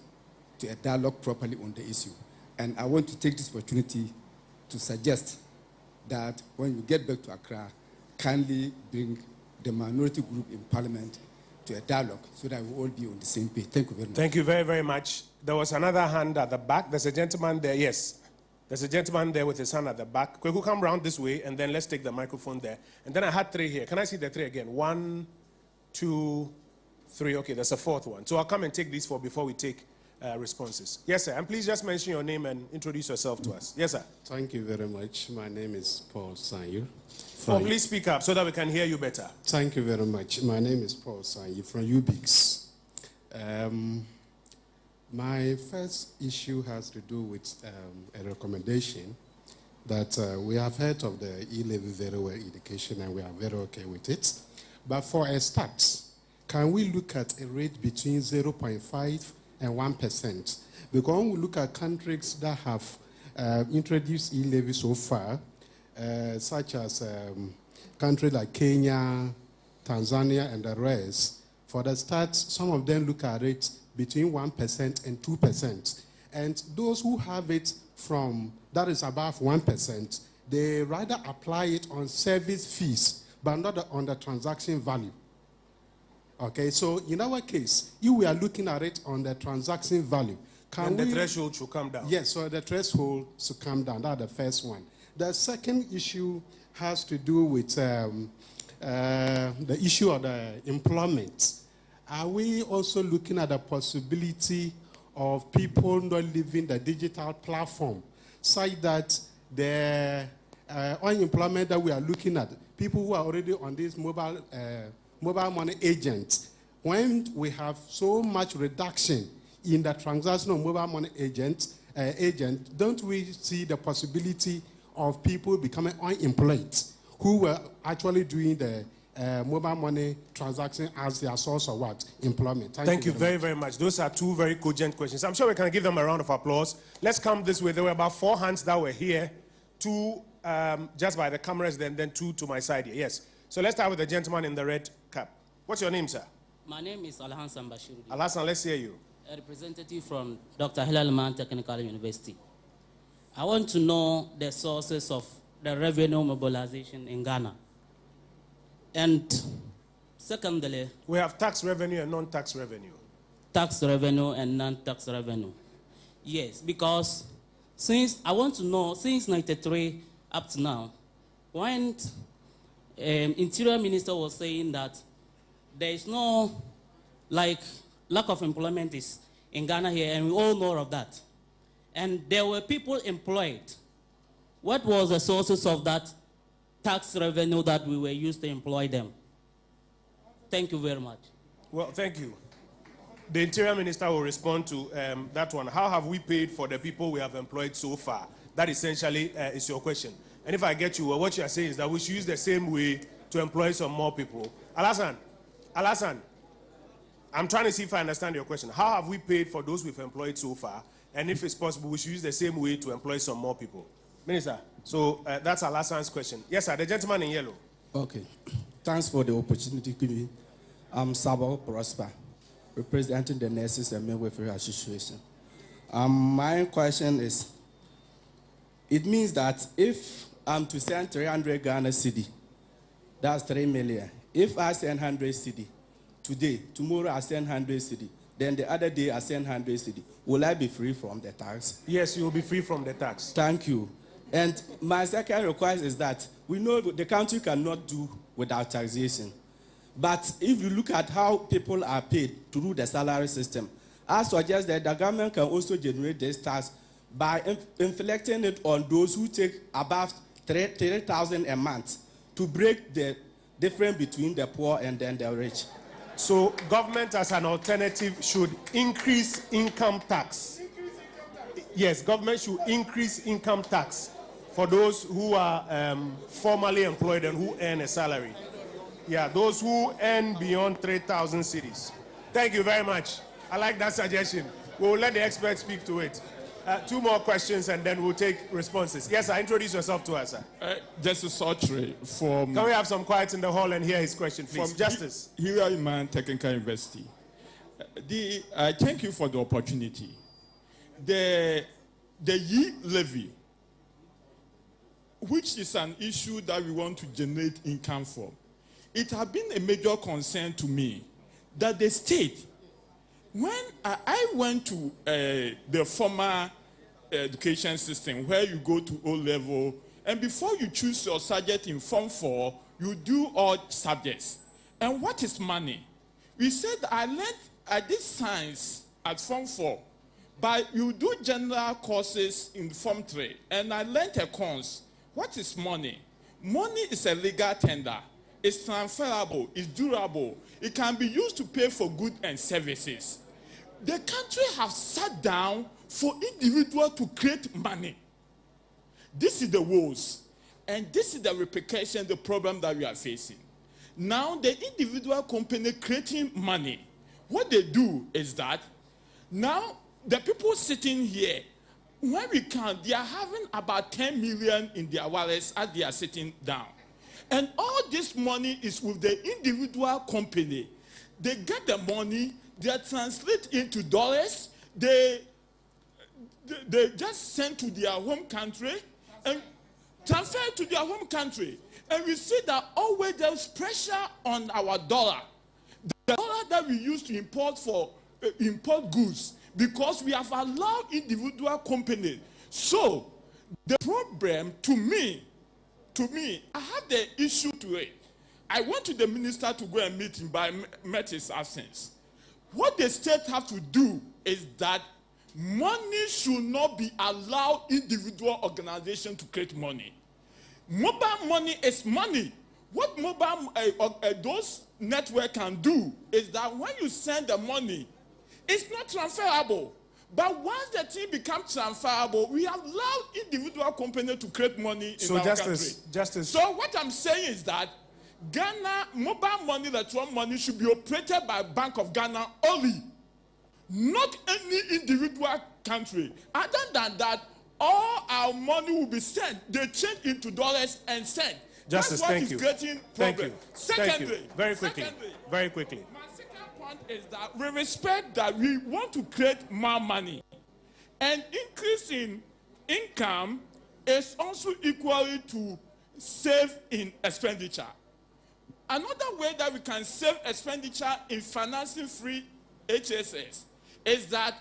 to a dialogue properly on the issue. And I want to take this opportunity to suggest that when you get back to Accra, kindly bring the minority group in Parliament to a dialogue so that we all be on the same page. Thank you very much. Thank you very, very much. There was another hand at the back. There's a gentleman there. Yes. There's a gentleman there with his hand at the back. Kweku, come round this way, and then let's take the microphone there. And then I had 3 here. Can I see the 3 again? 1, 2, 3. Okay, there's a 4th one. So I'll come and take these 4 before we take responses. Yes, sir. And please just mention your name and introduce yourself to us. Yes, sir. Thank you very much. My name is Paul Sanyu. Oh, please speak up so that we can hear you better. Thank you very much. My name is Paul Sanyu from UBIX. My first issue has to do with a recommendation that we have heard of the E-Levy very well education, and we are very okay with it. But for a start, can we look at a rate between 0.5 and 1%? Because when we look at countries that have introduced E-Levy so far, such as countries like Kenya, Tanzania, and the rest, for the start, some of them look at it between 1% and 2%. And those who have it from, that is above 1%, they rather apply it on service fees, but not on the transaction value. Okay, so in our case, if we are looking at it on the transaction value, can the threshold should come down? Yes, so the threshold should come down. That's the first one. The second issue has to do with the issue of the employment. Are we also looking at the possibility of people not leaving the digital platform, such that the unemployment that we are looking at, people who are already on this mobile money agents, when we have so much reduction in the transaction of mobile money agent, don't we see the possibility of people becoming unemployed who were actually doing the mobile money transaction as their source of what? Employment. Thank you very, very much. Those are 2 very cogent questions. I'm sure we can give them a round of applause. Let's come this way. There were about 4 hands that were here, 2 just by the cameras, then 2 to my side here. Yes. So let's start with the gentleman in the red cap. What's your name, sir? My name is Alhassan Bashir. Alhassan, let's hear you. A representative from Dr. Hilalman Technical University. I want to know the sources of the revenue mobilization in Ghana. And secondly, we have tax revenue and non-tax revenue. Tax revenue and non-tax revenue. Yes, because I want to know, since 93 up to now, when Interior Minister was saying that there is no lack of employment is in Ghana here, and we all know of that. And there were people employed what was the sources of that tax revenue that we were used to employ them? Thank you very much. Well, thank you. The Interior Minister will respond to that one. How have we paid for the people we have employed so far? That essentially is your question. And if I get you, well, what you are saying is that we should use the same way to employ some more people. Alassane, I'm trying to see if I understand your question. How have we paid for those we've employed so far? And if it's possible, we should use the same way to employ some more people. Minister, so that's Alassane's question. Yes, sir, the gentleman in yellow. Okay. Thanks for the opportunity given. I'm Sabo Prosper, representing the Nurses and Midwifery Association. My question is, it means that if I'm to send 300 Ghana cedi, that's 3 million. If I send 100 cedi today, tomorrow I send 100 cedi, then the other day I send 100 cedi, will I be free from the tax? Yes, you will be free from the tax. Thank you. And my second request is that we know the country cannot do without taxation. But if you look at how people are paid through the salary system, I suggest that the government can also generate this tax by inflicting it on those who take above 3,000 a month to break the difference between the poor and then the rich. So government as an alternative should increase income tax. Yes, government should increase income tax for those who are formally employed and who earn a salary. Yeah, those who earn beyond 3,000 cedis. Thank you very much. I like that suggestion. We'll let the experts speak to it. 2 more questions and then we'll take responses. Yes, sir, introduce yourself to us, sir. Justice Autry from... Can we have some quiet in the hall and hear his question, please? From Justice. Here Iman Technical University. Thank you for the opportunity. The E-Levy, which is an issue that we want to generate income from, it has been a major concern to me that the state, when I went to the former education system where you go to O-level, and before you choose your subject in Form 4, you do all subjects. And what is money? We said I did science at Form 4, but you do general courses in Form 3, and I learned a cons. What is money? Money is a legal tender. It's transferable, it's durable. It can be used to pay for goods and services. The country has sat down for individuals to create money. This is the woes, and this is the repercussion, the problem that we are facing. Now, the individual company creating money, what they do is that now the people sitting here, when we count, they are having about 10 million in their wallets as they are sitting down. And all this money is with the individual company. They get the money, they translate into dollars, they just send to their home country and transfer to their home country. And we see that always there's pressure on our dollar. The dollar that we use to import goods, because we have allowed individual companies. So the problem to me, I have the issue to it. I went to the minister to go and meet him, but I met his absence. What the state have to do is that money should not be allowed individual organization to create money. Mobile money is money. What mobile those network can do is that when you send the money, it's not transferable. But once the thing becomes transferable, we have allowed individual companies to create money in our country. Justice. So what I'm saying is that Ghana mobile money, electronic money, should be operated by Bank of Ghana only, not any individual country. Other than that, all our money will be sent. They change into dollars and sent. Justice, that's what is creating problem. Secondly, very quickly. My second point is that we respect that we want to create more money, and increase in income is also equally to save in expenditure. Another way that we can save expenditure in financing free HSS is that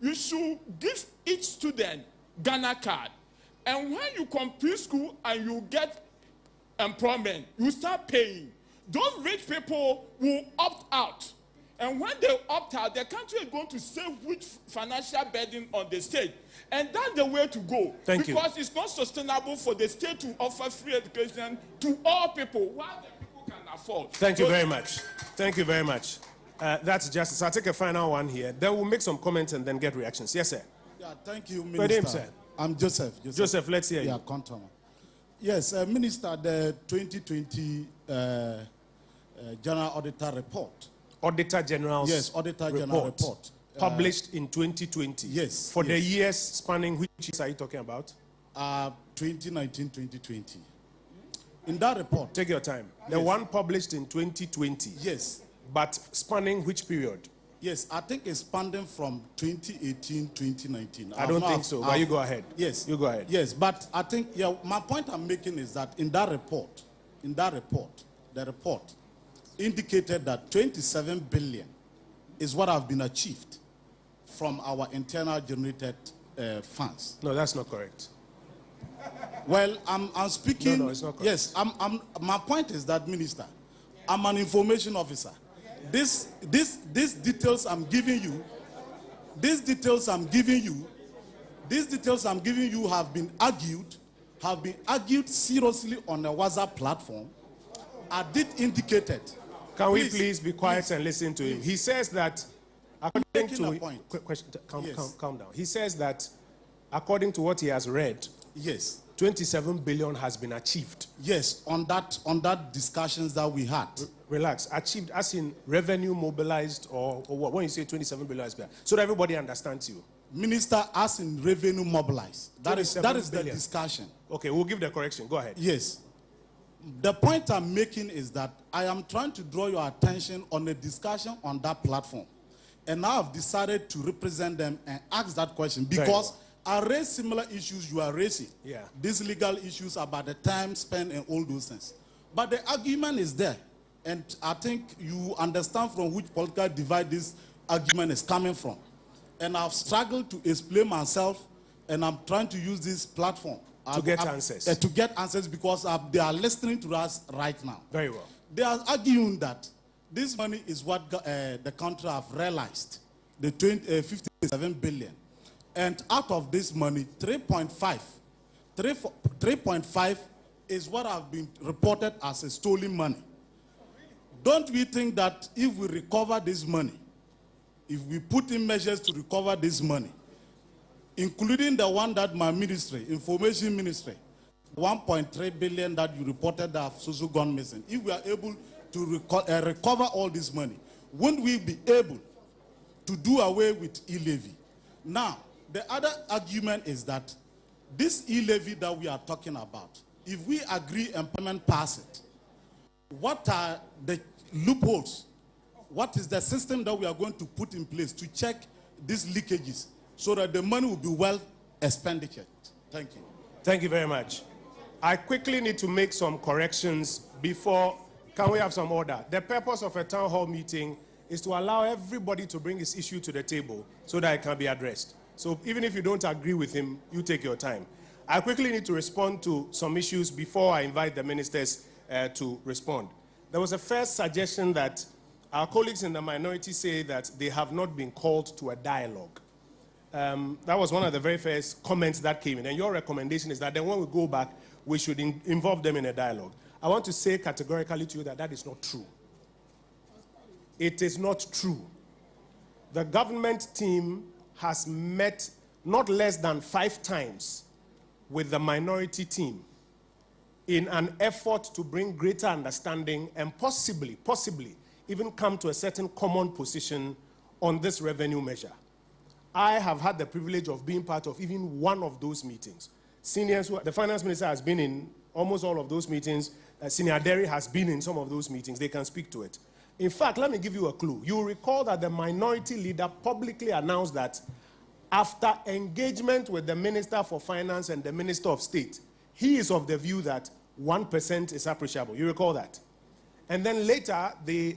you should give each student Ghana card. And when you complete school and you get employment, you start paying. Those rich people will opt out. And when they opt out, the country is going to save which financial burden on the state. And that's the way to go. Thank you. Because it's not sustainable for the state to offer free education to all people, while the people can afford. Thank you very much. Thank you very much. That's justice. I'll take a final one here. Then we'll make some comments and then get reactions. Yes, sir. Yeah, thank you, Minister. Name, sir. I'm Joseph. Joseph, let's hear you. Yeah, Contoma. Yes, Minister, the 2020 General Auditor Report. Auditor General's Yes, Auditor General Report. Published in 2020. Yes. For the years spanning, which years are you talking about? 2019, 2020. In that report. Take your time. The one published in 2020. Yes. But spanning which period? Yes, I think it's spanning from 2018, 2019. I don't think so, but you go ahead. Yes. You go ahead. Yes, but I think, yeah, my point I'm making is that in that report, the report indicated that 27 billion is what have been achieved from our internal generated funds. No, that's not correct. Well, I'm speaking. No, it's not correct. Yes, my point is that, Minister, I'm an information officer. These details I'm giving you, have been argued seriously on a WhatsApp platform. I did indicate it. Can we please be quiet and listen to him? He says that, according to calm down. He says that, according to what he has read, yes, 27 billion has been achieved. Yes, on that discussions that we had. Relax. Achieved as in revenue mobilized or what? When you say 27 billion has been, so that everybody understands you. Minister, as in revenue mobilized. That is billion. The discussion. Okay, we'll give the correction. Go ahead. Yes. The point I'm making is that I am trying to draw your attention on a discussion on that platform. And now I've decided to represent them and ask that question because I raise similar issues you are raising. Yeah. These legal issues about the time spent and all those things. But the argument is there. And I think you understand from which political divide this argument is coming from. And I've struggled to explain myself, and I'm trying to use this platform to get answers. To get answers because they are listening to us right now. Very well. They are arguing that this money is what the country have realized, the 57 billion. And out of this money, 3.5 is what have been reported as a stolen money. Don't we think that if we recover this money, if we put in measures to recover this money, including the one that my ministry, information ministry, 1.3 billion that you reported that have also gone missing, if we are able to recover all this money, wouldn't we be able to do away with E-Levy? Now, the other argument is that this E-Levy that we are talking about, if we agree and pass it, what are the loopholes? What is the system that we are going to put in place to check these leakages so that the money will be well expended? Thank you. Thank you very much. I quickly need to make some corrections before. Can we have some order? The purpose of a town hall meeting is to allow everybody to bring his issue to the table so that it can be addressed. So even if you don't agree with him, you take your time. I quickly need to respond to some issues before I invite the ministers to respond. There was a first suggestion that our colleagues in the minority say that they have not been called to a dialogue. That was one of the very first comments that came in. And your recommendation is that then when we go back, we should involve them in a dialogue. I want to say categorically to you that that is not true. It is not true. The government team has met not less than 5 times with the minority team in an effort to bring greater understanding and possibly even come to a certain common position on this revenue measure. I have had the privilege of being part of even one of those meetings. The finance minister has been in almost all of those meetings. Senior Derry has been in some of those meetings. They can speak to it. In fact, let me give you a clue. You will recall that the minority leader publicly announced that after engagement with the Minister for Finance and the Minister of State, he is of the view that 1% is appreciable. You recall that? And then later, the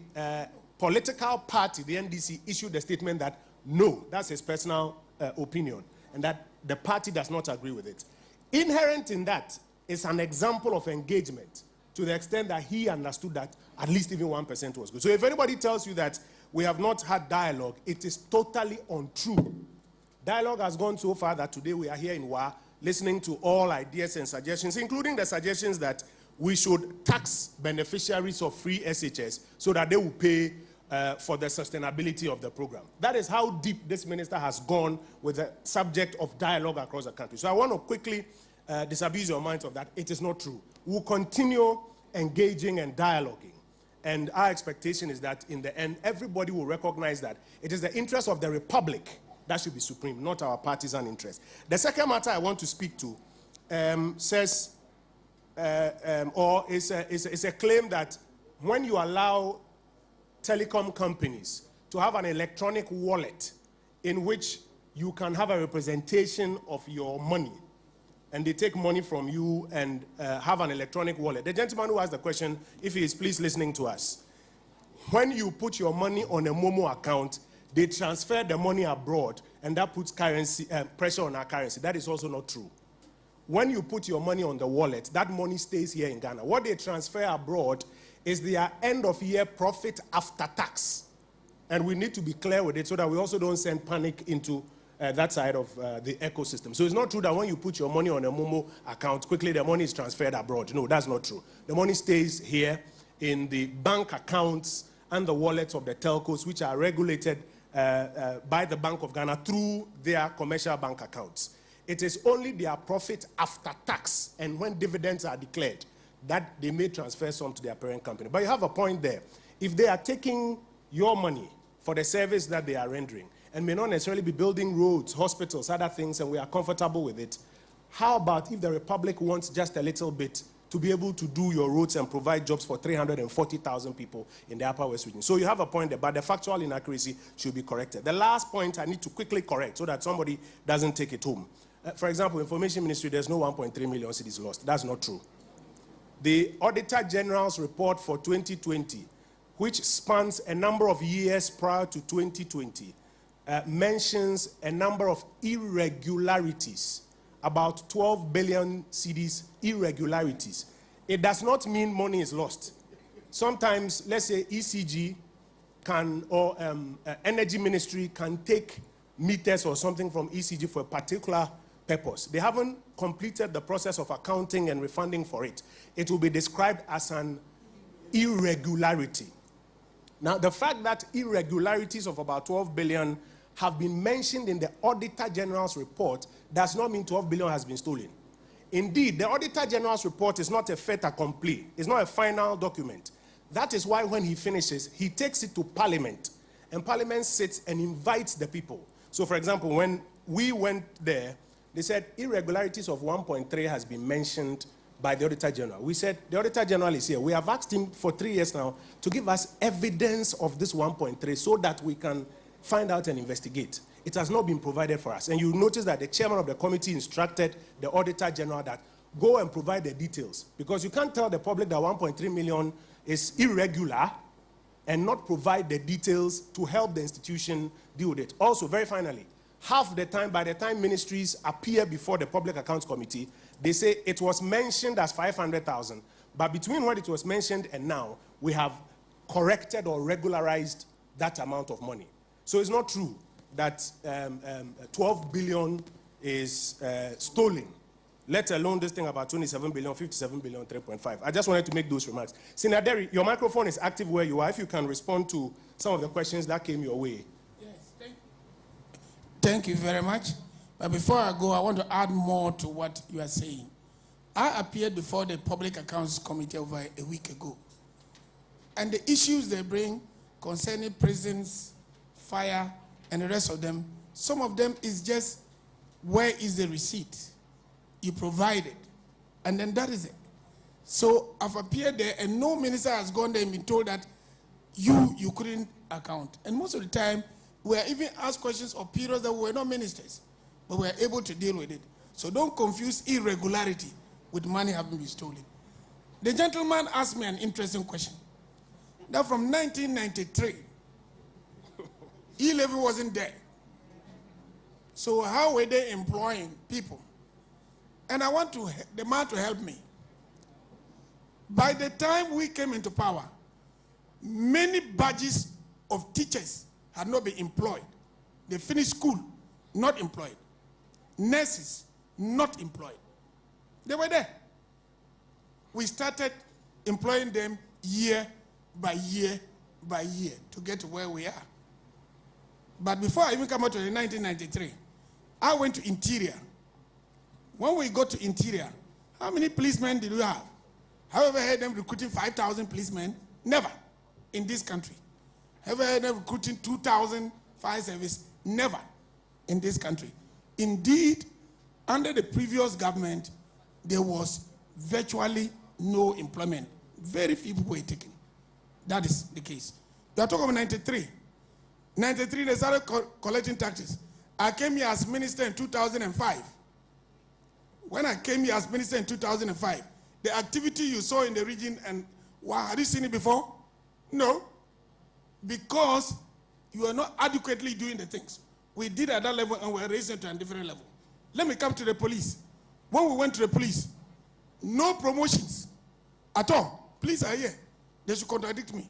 political party, the NDC, issued a statement that no, that's his personal opinion, and that the party does not agree with it. Inherent in that is an example of engagement to the extent that he understood that at least even 1% was good. So if anybody tells you that we have not had dialogue, it is totally untrue. Dialogue has gone so far that today we are here in WA listening to all ideas and suggestions, including the suggestions that we should tax beneficiaries of free SHS so that they will pay for the sustainability of the program. That is how deep this minister has gone with the subject of dialogue across the country. So I want to quickly disabuse your minds of that. It is not true. We'll continue engaging and dialoguing. And our expectation is that in the end, everybody will recognize that it is the interest of the Republic that should be supreme, not our partisan interest. The second matter I want to speak to is a claim that when you allow telecom companies to have an electronic wallet in which you can have a representation of your money, and they take money from you and have an electronic wallet. The gentleman who asked the question, if he is please listening to us, when you put your money on a Momo account, they transfer the money abroad, and that puts pressure on our currency. That is also not true. When you put your money on the wallet, that money stays here in Ghana. What they transfer abroad is their end-of-year profit after tax. And we need to be clear with it so that we also don't send panic into that side of the ecosystem. So it's not true that when you put your money on a Momo account, quickly the money is transferred abroad. No, that's not true. The money stays here in the bank accounts and the wallets of the telcos, which are regulated by the Bank of Ghana through their commercial bank accounts. It is only their profit after tax and when dividends are declared that they may transfer some to their parent company. But you have a point there. If they are taking your money for the service that they are rendering and may not necessarily be building roads, hospitals, other things, and we are comfortable with it, how about if the Republic wants just a little bit to be able to do your roads and provide jobs for 340,000 people in the Upper West region? So you have a point there, but the factual inaccuracy should be corrected. The last point I need to quickly correct so that somebody doesn't take it home. For example, Information Ministry, there's no 1.3 million cedis lost. That's not true. The Auditor General's report for 2020, which spans a number of years prior to 2020, mentions a number of irregularities, about 12 billion cedis irregularities. It does not mean money is lost. Sometimes, let's say ECG can, or Energy Ministry can take meters or something from ECG for a particular purpose. They haven't completed the process of accounting and refunding for it. It will be described as an irregularity. Now, the fact that irregularities of about 12 billion have been mentioned in the Auditor General's report does not mean 12 billion has been stolen. Indeed, the Auditor General's report is not a fait accompli. It's not a final document. That is why when he finishes, he takes it to Parliament, and Parliament sits and invites the people. So, for example, when we went there, they said irregularities of 1.3 has been mentioned by the Auditor General. We said, the Auditor General is here. We have asked him for 3 years now to give us evidence of this 1.3 so that we can find out and investigate. It has not been provided for us. And you notice that the chairman of the committee instructed the Auditor General that go and provide the details. Because you can't tell the public that 1.3 million is irregular and not provide the details to help the institution deal with it. Also, very finally, half the time, by the time ministries appear before the Public Accounts Committee, they say it was mentioned as 500,000. But between when it was mentioned and now, we have corrected or regularized that amount of money. So it's not true that 12 billion is stolen, let alone this thing about 27 billion, 57 billion, 3.5. I just wanted to make those remarks. Senator Derry, your microphone is active where you are. If you can respond to some of the questions that came your way. Yes, thank you very much. But before I go, I want to add more to what you are saying. I appeared before the Public Accounts Committee over a week ago. And the issues they bring concerning prisons, fire, and the rest of them, some of them is just, where is the receipt? You provided. And then that is it. So I've appeared there, and no minister has gone there and been told that you couldn't account. And most of the time, we are even asked questions of periods that were not ministers, but we are able to deal with it. So don't confuse irregularity with money having been stolen. The gentleman asked me an interesting question. Now, from 1993, E-Levy wasn't there. So how were they employing people? And I want the man to help me. By the time we came into power, many badges of teachers had not been employed. They finished school, not employed. Nurses, not employed. They were there. We started employing them year by year by year to get to where we are. But before I even come out to the 1993, I went to Interior. When we got to Interior, how many policemen did we have? Have you ever heard them recruiting 5,000 policemen? Never in this country. Have you ever heard them recruiting 2,000 fire service? Never in this country. Indeed, under the previous government, there was virtually no employment. Very few people were taken. That is the case. You are talking about 93. 93, they started collecting taxes. I came here as minister in 2005. When I came here as minister in 2005, the activity you saw in the region, and wow, had you seen it before? No. Because you are not adequately doing the things. We did at that level and we're raising to a different level. Let me come to the police. When we went to the police, no promotions at all. Police are here. They should contradict me.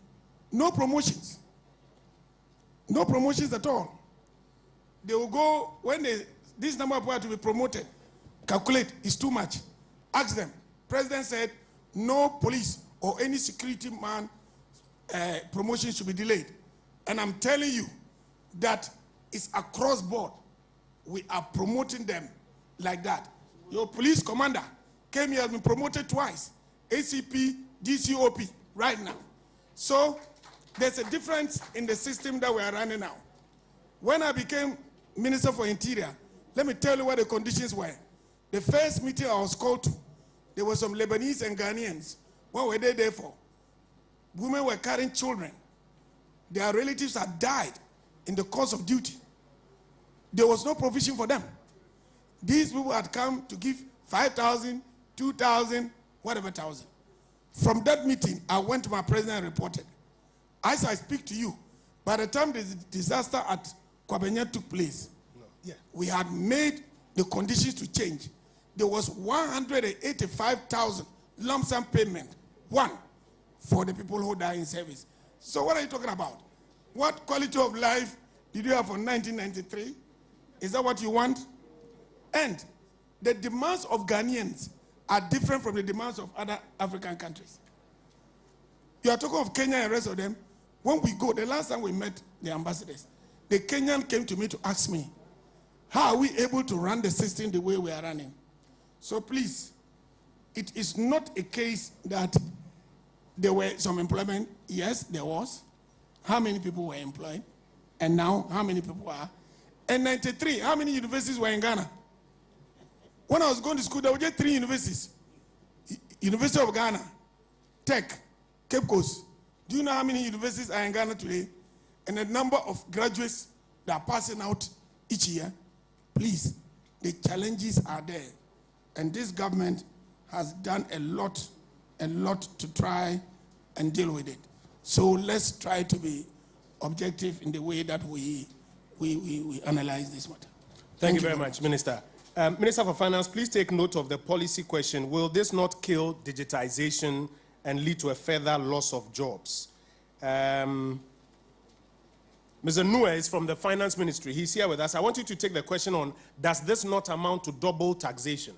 No promotions. No promotions at all. They will go, when this number of people are to be promoted, calculate, it's too much. Ask them. President said, no police or any security man promotion should be delayed. And I'm telling you that it's across board. We are promoting them like that. Your police commander came here, has been promoted twice. ACP, DCOP, right now. So there's a difference in the system that we are running now. When I became Minister for Interior, let me tell you what the conditions were. The first meeting I was called to, there were some Lebanese and Ghanaians. What were they there for? Women were carrying children. Their relatives had died in the course of duty. There was no provision for them. These people had come to give 5,000, 2,000, whatever thousand. From that meeting, I went to my president and reported. As I speak to you, by the time the disaster at Kwabenya took place, we had made the conditions to change. There was 185,000 lump sum payment, one, for the people who die in service. So what are you talking about? What quality of life did you have from 1993? Is that what you want? And the demands of Ghanaians are different from the demands of other African countries. You are talking of Kenya and the rest of them. When we go, the last time we met the ambassadors, the Kenyan came to me to ask me, how are we able to run the system the way we are running? So please, it is not a case that there were some employment. Yes, there was. How many people were employed? And now, how many people are? And 93, how many universities were in Ghana? When I was going to school, there were just 3 universities. University of Ghana, Tech, Cape Coast. Do you know how many universities are in Ghana today? And the number of graduates that are passing out each year? Please, the challenges are there. And this government has done a lot to try and deal with it. So let's try to be objective in the way that we analyze this matter. Thank you very much, Minister. Minister for Finance, please take note of the policy question. Will this not kill digitization and lead to a further loss of jobs? Mr. Nua is from the Finance Ministry. He's here with us. I want you to take the question on, does this not amount to double taxation?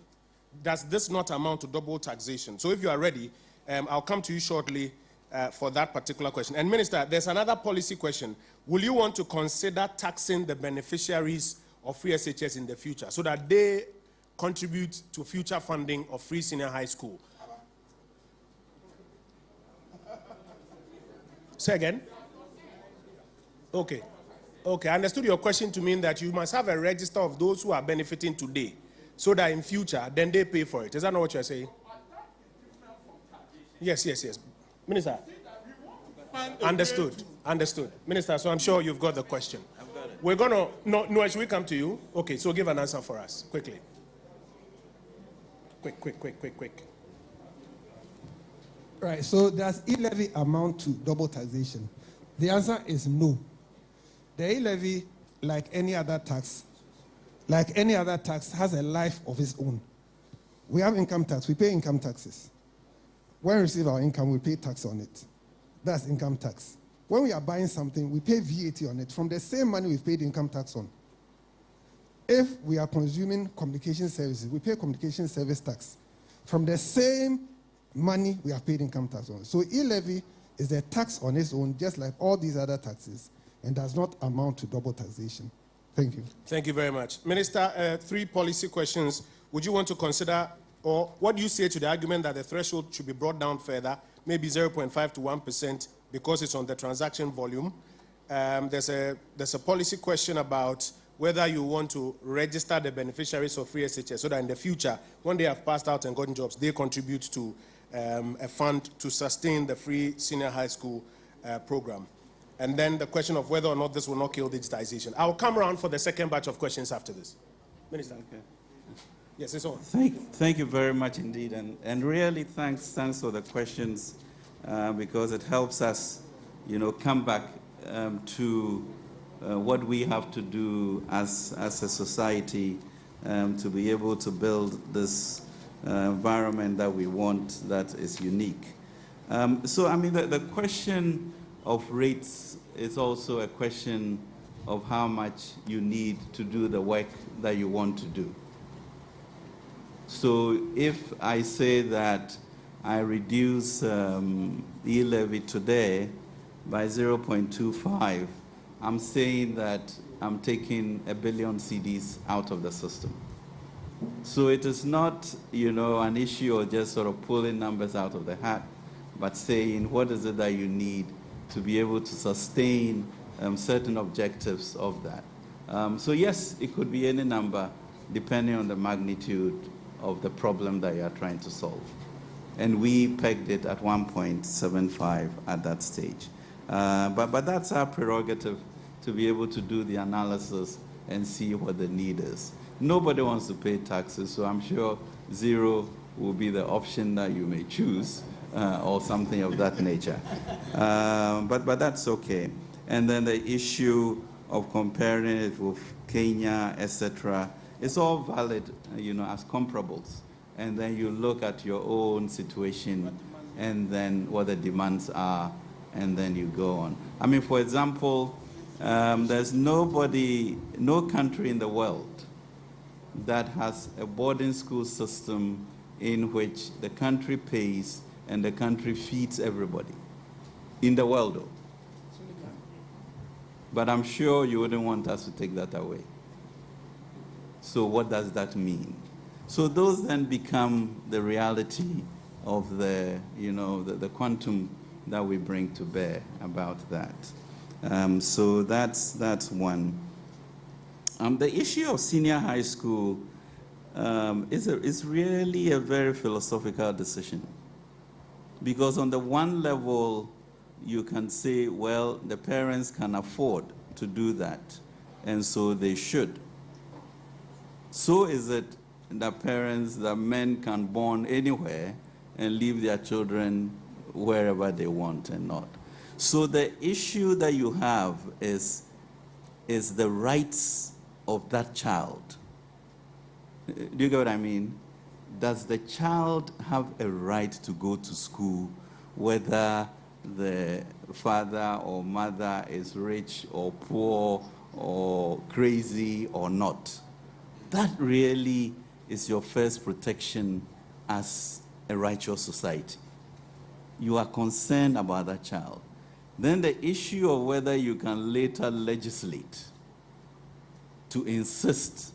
Does this not amount to double taxation? So if you are ready, I'll come to you shortly for that particular question. And Minister, there's another policy question. Will you want to consider taxing the beneficiaries of free SHS in the future so that they contribute to future funding of free senior high school? Say again? Okay. Okay, I understood your question to mean that you must have a register of those who are benefiting today so that in future, then they pay for it. Is that not what you're saying? Yes. Minister. Understood. Minister, so I'm sure you've got the question. I've got it. We're going to, no, should we come to you? Okay, so give an answer for us, quickly. Quick. Right, so does E-Levy amount to double taxation? The answer is no. The E-Levy, like any other tax, has a life of its own. We have income tax, we pay income taxes. When we receive our income, we pay tax on it. That's income tax. when we are buying something, we pay VAT on it from the same money we've paid income tax on. If we are consuming communication services, we pay communication service tax from the same money we have paid income tax on. So E-Levy is a tax on its own, just like all these other taxes, and does not amount to double taxation. Thank you. Thank you very much. Minister, 3 policy questions. Would you want to consider, or what do you say to the argument that the threshold should be brought down further, maybe 0.5 to 1%, because it's on the transaction volume? There's a policy question about whether you want to register the beneficiaries of free SHS so that in the future, when they have passed out and gotten jobs, they contribute to a fund to sustain the free senior high school program. And then the question of whether or not this will not kill digitization. I'll come around for the second batch of questions after this. Minister. Okay. Yes, it's on. Thank you very much indeed. And really thanks for the questions because it helps us, come back to what we have to do as a society to be able to build this environment that we want that is unique. The question of rates is also a question of how much you need to do the work that you want to do. So if I say that I reduce E-Levy today by 0.25, I'm saying that I'm taking 1 billion cedis out of the system. So it is not, an issue of just sort of pulling numbers out of the hat, but saying what is it that you need to be able to sustain certain objectives of that. So yes, it could be any number depending on the magnitude of the problem that you are trying to solve. And we pegged it at 1.75 at that stage. But that's our prerogative to be able to do the analysis and see what the need is. Nobody wants to pay taxes, so I'm sure 0 will be the option that you may choose, or something of that nature. But that's okay. And then the issue of comparing it with Kenya, etc., it's all valid, as comparables. And then you look at your own situation and then what the demands are, and then you go on. For example, there's no country in the world that has a boarding school system in which the country pays and the country feeds everybody. In the world, though. But I'm sure you wouldn't want us to take that away. So what does that mean? So those then become the reality of the quantum that we bring to bear about that. So that's one. The issue of senior high school is really a very philosophical decision. Because on the one level, you can say, well, the parents can afford to do that, and so they should. So is it that men can born anywhere and leave their children wherever they want and not. So the issue that you have is the rights of that child. Do you get what I mean? Does the child have a right to go to school, whether the father or mother is rich or poor or crazy or not? That really is your first protection as a righteous society. You are concerned about that child. Then the issue of whether you can later legislate to insist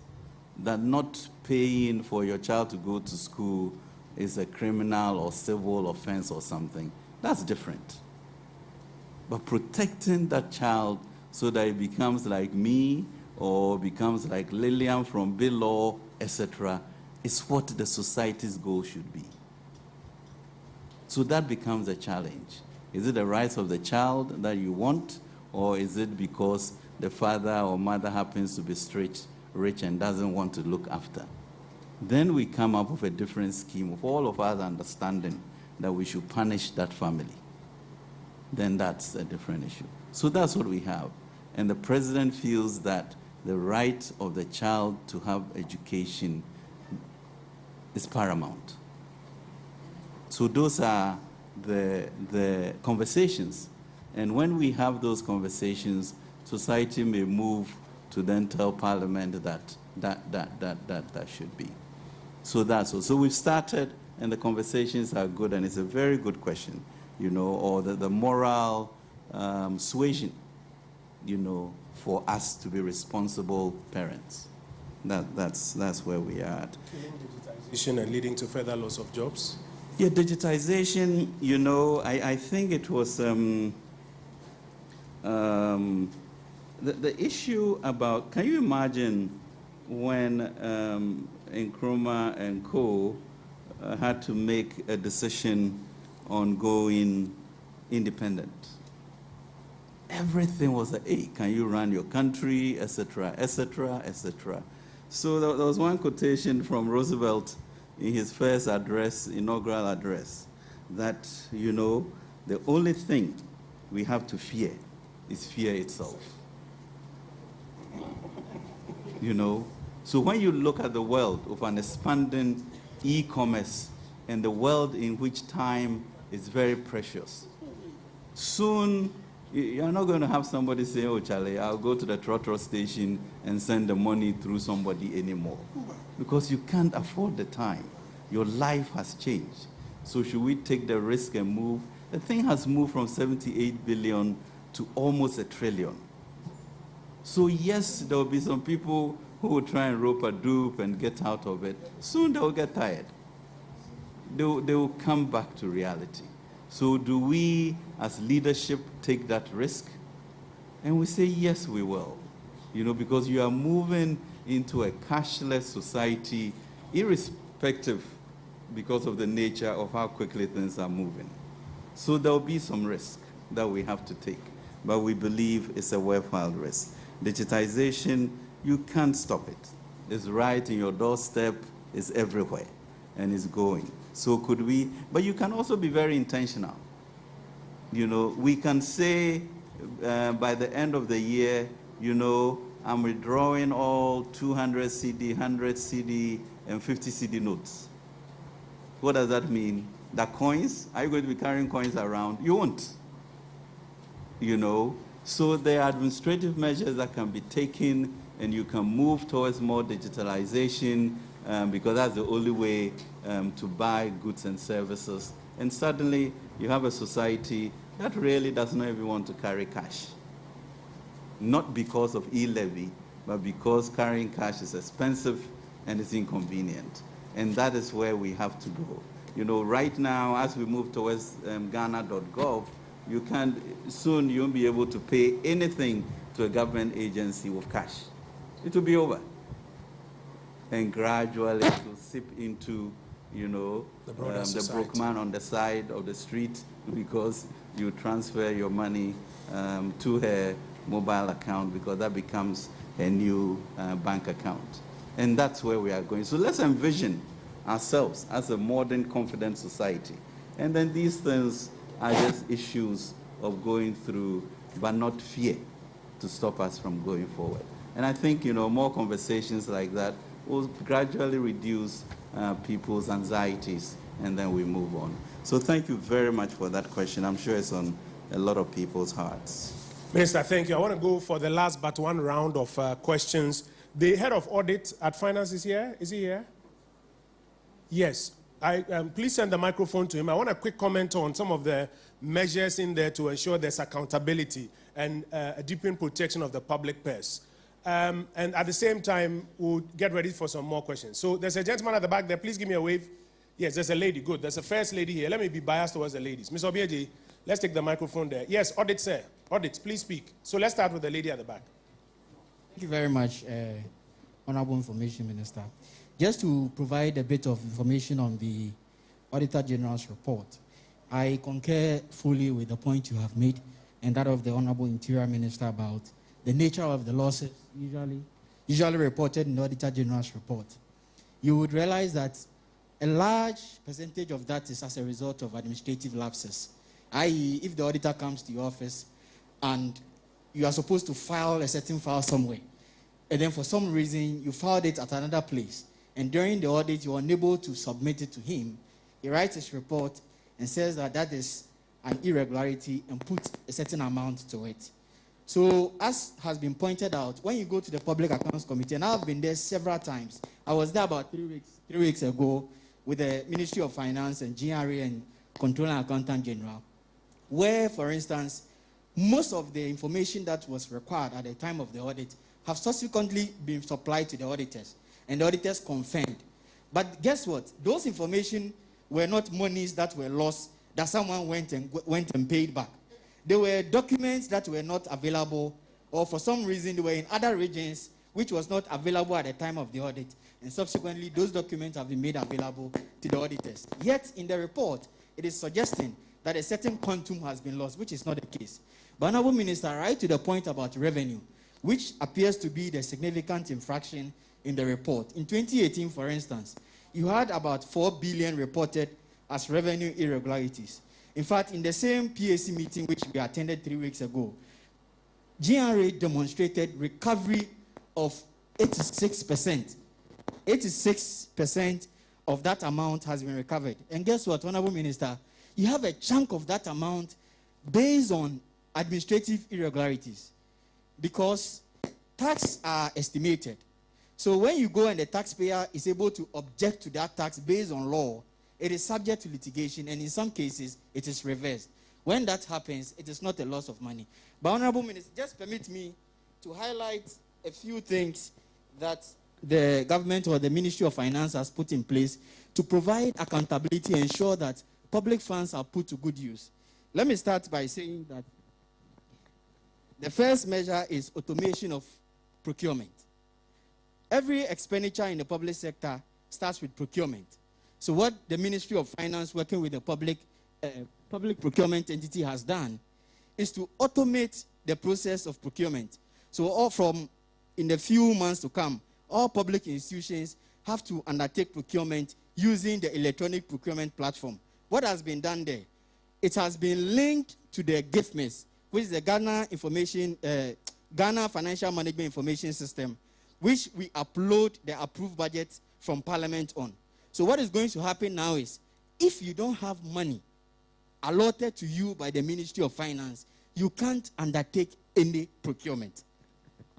that not paying for your child to go to school is a criminal or civil offense or something, that's different. But protecting that child so that it becomes like me or becomes like Lillian from Below, etc., is what the society's goal should be. So that becomes a challenge. Is it the rights of the child that you want, or is it because the father or mother happens to be rich and doesn't want to look after? Then we come up with a different scheme of all of us understanding that we should punish that family. Then that's a different issue. So that's what we have. And the president feels that the right of the child to have education is paramount. So those are the conversations And when we have those conversations, society may move to then tell Parliament that should be. So that's all. So we've started, and the conversations are good, and it's a very good question, you know, or the moral suasion, you know, for us to be responsible parents. That's where we are at. Digitization and leading to further loss of jobs? Yeah, digitization, you know, I think it was the issue about, can you imagine when Nkrumah and co. Had to make a decision on going independent? Everything was hey, can you run your country, etc., etc., etc. So there was one quotation from Roosevelt in his first address, inaugural address, that, you know, the only thing we have to fear is fear itself. You know, so when you look at the world of an expanding e-commerce and the world in which time is very precious, soon you're not going to have somebody say, oh, Charlie, I'll go to the trotro station and send the money through somebody anymore. Because you can't afford the time. Your life has changed. So should we take the risk and move? The thing has moved from 78 billion to almost $1 trillion. So yes, there will be some people who will try and rope a dupe and get out of it. Soon they will get tired. They will come back to reality. So do we, as leadership, take that risk? And we say, yes, we will. You know, because you are moving into a cashless society, irrespective, because of the nature of how quickly things are moving. So there will be some risk that we have to take. But we believe it's a worthwhile risk. Digitization, you can't stop it. It's right in your doorstep, it's everywhere, and it's going. So could we, but you can also be very intentional. You know, we can say by the end of the year, you know, I'm withdrawing all 200 CD, 100 CD, and 50 CD notes. What does that mean? The coins, are you going to be carrying coins around? You won't. You know, so there are administrative measures that can be taken, and you can move towards more digitalization, because that's the only way to buy goods and services. And suddenly, you have a society that really does not even want to carry cash. Not because of E-Levy, but because carrying cash is expensive and it's inconvenient. And that is where we have to go. You know, right now, as we move towards Ghana.gov, you can't, soon you won't be able to pay anything to a government agency with cash. It will be over. And gradually it will seep into, you know, the broke man on the side of the street, because you transfer your money to her mobile account, because that becomes a new bank account. And that's where we are going. So let's envision ourselves as a modern, confident society. And then these things are just issues of going through, but not fear to stop us from going forward. And I think, you know, more conversations like that will gradually reduce people's anxieties, and then we move on. So thank you very much for that question. I'm sure it's on a lot of people's hearts. Minister, thank you. I want to go for the last but one round of questions. The head of audit at finance is here. Is he here? Yes. Please send the microphone to him. I want a quick comment on some of the measures in there to ensure there's accountability and a deepened protection of the public purse. And at the same time, we'll get ready for some more questions. So there's a gentleman at the back there. Please give me a wave. Yes, there's a lady. Good. There's a first lady here. Let me be biased towards the ladies. Ms. Obieji, let's take the microphone there. Yes, audit, sir. Audit, please speak. So let's start with the lady at the back. Thank you very much, Honorable Information Minister. Just to provide a bit of information on the Auditor General's report, I concur fully with the point you have made and that of the Honorable Interior Minister about the nature of the losses usually reported in the Auditor General's report. You would realize that a large percentage of that is as a result of administrative lapses, i.e., if the auditor comes to your office and you are supposed to file a certain file somewhere, and then for some reason you filed it at another place, and during the audit you are unable to submit it to him, he writes his report and says that that is an irregularity and put a certain amount to it. So, as has been pointed out, when you go to the Public Accounts Committee, and I've been there several times, I was there about 3 weeks ago with the Ministry of Finance and GRA and Controller and Accountant General, where, for instance, most of the information that was required at the time of the audit have subsequently been supplied to the auditors, and the auditors confirmed. But guess what? Those information were not monies that were lost that someone went and paid back. They were documents that were not available, or for some reason they were in other regions which was not available at the time of the audit, and subsequently those documents have been made available to the auditors. Yet in the report, it is suggesting that a certain quantum has been lost, which is not the case. But Honorable Minister, right to the point about revenue, which appears to be the significant infraction in the report. In 2018, for instance, you had about 4 billion reported as revenue irregularities. In fact, in the same PAC meeting which we attended 3 weeks ago, GRA demonstrated recovery of 86%. 86% of that amount has been recovered. And guess what, Honorable Minister? You have a chunk of that amount based on administrative irregularities, because tax are estimated. So when you go and the taxpayer is able to object to that tax based on law, it is subject to litigation, and in some cases, it is reversed. When that happens, it is not a loss of money. But Honorable Minister, just permit me to highlight a few things that the government or the Ministry of Finance has put in place to provide accountability and ensure that public funds are put to good use. Let me start by saying that the first measure is automation of procurement. Every expenditure in the public sector starts with procurement. So what the Ministry of Finance, working with the public procurement entity, has done is to automate the process of procurement. So all from in the few months to come, all public institutions have to undertake procurement using the electronic procurement platform. What has been done there? It has been linked to the GIFMIS, which is the Ghana Financial Management Information System, which we upload the approved budget from Parliament on. So what is going to happen now is, if you don't have money allotted to you by the Ministry of Finance, you can't undertake any procurement.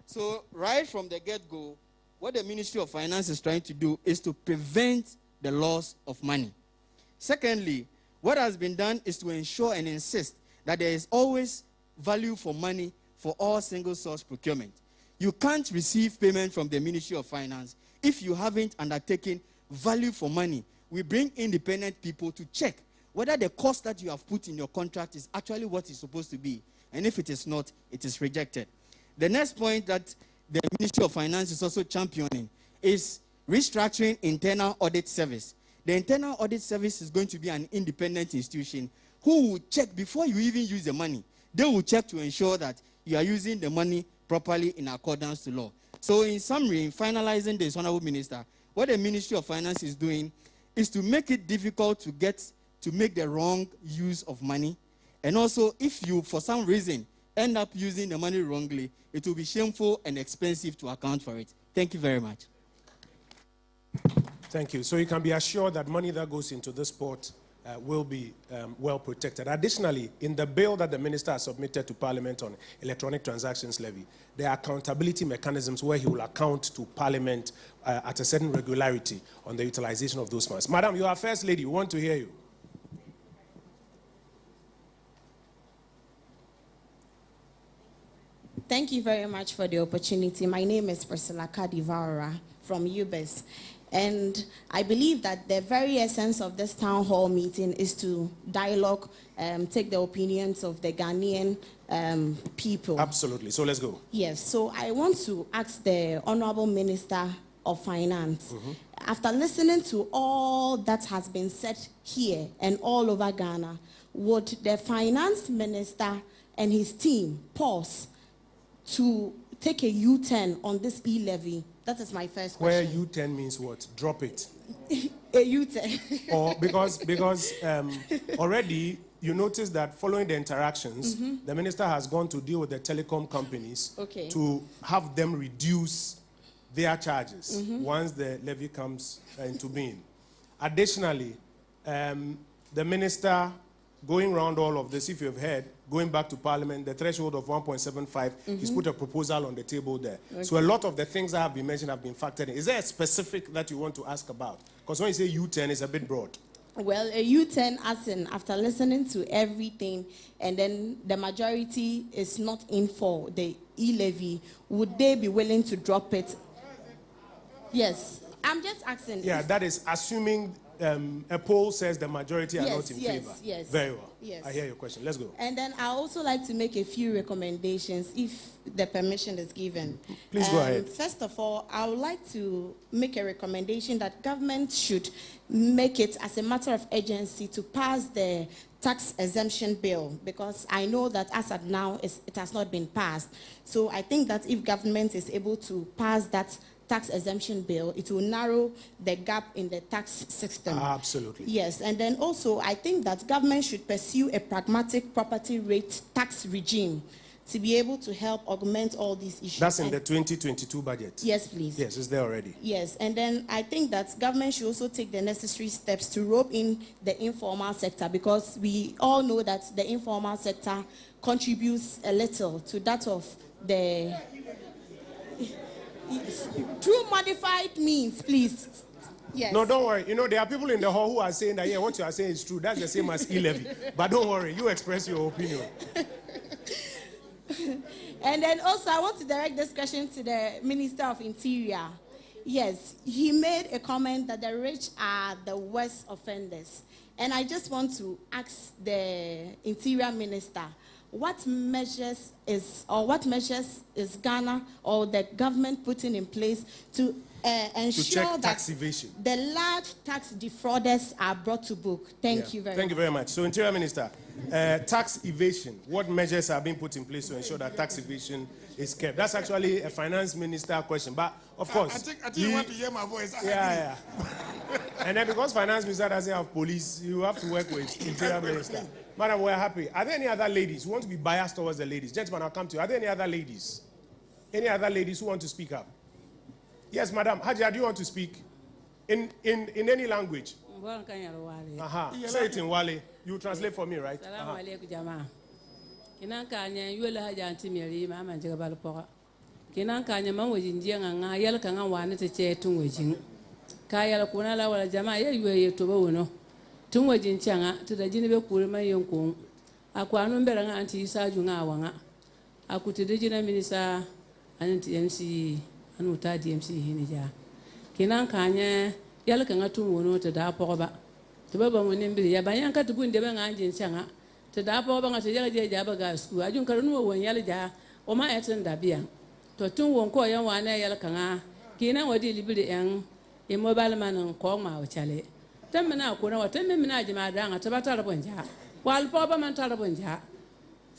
So right from the get-go, what the Ministry of Finance is trying to do is to prevent the loss of money. Secondly, what has been done is to ensure and insist that there is always value for money for all single-source procurement. You can't receive payment from the Ministry of Finance if you haven't undertaken value for money. We bring independent people to check whether the cost that you have put in your contract is actually what it's supposed to be. And if it is not, it is rejected. The next point that the Ministry of Finance is also championing is restructuring internal audit service. The internal audit service is going to be an independent institution who will check before you even use the money. They will check to ensure that you are using the money properly in accordance to law. So in summary, in finalizing this, Honorable Minister, what the Ministry of Finance is doing is to make it difficult to make the wrong use of money. And also, if you, for some reason, end up using the money wrongly, it will be shameful and expensive to account for it. Thank you very much. Thank you. So you can be assured that money that goes into this port will be well protected. Additionally, in the bill that the minister has submitted to Parliament on electronic transactions levy, there are accountability mechanisms where he will account to Parliament at a certain regularity on the utilization of those funds. Madam, you are First Lady. We want to hear you. Thank you very much for the opportunity. My name is Priscilla Kadivara from UBIS. And I believe that the very essence of this town hall meeting is to dialogue, take the opinions of the Ghanaian people. Absolutely. So let's go. Yes. So I want to ask the Honorable Minister of Finance, after listening to all that has been said here and all over Ghana, would the Finance Minister and his team pause to take a U-turn on this E-Levy? That is my first question. Where U-turn means what? Drop it. A U-turn. Or because already you notice that following the interactions, the minister has gone to deal with the telecom companies to have them reduce their charges once the levy comes into being. Additionally, the minister going around all of this, if you've heard, going back to Parliament, the threshold of 1.75, he's put a proposal on the table there. Okay. So a lot of the things that have been mentioned have been factored in. Is there a specific that you want to ask about? Because when you say U-turn, it's a bit broad. Well, a U-turn as in after listening to everything and then the majority is not in for the E-Levy, would they be willing to drop it? Yes, I'm just asking. Yeah, that is assuming a poll says the majority are not in favor. Yes. Very well. Yes. I hear your question. Let's go. And then I also like to make a few recommendations if the permission is given. Please go ahead. First of all, I would like to make a recommendation that government should make it as a matter of urgency to pass the tax exemption bill, because I know that as of now it has not been passed. So I think that if government is able to pass that tax exemption bill, it will narrow the gap in the tax system. Absolutely. Yes, and then also I think that government should pursue a pragmatic property rate tax regime to be able to help augment all these issues. That's in the 2022 budget? Yes, please. Yes, it's there already. Yes, and then I think that government should also take the necessary steps to rope in the informal sector, because we all know that the informal sector contributes a little to that of the... Through modified means, please. Yes. No, don't worry. You know, there are people in the hall who are saying that, yeah, what you are saying is true. That's the same as E-Levy. But don't worry, you express your opinion. And then also, I want to direct this question to the Minister of Interior. Yes, he made a comment that the rich are the worst offenders. And I just want to ask the Interior Minister, what measures is Ghana or the government putting in place to ensure that the large tax defrauders are brought to book? Thank you very much. So, Interior Minister, tax evasion, what measures are being put in place to ensure that tax evasion is kept? That's actually a finance minister question, but of course... I think you want to hear my voice. Yeah. And then because finance minister doesn't have police, you have to work with Interior Minister. Madam, we're happy. Are there any other ladies who want to be biased towards the ladies? Gentlemen, I'll come to you. Are there any other ladies? Any other ladies who want to speak up? Yes, Madam. Hajia, do you want to speak? In any language? Say it in Wale. You translate for me, right? Tungwa jinchanga tudajini kulima yonkong akwanu mberanga anti isaju nga wanga akutidejina minisa anti MC anuta DMC hinija kinan kanya yalka nga tunwono te da poba to baba ngoni mbiri ya banyanka tubunde ba nga jinchanga te da poba nga te je jaba ga sku ajun karunu won yalja o ma etin da biya to tunwon ko yan wana yalka nga kinan wadi libiri en e mobile man ko ma o chale temena ko na watemme mina jima danga tabata rabonja wal poba man tarabonja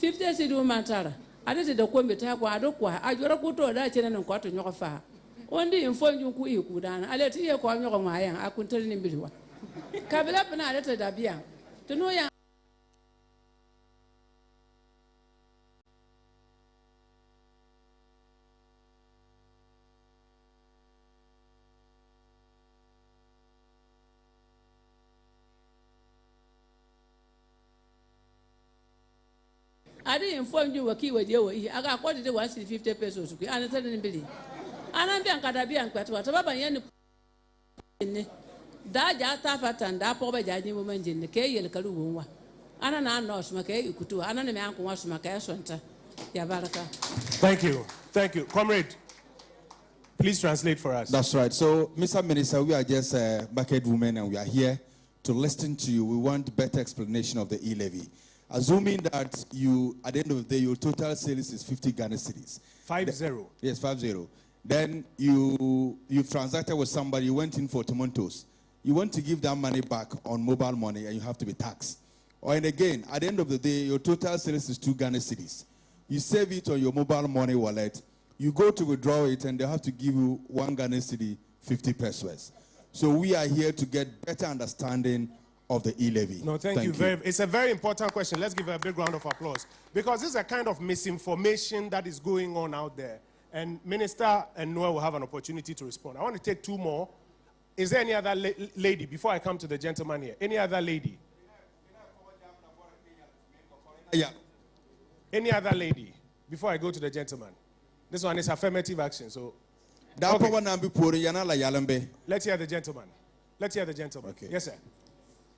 50 sidu man tara adete da kombe ta ko adokwa ajora ko to da chene non ko to nyoko fa ondi infonju ku iku dana alete ye ko nyoko mayan akuntel ni mbiliwa kabila bana adete da biya to no ya I didn't inform you what you were doing. I got quoted 150 pesos. I didn't believe. And I'm being Cadabian Quatua, Tabayan. Daja Tafatan, da poor Jadi woman in the Kay Kaluwa. Anna knows Mackay, Kutu, Anna Manko was Mackay Santa. Yabaraka. Thank you. Thank you. Comrade, please translate for us. That's right. So, Mr. Minister, we are just bucket women and we are here to listen to you. We want better explanation of the E-Levy. Assuming that you, at the end of the day, your total sales is 50 Ghana cedis. 50. Yes, 50. Then you've transacted with somebody, you went in for tomatoes. You want to give that money back on mobile money and you have to be taxed. Or and again, at the end of the day, your total sales is 2 Ghana cedis. You save it on your mobile money wallet. You go to withdraw it and they have to give you 1 Ghana cedi, 50 pesos. So we are here to get better understanding of the E-Levy. No, thank you. It's a very important question. Let's give a big round of applause. Because this is a kind of misinformation that is going on out there. And Minister and Noah will have an opportunity to respond. I want to take 2 more. Is there any other lady, before I come to the gentleman here? Any other lady? Yeah. Any other lady? Before I go to the gentleman. This one is affirmative action, so. Okay. Let's hear the gentleman. Let's hear the gentleman. Okay. Yes, sir.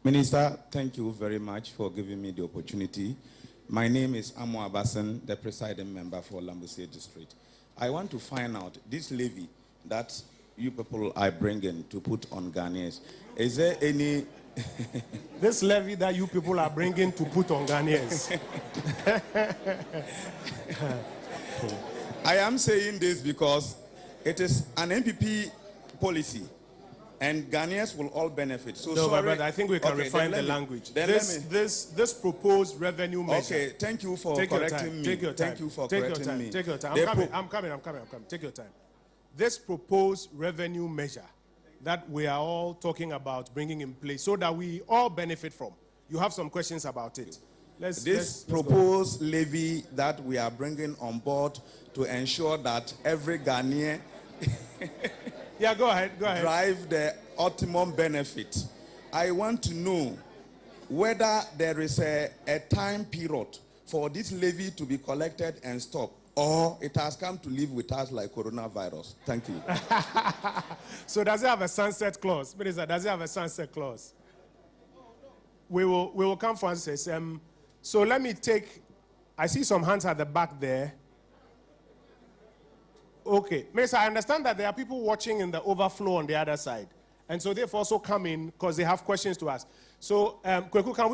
Minister, thank you very much for giving me the opportunity. My name is Amo Abasan, the presiding member for Lambusia District. I want to find out this levy that you people are bringing to put on Ghanaians. Is there any... This levy that you people are bringing to put on Ghanaians. I am saying this because it is an MPP policy and Ghanaians will all benefit. So no, sorry. brother, I think we can refine the language. This proposed revenue measure. Okay, thank you for correcting me. Take your time. Thank you for correcting me. Take your time. I'm coming. Take your time. This proposed revenue measure that we are all talking about bringing in place so that we all benefit from. You have some questions about it. This proposed levy that we are bringing on board to ensure that every Ghanaian yeah, go ahead. drive the optimum benefit. I want to know whether there is a time period for this levy to be collected and stopped, or it has come to live with us like coronavirus. Thank you. So does it have a sunset clause? Minister, does it have a sunset clause? We will come for answers. So let me take, I see some hands at the back there. Okay. Minister, I understand that there are people watching in the overflow on the other side. And so they've also come in because they have questions to ask. So, Kweku, can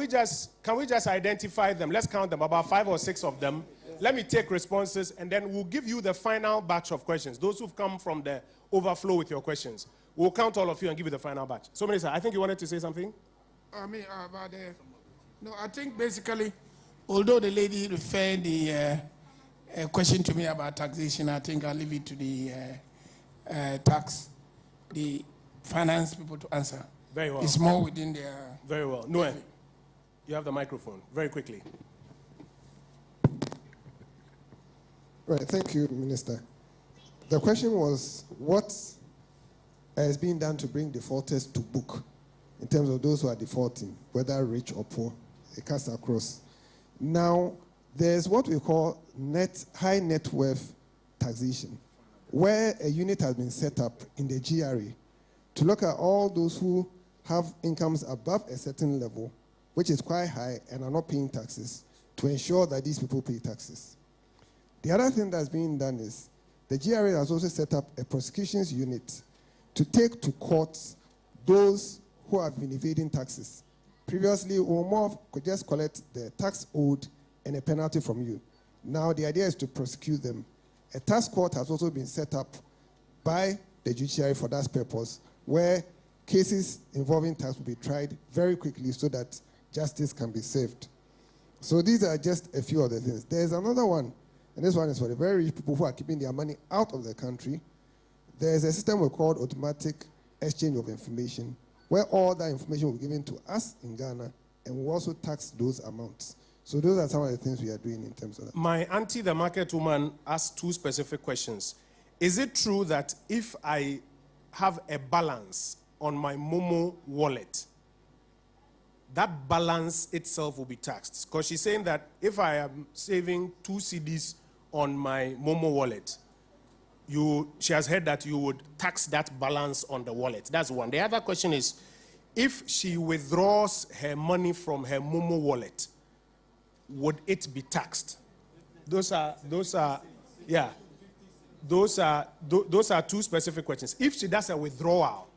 we just identify them? Let's count them, about 5 or 6 of them. Let me take responses, and then we'll give you the final batch of questions. Those who've come from the overflow with your questions. We'll count all of you and give you the final batch. So, Minister, I think you wanted to say something? About the... No, I think basically, although the lady referred the question to me about taxation, I think I'll leave it to the the finance people to answer. Very well. It's more within their... Very well. Noel, you have the microphone. Very quickly. Right, thank you, Minister. The question was, what is being done to bring defaulters to book in terms of those who are defaulting, whether rich or poor, it cuts across. Now, there's what we call high net worth taxation, where a unit has been set up in the GRA to look at all those who have incomes above a certain level, which is quite high, and are not paying taxes, to ensure that these people pay taxes. The other thing that's being done is the GRA has also set up a prosecutions unit to take to court those who have been evading taxes. Previously, OMOF could just collect the tax owed and a penalty from you. Now, the idea is to prosecute them. A tax court has also been set up by the judiciary for that purpose, where cases involving tax will be tried very quickly so that justice can be served. So these are just a few of the things. There's another one, and this one is for the very rich people who are keeping their money out of the country. There's a system we call automatic exchange of information, where all that information will be given to us in Ghana, and we'll also tax those amounts. So those are some of the things we are doing in terms of that. My auntie, the market woman, asked 2 specific questions. Is it true that if I have a balance on my Momo wallet, that balance itself will be taxed? Because she's saying that if I am saving 2 cedis on my Momo wallet, she has heard that you would tax that balance on the wallet. That's one. The other question is, if she withdraws her money from her Momo wallet, would it be taxed? Those are 2 specific questions. If she does a withdrawal,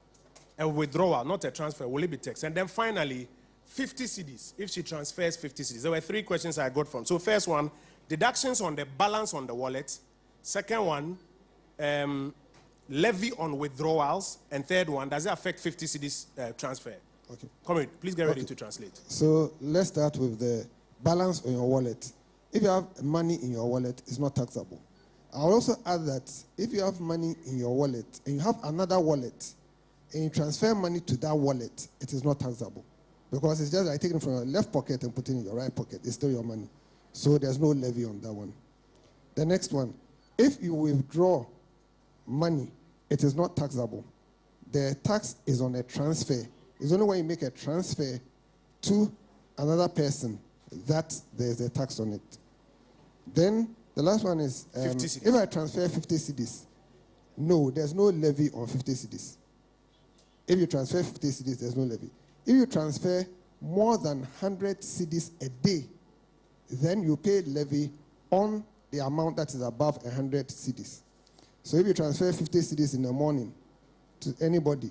not a transfer, will it be taxed? And then finally, 50 cedis, if she transfers 50 cedis. There were 3 questions I got from. So first one, deductions on the balance on the wallet. Second one, levy on withdrawals. And third one, does it affect 50 cedis transfer? Okay. Comrade, please get ready to translate. So let's start with the balance on your wallet. If you have money in your wallet, it's not taxable. I'll also add that if you have money in your wallet and you have another wallet and you transfer money to that wallet, it is not taxable. Because it's just like taking it from your left pocket and putting it in your right pocket. It's still your money. So there's no levy on that one. The next one, if you withdraw money, it is not taxable. The tax is on a transfer. It's only when you make a transfer to another person, that there's a tax on it. Then the last one is, 50 cedis. if I transfer 50 cedis, no, there's no levy on 50 cedis. If you transfer 50 cedis, there's no levy. If you transfer more than 100 cedis a day, then you pay levy on the amount that is above 100 cedis. So if you transfer 50 cedis in the morning to anybody,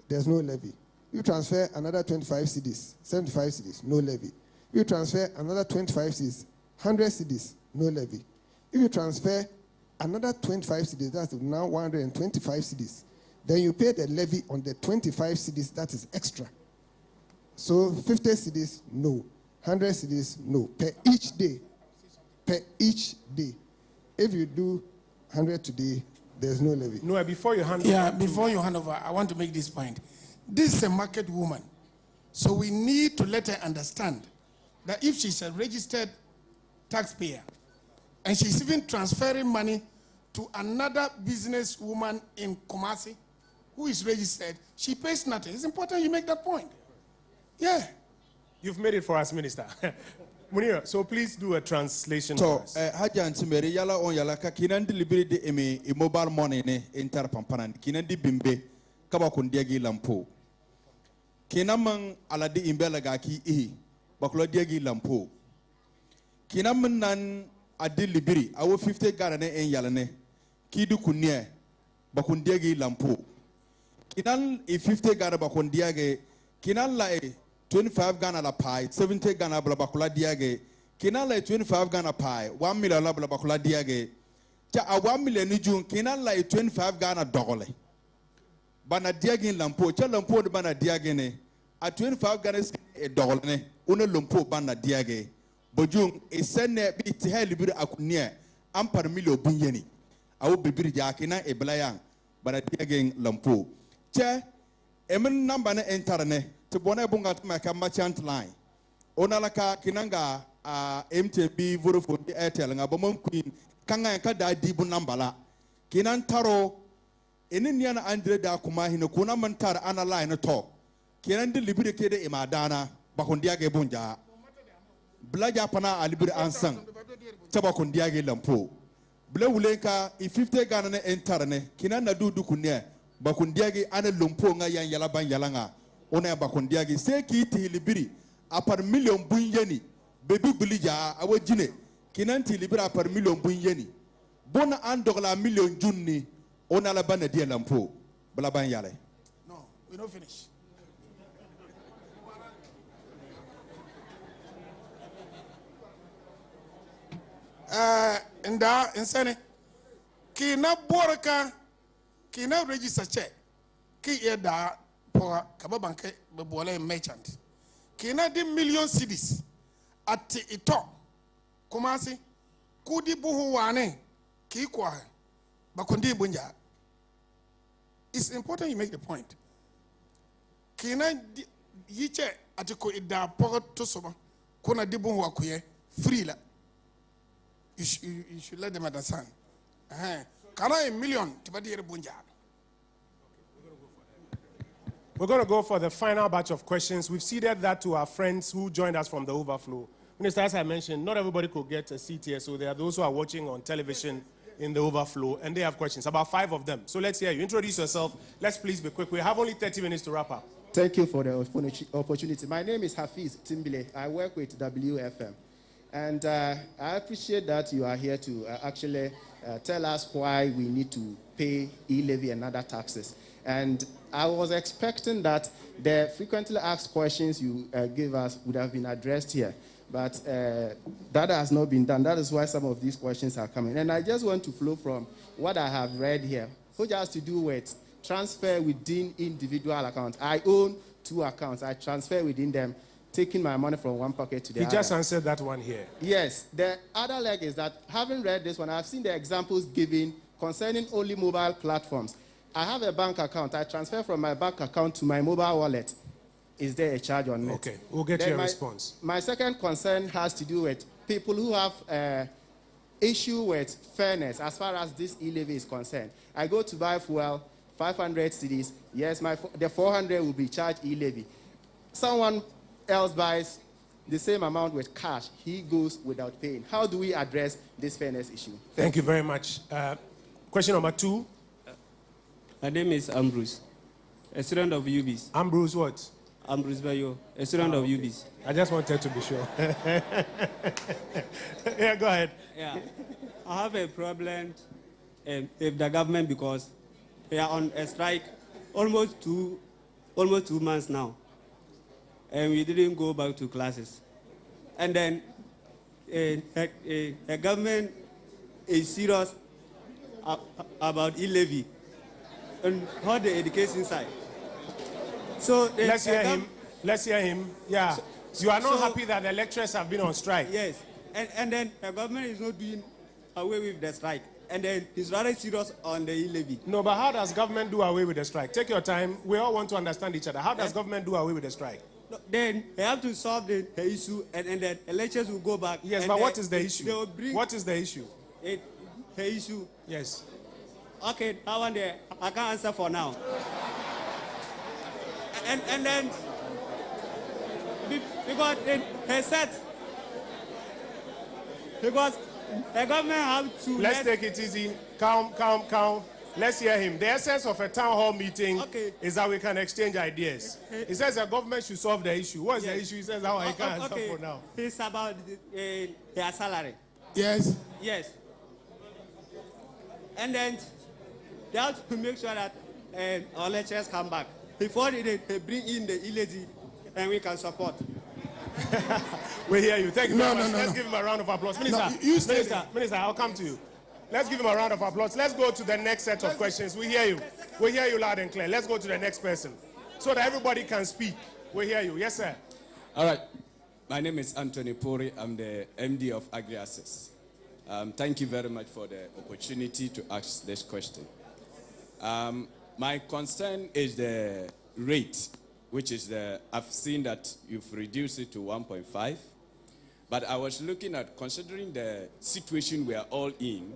there's no levy. If you transfer another 25 cedis, 75 cedis, no levy. If you transfer another 25 cedis, 100 cedis, no levy. If you transfer another 25 cedis, that's now 125 cedis, then you pay the levy on the 25 cedis that is extra. So 50 cedis, no. 100 cedis, no. Per each day. Per each day. If you do 100 today, there's no levy. No, before you hand over. Yeah, before you hand over, I want to make this point. This is a market woman. So we need to let her understand that if she's a registered taxpayer and she's even transferring money to another businesswoman in Kumasi who is registered, she pays nothing. It's important you make that point. Yeah. You've made it for us, Minister. Munir, so please do a translation So, for us. haja ntimeri yala on yala ka kinan delivery de emi mobile money ne inter pampanan kinan di bimbe kaba kundiagi lampo. Kinan man aladi imbela ga ki bakula diagi lampo. Kinan man nan adi libiri awo 50 Ghana ne en yala ne kidu kunye bakundiagi lampo. Kinan 50 Ghana bakundiage kinan la 25 Ghana la pie, 70 Ghana bla bakula diage. Kina la 25 Ghana pie, 1 million la bla bakula diage. Ja a 1 million ni jun kina la 25 Ghana dogole. Bana diage lampo, cha lampo de bana diage ne. A 25 Ghana e dogole ne. Una lampo bana diage. Bojung e sene bi tihe libiri akunie ampar milio bunyeni. Awu bibiri ja kina e blayang bana diage lampo. Cha emen namba ne entarne. Tibone bunga tumeka merchant line. Onalaka kinanga MTB Vodafone Airtel nga bomon queen kanga ka da dibu nambala. Kinan taro eniniana andre da kuma hino kuna mantar ana line to. Kinan di libiri kede imadana bakundiage bunja. Blaja pana alibiri ansang. Taba kundiage lampo. Bla wulenka I 50 Ghana ne entarne kinan na du kunya bakundiage ana lumpo nga yan yala ban yalanga. Ona bakundiagi se ki ti libiri apar million bunyeni bebi bilija awajine kinanti libiri apar million bunyeni bona andogla million junni ona la bana dia lampo bla ban yale. No, we don't finish. Insane kina boraka kina register check ki eda for kababanke bebole merchant kina di million cedis at ito Kumasi kudi buhu wane ki kwa bakundi bunja. It's important you make the point. Kina yiche atiko ida port to soba kuna di buhu wakuye free la. You should let them understand. Kana a million tibadi bunja. We're going to go for the final batch of questions. We've ceded that to our friends who joined us from the overflow. Minister, as I mentioned, not everybody could get a seat here, so there are those who are watching on television in the overflow, and they have questions, about 5 of them. So let's hear you. Introduce yourself. Let's please be quick. We have only 30 minutes to wrap up. Thank you for the opportunity. My name is Hafiz Timbile. I work with WFM. And I appreciate that you are here to actually tell us why we need to pay E-Levy and other taxes. And I was expecting that the frequently asked questions you gave us would have been addressed here. But that has not been done. That is why some of these questions are coming. And I just want to flow from what I have read here, which has to do with transfer within individual accounts. I own 2 accounts. I transfer within them, taking my money from one pocket to the other. He just answered that one here. Yes. The other leg is that, having read this one, I've seen the examples given concerning only mobile platforms. I have a bank account. I transfer from my bank account to my mobile wallet. Is there a charge on it? Okay, we'll get you a response. My second concern has to do with people who have issue with fairness as far as this E-Levy is concerned. I go to buy fuel, 500 cedis. Yes, the 400 will be charged E-Levy. Someone else buys the same amount with cash, he goes without paying. How do we address this fairness issue? Thank you very much. Question number 2. My name is Ambrose, a student of UBS. Ambrose what? Ambrose Bayo, a student of UBS. I just wanted to be sure. Yeah, go ahead. Yeah, I have a problem with the government because we are on a strike almost two months now, and we didn't go back to classes. And then the government is serious about E-Levy and how the education side. So let's hear him. Let's hear him. Yeah. So you are not happy that the lecturers have been on strike? Yes. And then the government is not doing away with the strike. And then it's rather serious on the E-Levy. No, but how does government do away with the strike? Take your time. We all want to understand each other. How does government do away with the strike? No, then they have to solve the issue, and then the lecturers will go back. Yes, but what is the issue? What is the issue? The issue? Yes. Okay, that one there, I can't answer for now. And then, because they said, because the government have to... Let's take it easy. Calm. Let's hear him. The essence of a town hall meeting is that we can exchange ideas. He says the government should solve the issue. What is the issue? He says how I can't answer for now. It's about their salary. Yes. Yes. And then they have to make sure that our lecturers come back before they bring in the E-Levy, and we can support. We hear you. Thank you very much. Let's give him a round of applause. Minister, I'll come to you. Let's give him a round of applause. Let's go to the next set of questions. We hear you. We hear you loud and clear. Let's go to the next person so that everybody can speak. We hear you. Yes, sir. All right. My name is Anthony Pori. I'm the MD of Agri-Access. Thank you very much for the opportunity to ask this question. My concern is the rate, which is I've seen that you've reduced it to 1.5. But I was looking at, considering the situation we are all in,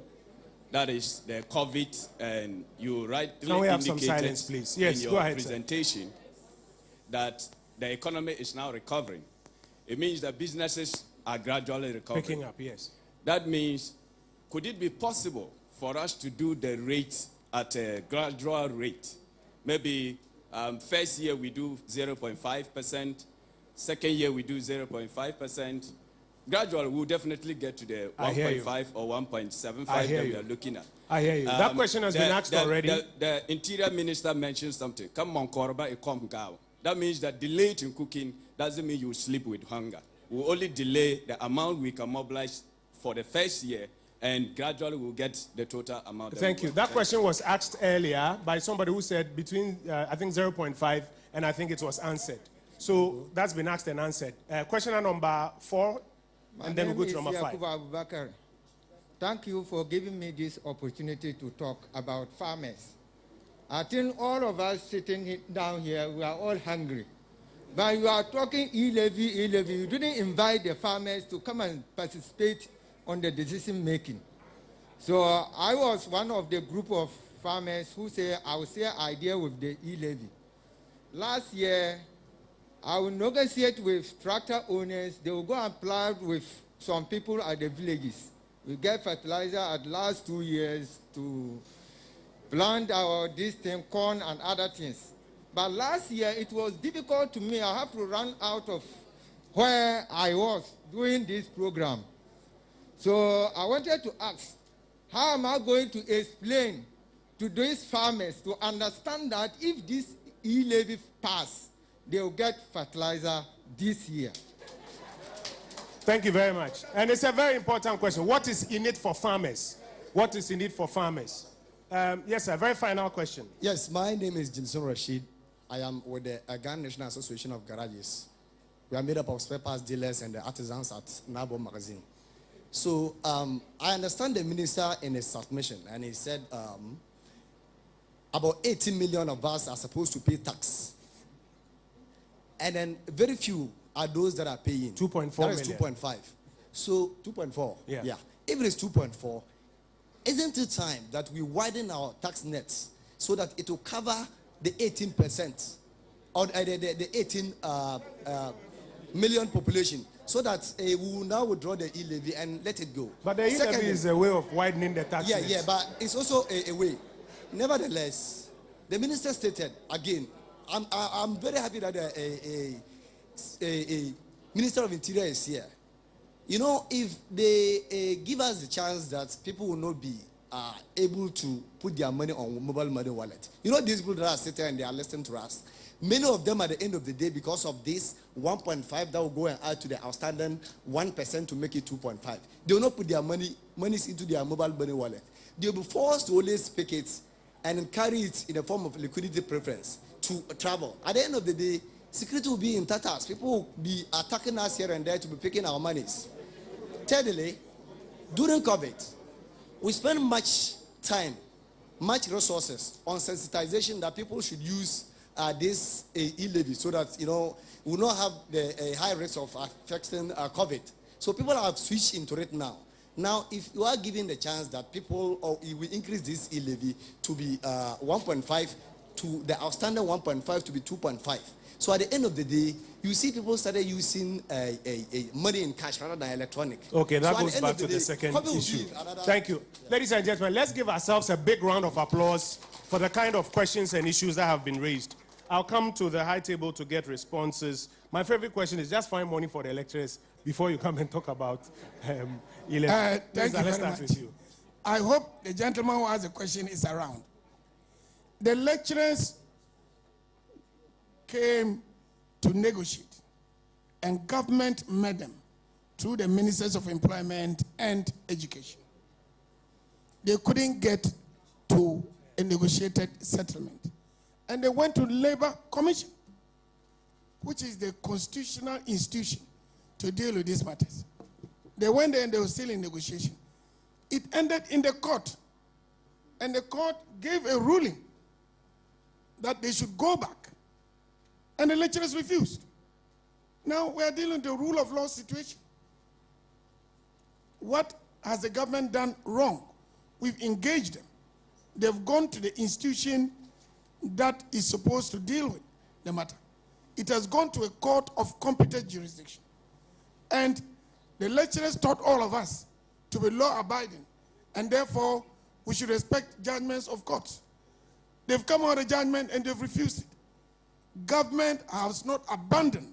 that is the COVID, and you rightly now we have indicated some silence, please. Yes, in go your ahead, presentation that the economy is now recovering. It means that businesses are gradually recovering. Picking up, yes. That means, could it be possible for us to do the rate at a gradual rate? Maybe first year we do 0.5%, second year we do 0.5%. Gradually, we'll definitely get to the 1.5 or 1.75 that we are looking at. I hear you. That question has been asked already. The Interior Minister mentioned something. Come on, Korba, come go. That means that delayed in cooking doesn't mean you sleep with hunger. We'll only delay the amount we can mobilize for the first year, and gradually we'll get the total amount. Thank you. That question was asked earlier by somebody who said between, I think, 0.5, and I think it was answered. So that's been asked and answered. Question number 4. And then we'll go to number 5. Thank you for giving me this opportunity to talk about farmers. I think all of us sitting down here, we are all hungry. But you are talking E-Levy. You didn't invite the farmers to come and participate on the decision making. So I was one of the group of farmers who say, I will share idea with the E-Levy. Last year, I will negotiate with tractor owners. They will go and plow with some people at the villages. We get fertilizer at the last 2 years to plant this thing, corn and other things. But last year, it was difficult to me. I have to run out of where I was doing this program. So I wanted to ask, how am I going to explain to these farmers to understand that if this E-Levy pass, they will get fertilizer this year? Thank you very much. And it's a very important question. What is in it for farmers? What is in it for farmers? Yes, sir. Very final question. Yes, my name is Jinson Rashid. I am with the Ghana National Association of Garages. We are made up of spare parts dealers and the artisans at Nabo Magazine. So I understand the minister in his submission, and he said about 18 million of us are supposed to pay tax. And then very few are those that are paying. 2.4 million. That is 2.5. So 2.4. Yeah. If it is 2.4, isn't it time that we widen our tax nets so that it will cover the 18% or the 18 million population, so that we will now withdraw the E-Levy and let it go. But the E-Levy is a way of widening the tax Yeah, rates. yeah, but it's also a way. Nevertheless, the minister stated again, I'm very happy that a Minister of Interior is here. You know, if they give us the chance that people will not be able to put their money on mobile money wallet. You know, these people that are sitting and they are listening to us, many of them at the end of the day, because of this 1.5 that will go and add to the outstanding 1% to make it 2.5, they will not put their monies into their mobile money wallet. They will be forced to always pick it and carry it in a form of liquidity preference to travel. At the end of the day, security will be in tatters. People will be attacking us here and there to be picking our monies. Thirdly, during COVID, we spend much time, much resources on sensitization that people should use this E-Levy so that, you know, we will not have the high risk of affecting COVID. So people have switched into it now. Now, if you are given the chance that people, or we increase this E-Levy to be 1.5 to the outstanding 1.5 to be 2.5. So at the end of the day, you see people started using money in cash rather than electronic. Okay, that so goes back to the second issue. Thank you. Ladies and gentlemen, let's give ourselves a big round of applause for the kind of questions and issues that have been raised. I'll come to the high table to get responses. My favorite question is just find money for the lecturers before you come and talk about E-Levy. Thank you very much. I hope the gentleman who has a question is around. The lecturers came to negotiate, and government met them through the Ministers of Employment and Education. They couldn't get to a negotiated settlement, and they went to Labor Commission, which is the constitutional institution to deal with these matters. They went there and they were still in negotiation. It ended in the court, and the court gave a ruling that they should go back. And the lecturers refused. Now we are dealing with the rule of law situation. What has the government done wrong? We've engaged them. They've gone to the institution that is supposed to deal with the matter. It has gone to a court of competent jurisdiction. And the lecturers taught all of us to be law-abiding, and therefore we should respect judgments of courts. They've come out with a judgment and they've refused it. Government has not abandoned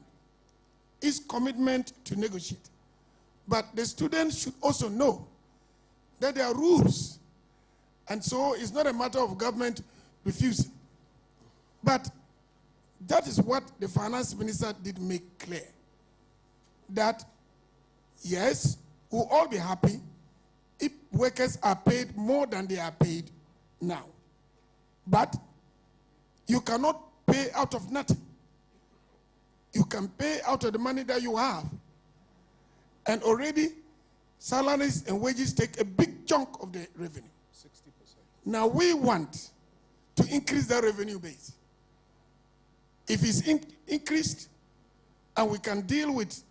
its commitment to negotiate. But the students should also know that there are rules. And so it's not a matter of government refusing. But that is what the finance minister did make clear. That, yes, we'll all be happy if workers are paid more than they are paid now. But you cannot pay out of nothing. You can pay out of the money that you have. And already, salaries and wages take a big chunk of the revenue. 60%. Now we want to increase that revenue base. If it's increased and we can deal with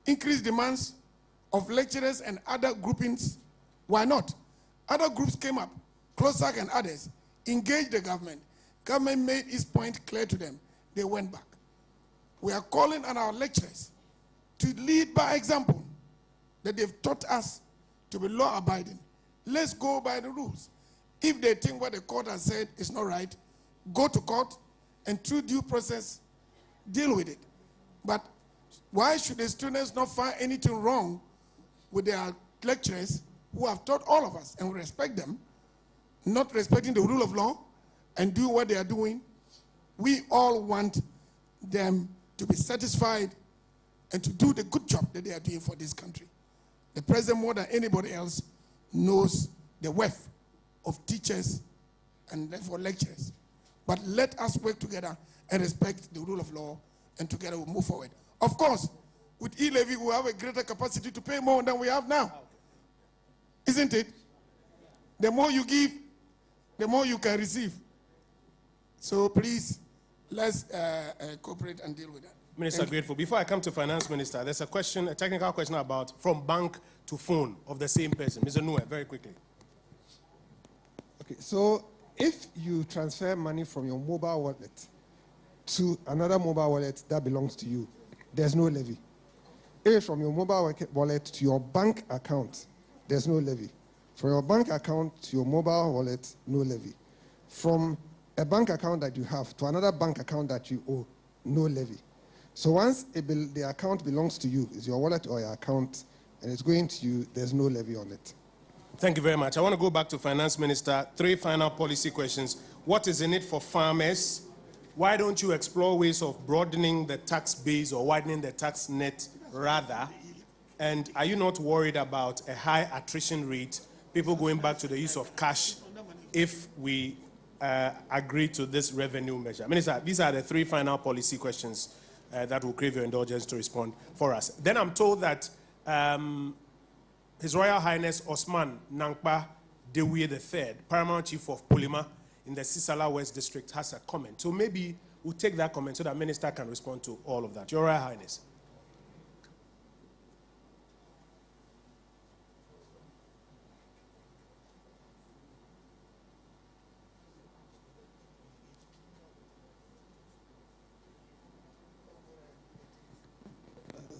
increased demands of lecturers and other groupings, why not? Other groups came up, CLOSAC and others, engaged the government. Government made its point clear to them. They went back. We are calling on our lecturers to lead by example, that they've taught us to be law-abiding. Let's go by the rules. If they think what the court has said is not right, go to court and through due process, deal with it. But why should the students not find anything wrong with their lecturers who have taught all of us, and we respect them, not respecting the rule of law and do what they are doing? We all want them to be satisfied and to do the good job that they are doing for this country. The president, more than anybody else, knows the worth of teachers and therefore lecturers. But let us work together and respect the rule of law, and together we'll move forward. Of course, with E-Levy, we have a greater capacity to pay more than we have now. Isn't it? The more you give, the more you can receive. So please, let's cooperate and deal with that. Minister, grateful. Before I come to Finance Minister, there's a question, a technical question about from bank to phone of the same person. Mr. Nue, very quickly. Okay, so if you transfer money from your mobile wallet to another mobile wallet that belongs to you, there's no levy. If from your mobile wallet to your bank account, there's no levy. From your bank account to your mobile wallet, no levy. From a bank account that you have to another bank account that you owe, no levy. So once the account belongs to you, is your wallet or your account, and it's going to you, there's no levy on it. Thank you very much. I want to go back to Finance Minister. 3 final policy questions. What is in it for farmers? Why don't you explore ways of broadening the tax base or widening the tax net rather? And are you not worried about a high attrition rate, people going back to the use of cash if we agree to this revenue measure? Minister, these are the 3 final policy questions that will crave your indulgence to respond for us. Then I'm told that His Royal Highness Osman Nankpa Dewie III, Paramount Chief of Polima in the Sisala West District, has a comment. So maybe we'll take that comment so that Minister can respond to all of that. Your Royal Highness.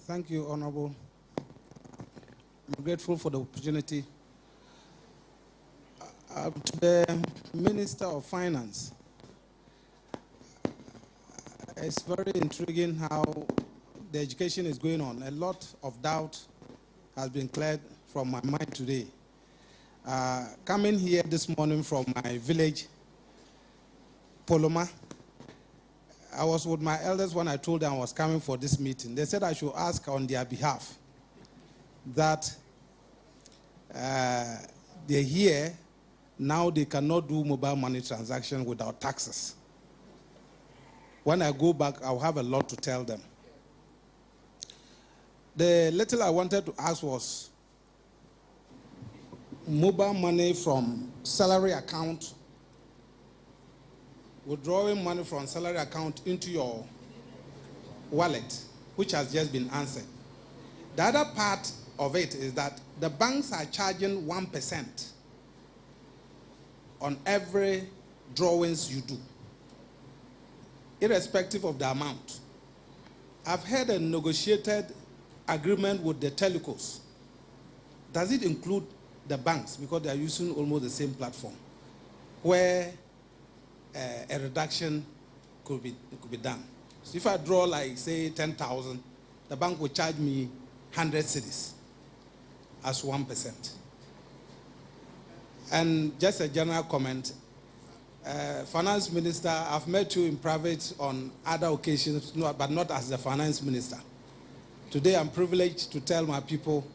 Thank you, Honorable. I'm grateful for the opportunity. To the Minister of Finance, it's very intriguing how the education is going on. A lot of doubt has been cleared from my mind today. Coming here this morning from my village, Poloma, I was with my elders when I told them I was coming for this meeting. They said I should ask on their behalf that they're here, now they cannot do mobile money transaction without taxes. When I go back, I'll have a lot to tell them. The little I wanted to ask was mobile money from salary account, withdrawing money from salary account into your wallet, which has just been answered. The other part of it is that the banks are charging 1% on every drawings you do, irrespective of the amount. I've had a negotiated agreement with the telecos. Does it include the banks, because they are using almost the same platform, where a reduction could be done? So if I draw, like, say, 10,000, the bank will charge me 100 cedis as 1%. And just a general comment, Finance Minister, I've met you in private on other occasions, but not as the Finance Minister. Today I'm privileged to tell my people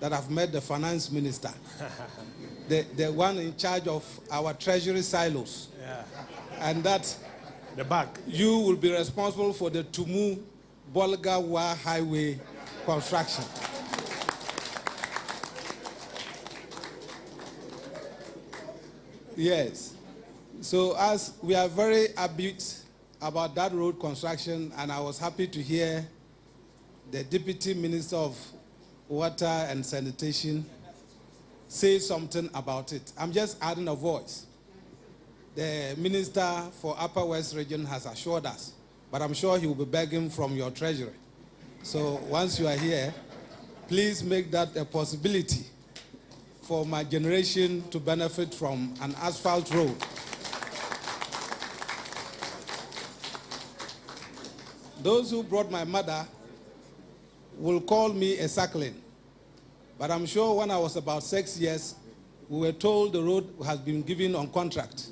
that I've met the Finance Minister, the one in charge of our treasury silos. Yeah. And that the back. You will be responsible for the Tumu-Bolga-Wa highway construction. Yes. So as we are very upbeat about that road construction, and I was happy to hear the Deputy Minister of Water and Sanitation say something about it. I'm just adding a voice. The Minister for Upper West Region has assured us, but I'm sure he will be begging from your treasury. So once you are here, please make that a possibility for my generation to benefit from an asphalt road. Those who brought my mother will call me a suckling, but I'm sure when I was about 6 years, we were told the road has been given on contract.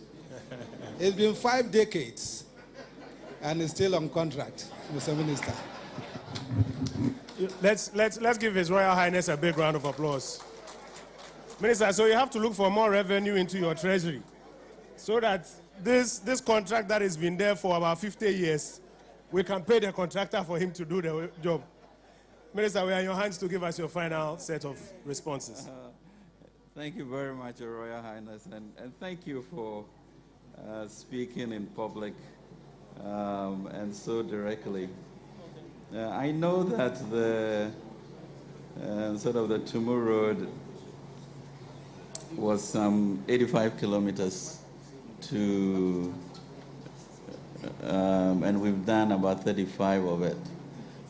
It's been 5 decades, and it's still on contract, Mr. Minister. Let's give His Royal Highness a big round of applause. Minister, so you have to look for more revenue into your treasury so that this contract that has been there for about 50 years, we can pay the contractor for him to do the job. Minister, we are in your hands to give us your final set of responses. Thank you very much, Your Royal Highness, and thank you for speaking in public and so directly. I know that the sort of the Tumu Road was some 85 kilometers to, and we've done about 35 of it.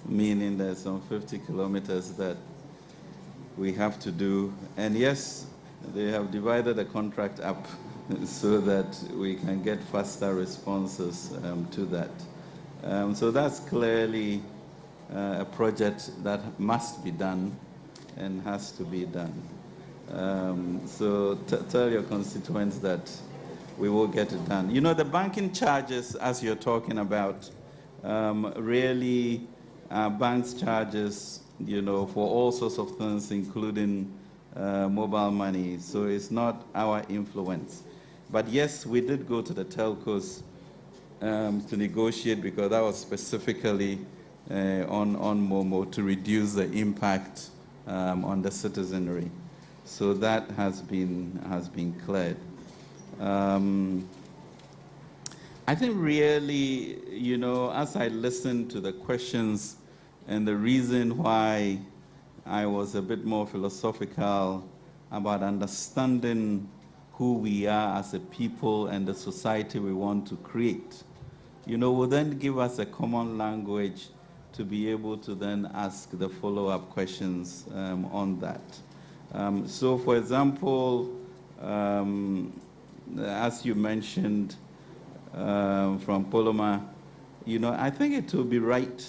meaning there's some 50 kilometers that we have to do. And yes, they have divided the contract up so that we can get faster responses to that. So that's clearly a project that must be done and has to be done. So tell your constituents that we will get it done. You know, the banking charges, as you're talking about, really banks charges, you know, for all sorts of things, including mobile money. So it's not our influence. But yes, we did go to the telcos to negotiate, because that was specifically on Momo to reduce the impact on the citizenry. So that has been cleared. I think really, you know, as I listened to the questions and the reason why I was a bit more philosophical about understanding who we are as a people and the society we want to create, you know, will then give us a common language to be able to then ask the follow-up questions on that. So, for example, as you mentioned from Poloma, you know, I think it will be right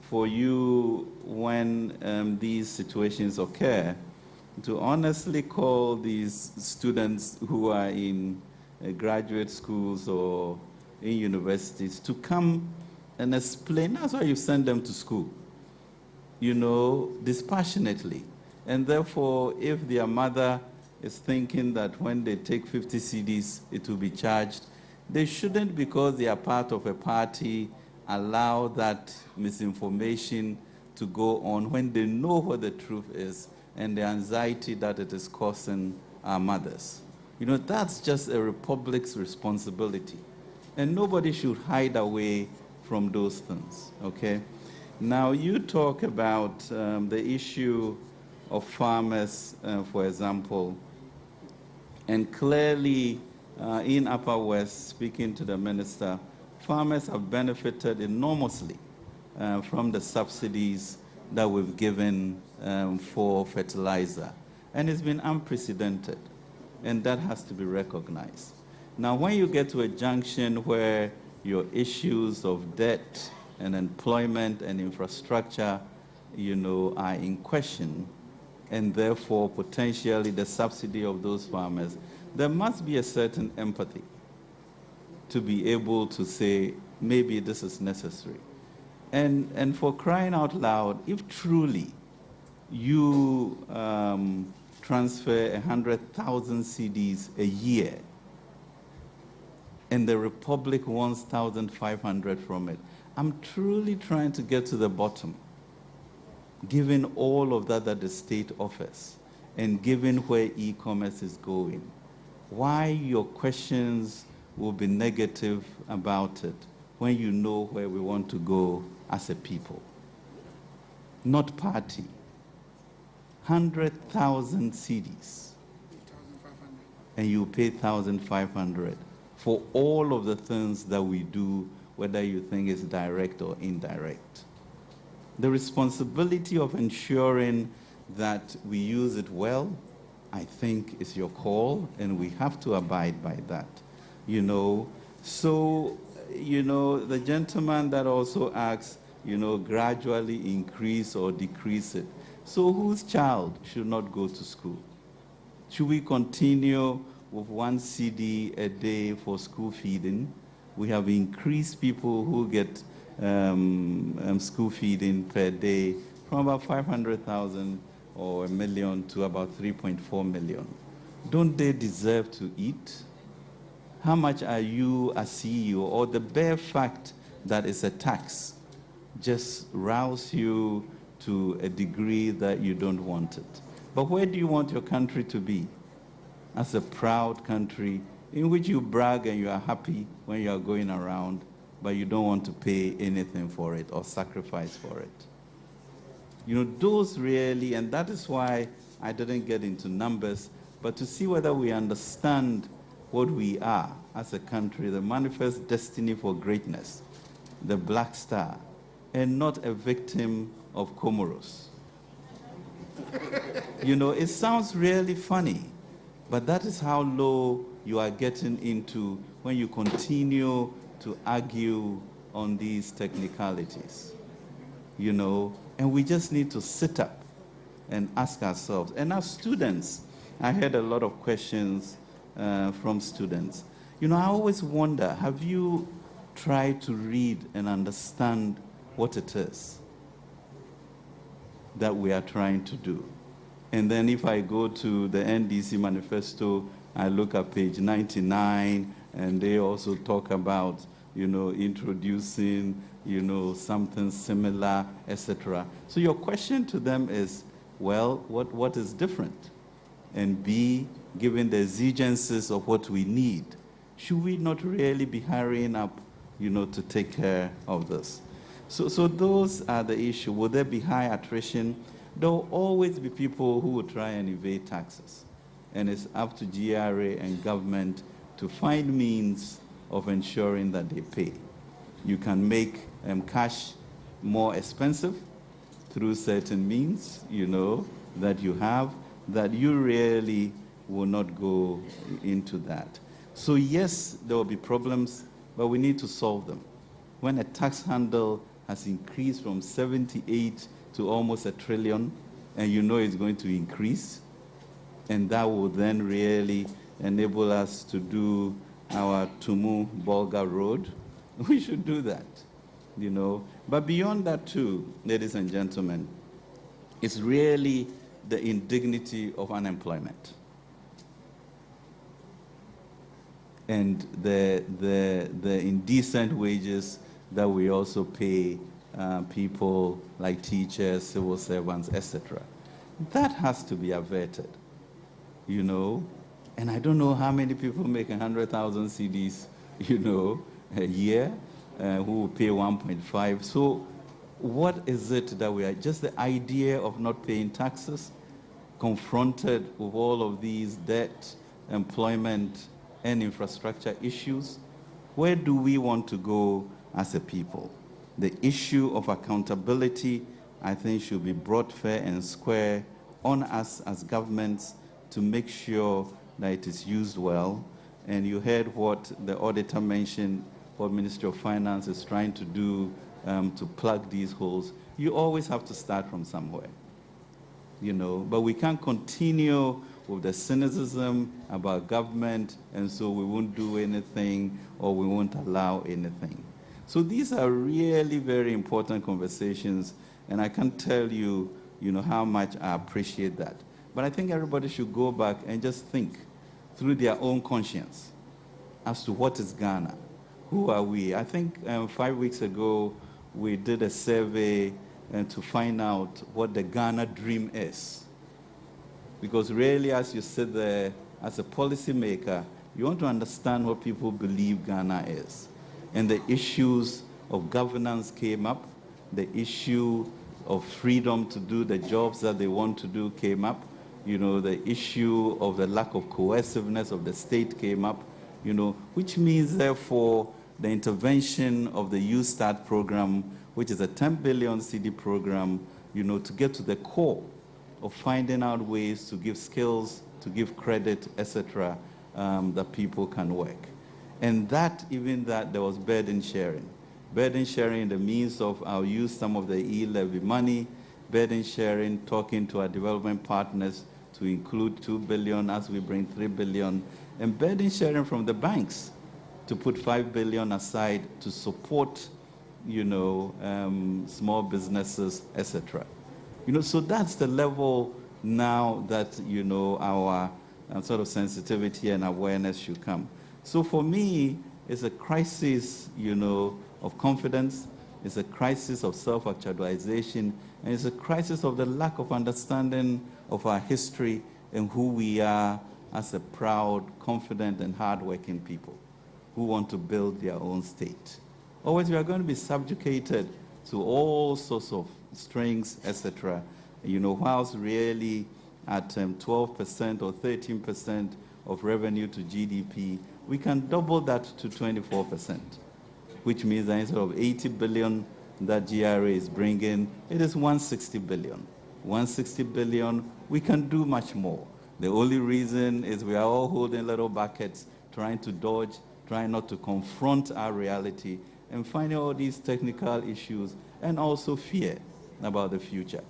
for you when these situations occur to honestly call these students who are in graduate schools or in universities to come and explain. That's why you send them to school, you know, dispassionately. And therefore, if their mother is thinking that when they take 50 CDs, it will be charged, they shouldn't, because they are part of a party, allow that misinformation to go on when they know what the truth is and the anxiety that it is causing our mothers. You know, that's just a republic's responsibility. And nobody should hide away from those things, okay? Now, you talk about the issue of farmers, for example, and clearly in Upper West, speaking to the minister, farmers have benefited enormously from the subsidies that we've given for fertilizer. And it's been unprecedented, and that has to be recognized. Now, when you get to a junction where your issues of debt and employment and infrastructure, you know, are in question, and therefore potentially the subsidy of those farmers, there must be a certain empathy to be able to say, maybe this is necessary. And for crying out loud, if truly you transfer 100,000 CDs a year, and the Republic wants 1,500 from it, I'm truly trying to get to the bottom, given all of that the state offers, and given where e-commerce is going. Why your questions will be negative about it when you know where we want to go as a people, not party. 100,000 CDs, and you pay 1,500 for all of the things that we do, whether you think it's direct or indirect. The responsibility of ensuring that we use it well, I think, is your call, and we have to abide by that, you know. So, you know, the gentleman that also asks, you know, gradually increase or decrease it. So whose child should not go to school? Should we continue with 1 CD a day for school feeding? We have increased people who get school feeding per day from about 500,000 or 1 million to about 3.4 million. Don't they deserve to eat? How much are you a CEO, or the bare fact that it's a tax just rouse you to a degree that you don't want it? But where do you want your country to be? As a proud country in which you brag and you are happy when you are going around, but you don't want to pay anything for it or sacrifice for it. You know, those really, and that is why I didn't get into numbers, but to see whether we understand what we are as a country, the manifest destiny for greatness, the Black Star, and not a victim of Comoros. You know, it sounds really funny, but that is how low you are getting into when you continue to argue on these technicalities. You know, and we just need to sit up and ask ourselves. And as students, I had a lot of questions from students. You know, I always wonder, have you tried to read and understand what it is that we are trying to do? And then if I go to the NDC manifesto, I look at page 99, and they also talk about, you know, introducing, you know, something similar, etc. So your question to them is, well, what is different? And B, given the exigencies of what we need, should we not really be hurrying up, you know, to take care of this? So those are the issues. Will there be high attrition? There will always be people who will try and evade taxes. And it's up to GRA and government to find means of ensuring that they pay. You can make cash more expensive through certain means, you know, that you have, that you really will not go into that. So yes, there will be problems, but we need to solve them. When a tax handle has increased from 78 to almost $1 trillion, and you know it's going to increase, and that will then really enable us to do our Tumu-Bolga road, we should do that, you know. But beyond that too, ladies and gentlemen, it's really the indignity of unemployment and the indecent wages that we also pay people like teachers, civil servants, etc. That has to be averted, you know. And I don't know how many people make 100,000 CDs, you know, a year, who will pay 1.5. So what is it that we are, just the idea of not paying taxes, confronted with all of these debt, employment, and infrastructure issues? Where do we want to go as a people? The issue of accountability, I think, should be brought fair and square on us as governments to make sure that it is used well. And you heard what the auditor mentioned, what Ministry of Finance is trying to do to plug these holes. You always have to start from somewhere, you know, but we can't continue with the cynicism about government, and so we won't do anything or we won't allow anything. So these are really very important conversations, and I can't tell you, you know, how much I appreciate that. But I think everybody should go back and just think through their own conscience as to what is Ghana. Who are we? I think 5 weeks ago, we did a survey to find out what the Ghana dream is. Because really, as you sit there, as a policymaker, you want to understand what people believe Ghana is. And the issues of governance came up. The issue of freedom to do the jobs that they want to do came up. You know, the issue of the lack of cohesiveness of the state came up, you know, which means, therefore, the intervention of the Youth Start program, which is a 10 billion CD program, you know, to get to the core of finding out ways to give skills, to give credit, etc., that people can work. And that, even that, there was burden sharing. Burden sharing in the means of I'll use some of the E-Levy money, burden sharing, talking to our development partners to include 2 billion as we bring 3 billion, and burden sharing from the banks to put 5 billion aside to support, you know, small businesses, etc. You know, so that's the level now that, you know, our sort of sensitivity and awareness should come. So for me, it's a crisis, you know, of confidence. It's a crisis of self-actualization, and it's a crisis of the lack of understanding of our history and who we are as a proud, confident, and hardworking people who want to build their own state. Always, we are going to be subjugated to all sorts of strings, etc. You know, whilst really at 12% or 13% of revenue to GDP, we can double that to 24%, which means that instead of 80 billion that GRA is bringing, it is 160 billion. 160 billion, we can do much more. The only reason is we are all holding little buckets, trying to dodge, trying not to confront our reality, and finding all these technical issues, and also fear about the future.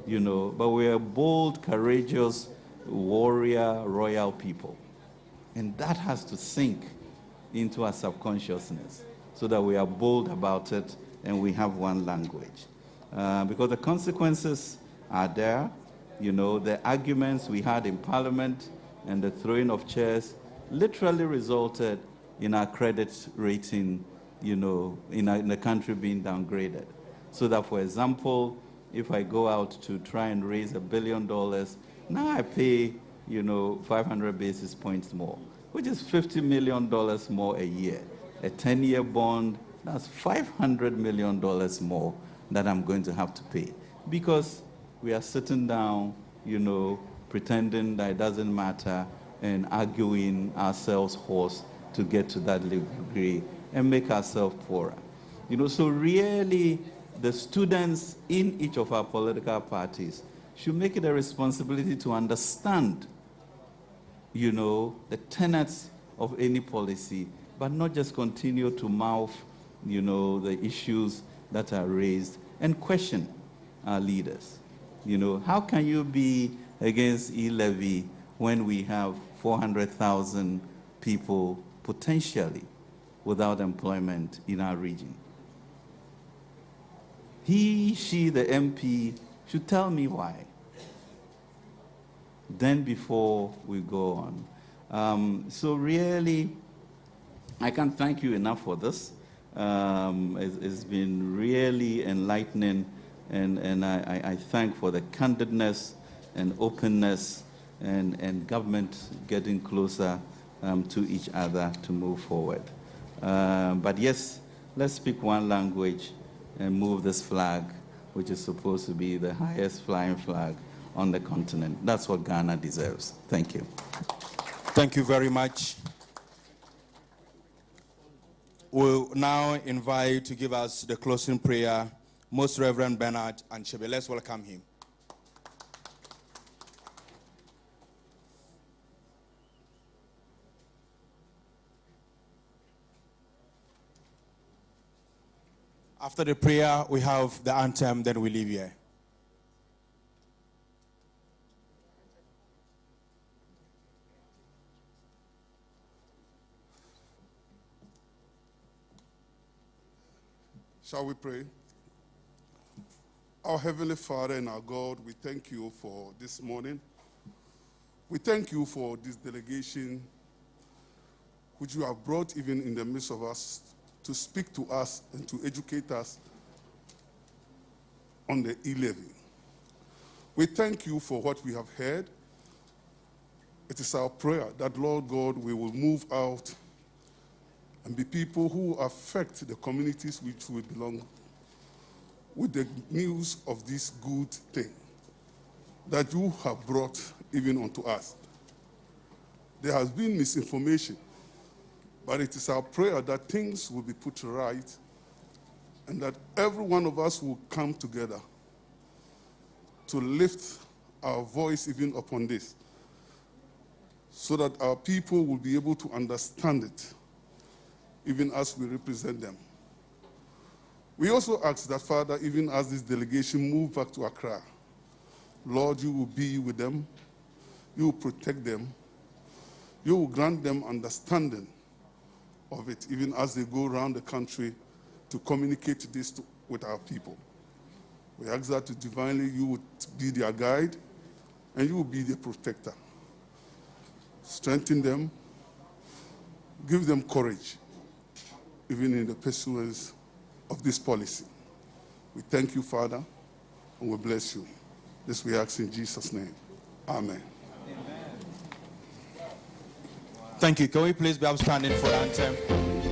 You know, but we are bold, courageous, warrior, royal people. And that has to sink into our subconsciousness so that we are bold about it and we have one language. Because the consequences are there. You know, the arguments we had in Parliament and the throwing of chairs literally resulted in our credit rating, you know, in the country being downgraded. So that, for example, if I go out to try and raise $1 billion, now I pay, you know, 500 basis points more, which is $50 million more a year. A 10-year bond, that's $500 million more that I'm going to have to pay. Because we are sitting down, you know, pretending that it doesn't matter and arguing ourselves hoarse to get to that degree and make ourselves poorer. You know, so really, the students in each of our political parties should make it a responsibility to understand, you know, the tenets of any policy, but not just continue to mouth, you know, the issues that are raised and question our leaders. You know, how can you be against E-Levy when we have 400,000 people potentially without employment in our region? He, she, the MP, should tell me why. Then before we go on. So really, I can't thank you enough for this. It's been really enlightening, and I thank for the candidness and openness and government getting closer to each other to move forward. But yes, let's speak one language and move this flag, which is supposed to be the highest flying flag on the continent. That's what Ghana deserves. Thank you. Thank you very much. We'll now invite to give us the closing prayer, Most Reverend Bernard Anchebe. Let's welcome him. After the prayer, we have the anthem, then we leave here. Shall we pray? Our Heavenly Father and our God, we thank you for this morning. We thank you for this delegation which you have brought even in the midst of us to speak to us and to educate us on the E-Levy. We thank you for what we have heard. It is our prayer that, Lord God, we will move out and be people who affect the communities which we belong with the news of this good thing that you have brought even unto us. There has been misinformation, but it is our prayer that things will be put right and that every one of us will come together to lift our voice even upon this so that our people will be able to understand it even as we represent them. We also ask that, Father, even as this delegation move back to Accra, Lord, you will be with them, you will protect them, you will grant them understanding of it, even as they go around the country to communicate this with our people. We ask that divinely you would be their guide and you will be their protector. Strengthen them, give them courage, even in the pursuance of this policy. We thank you, Father, and we bless you. This we ask in Jesus' name. Amen. Thank you. Can we please be upstanding for the anthem?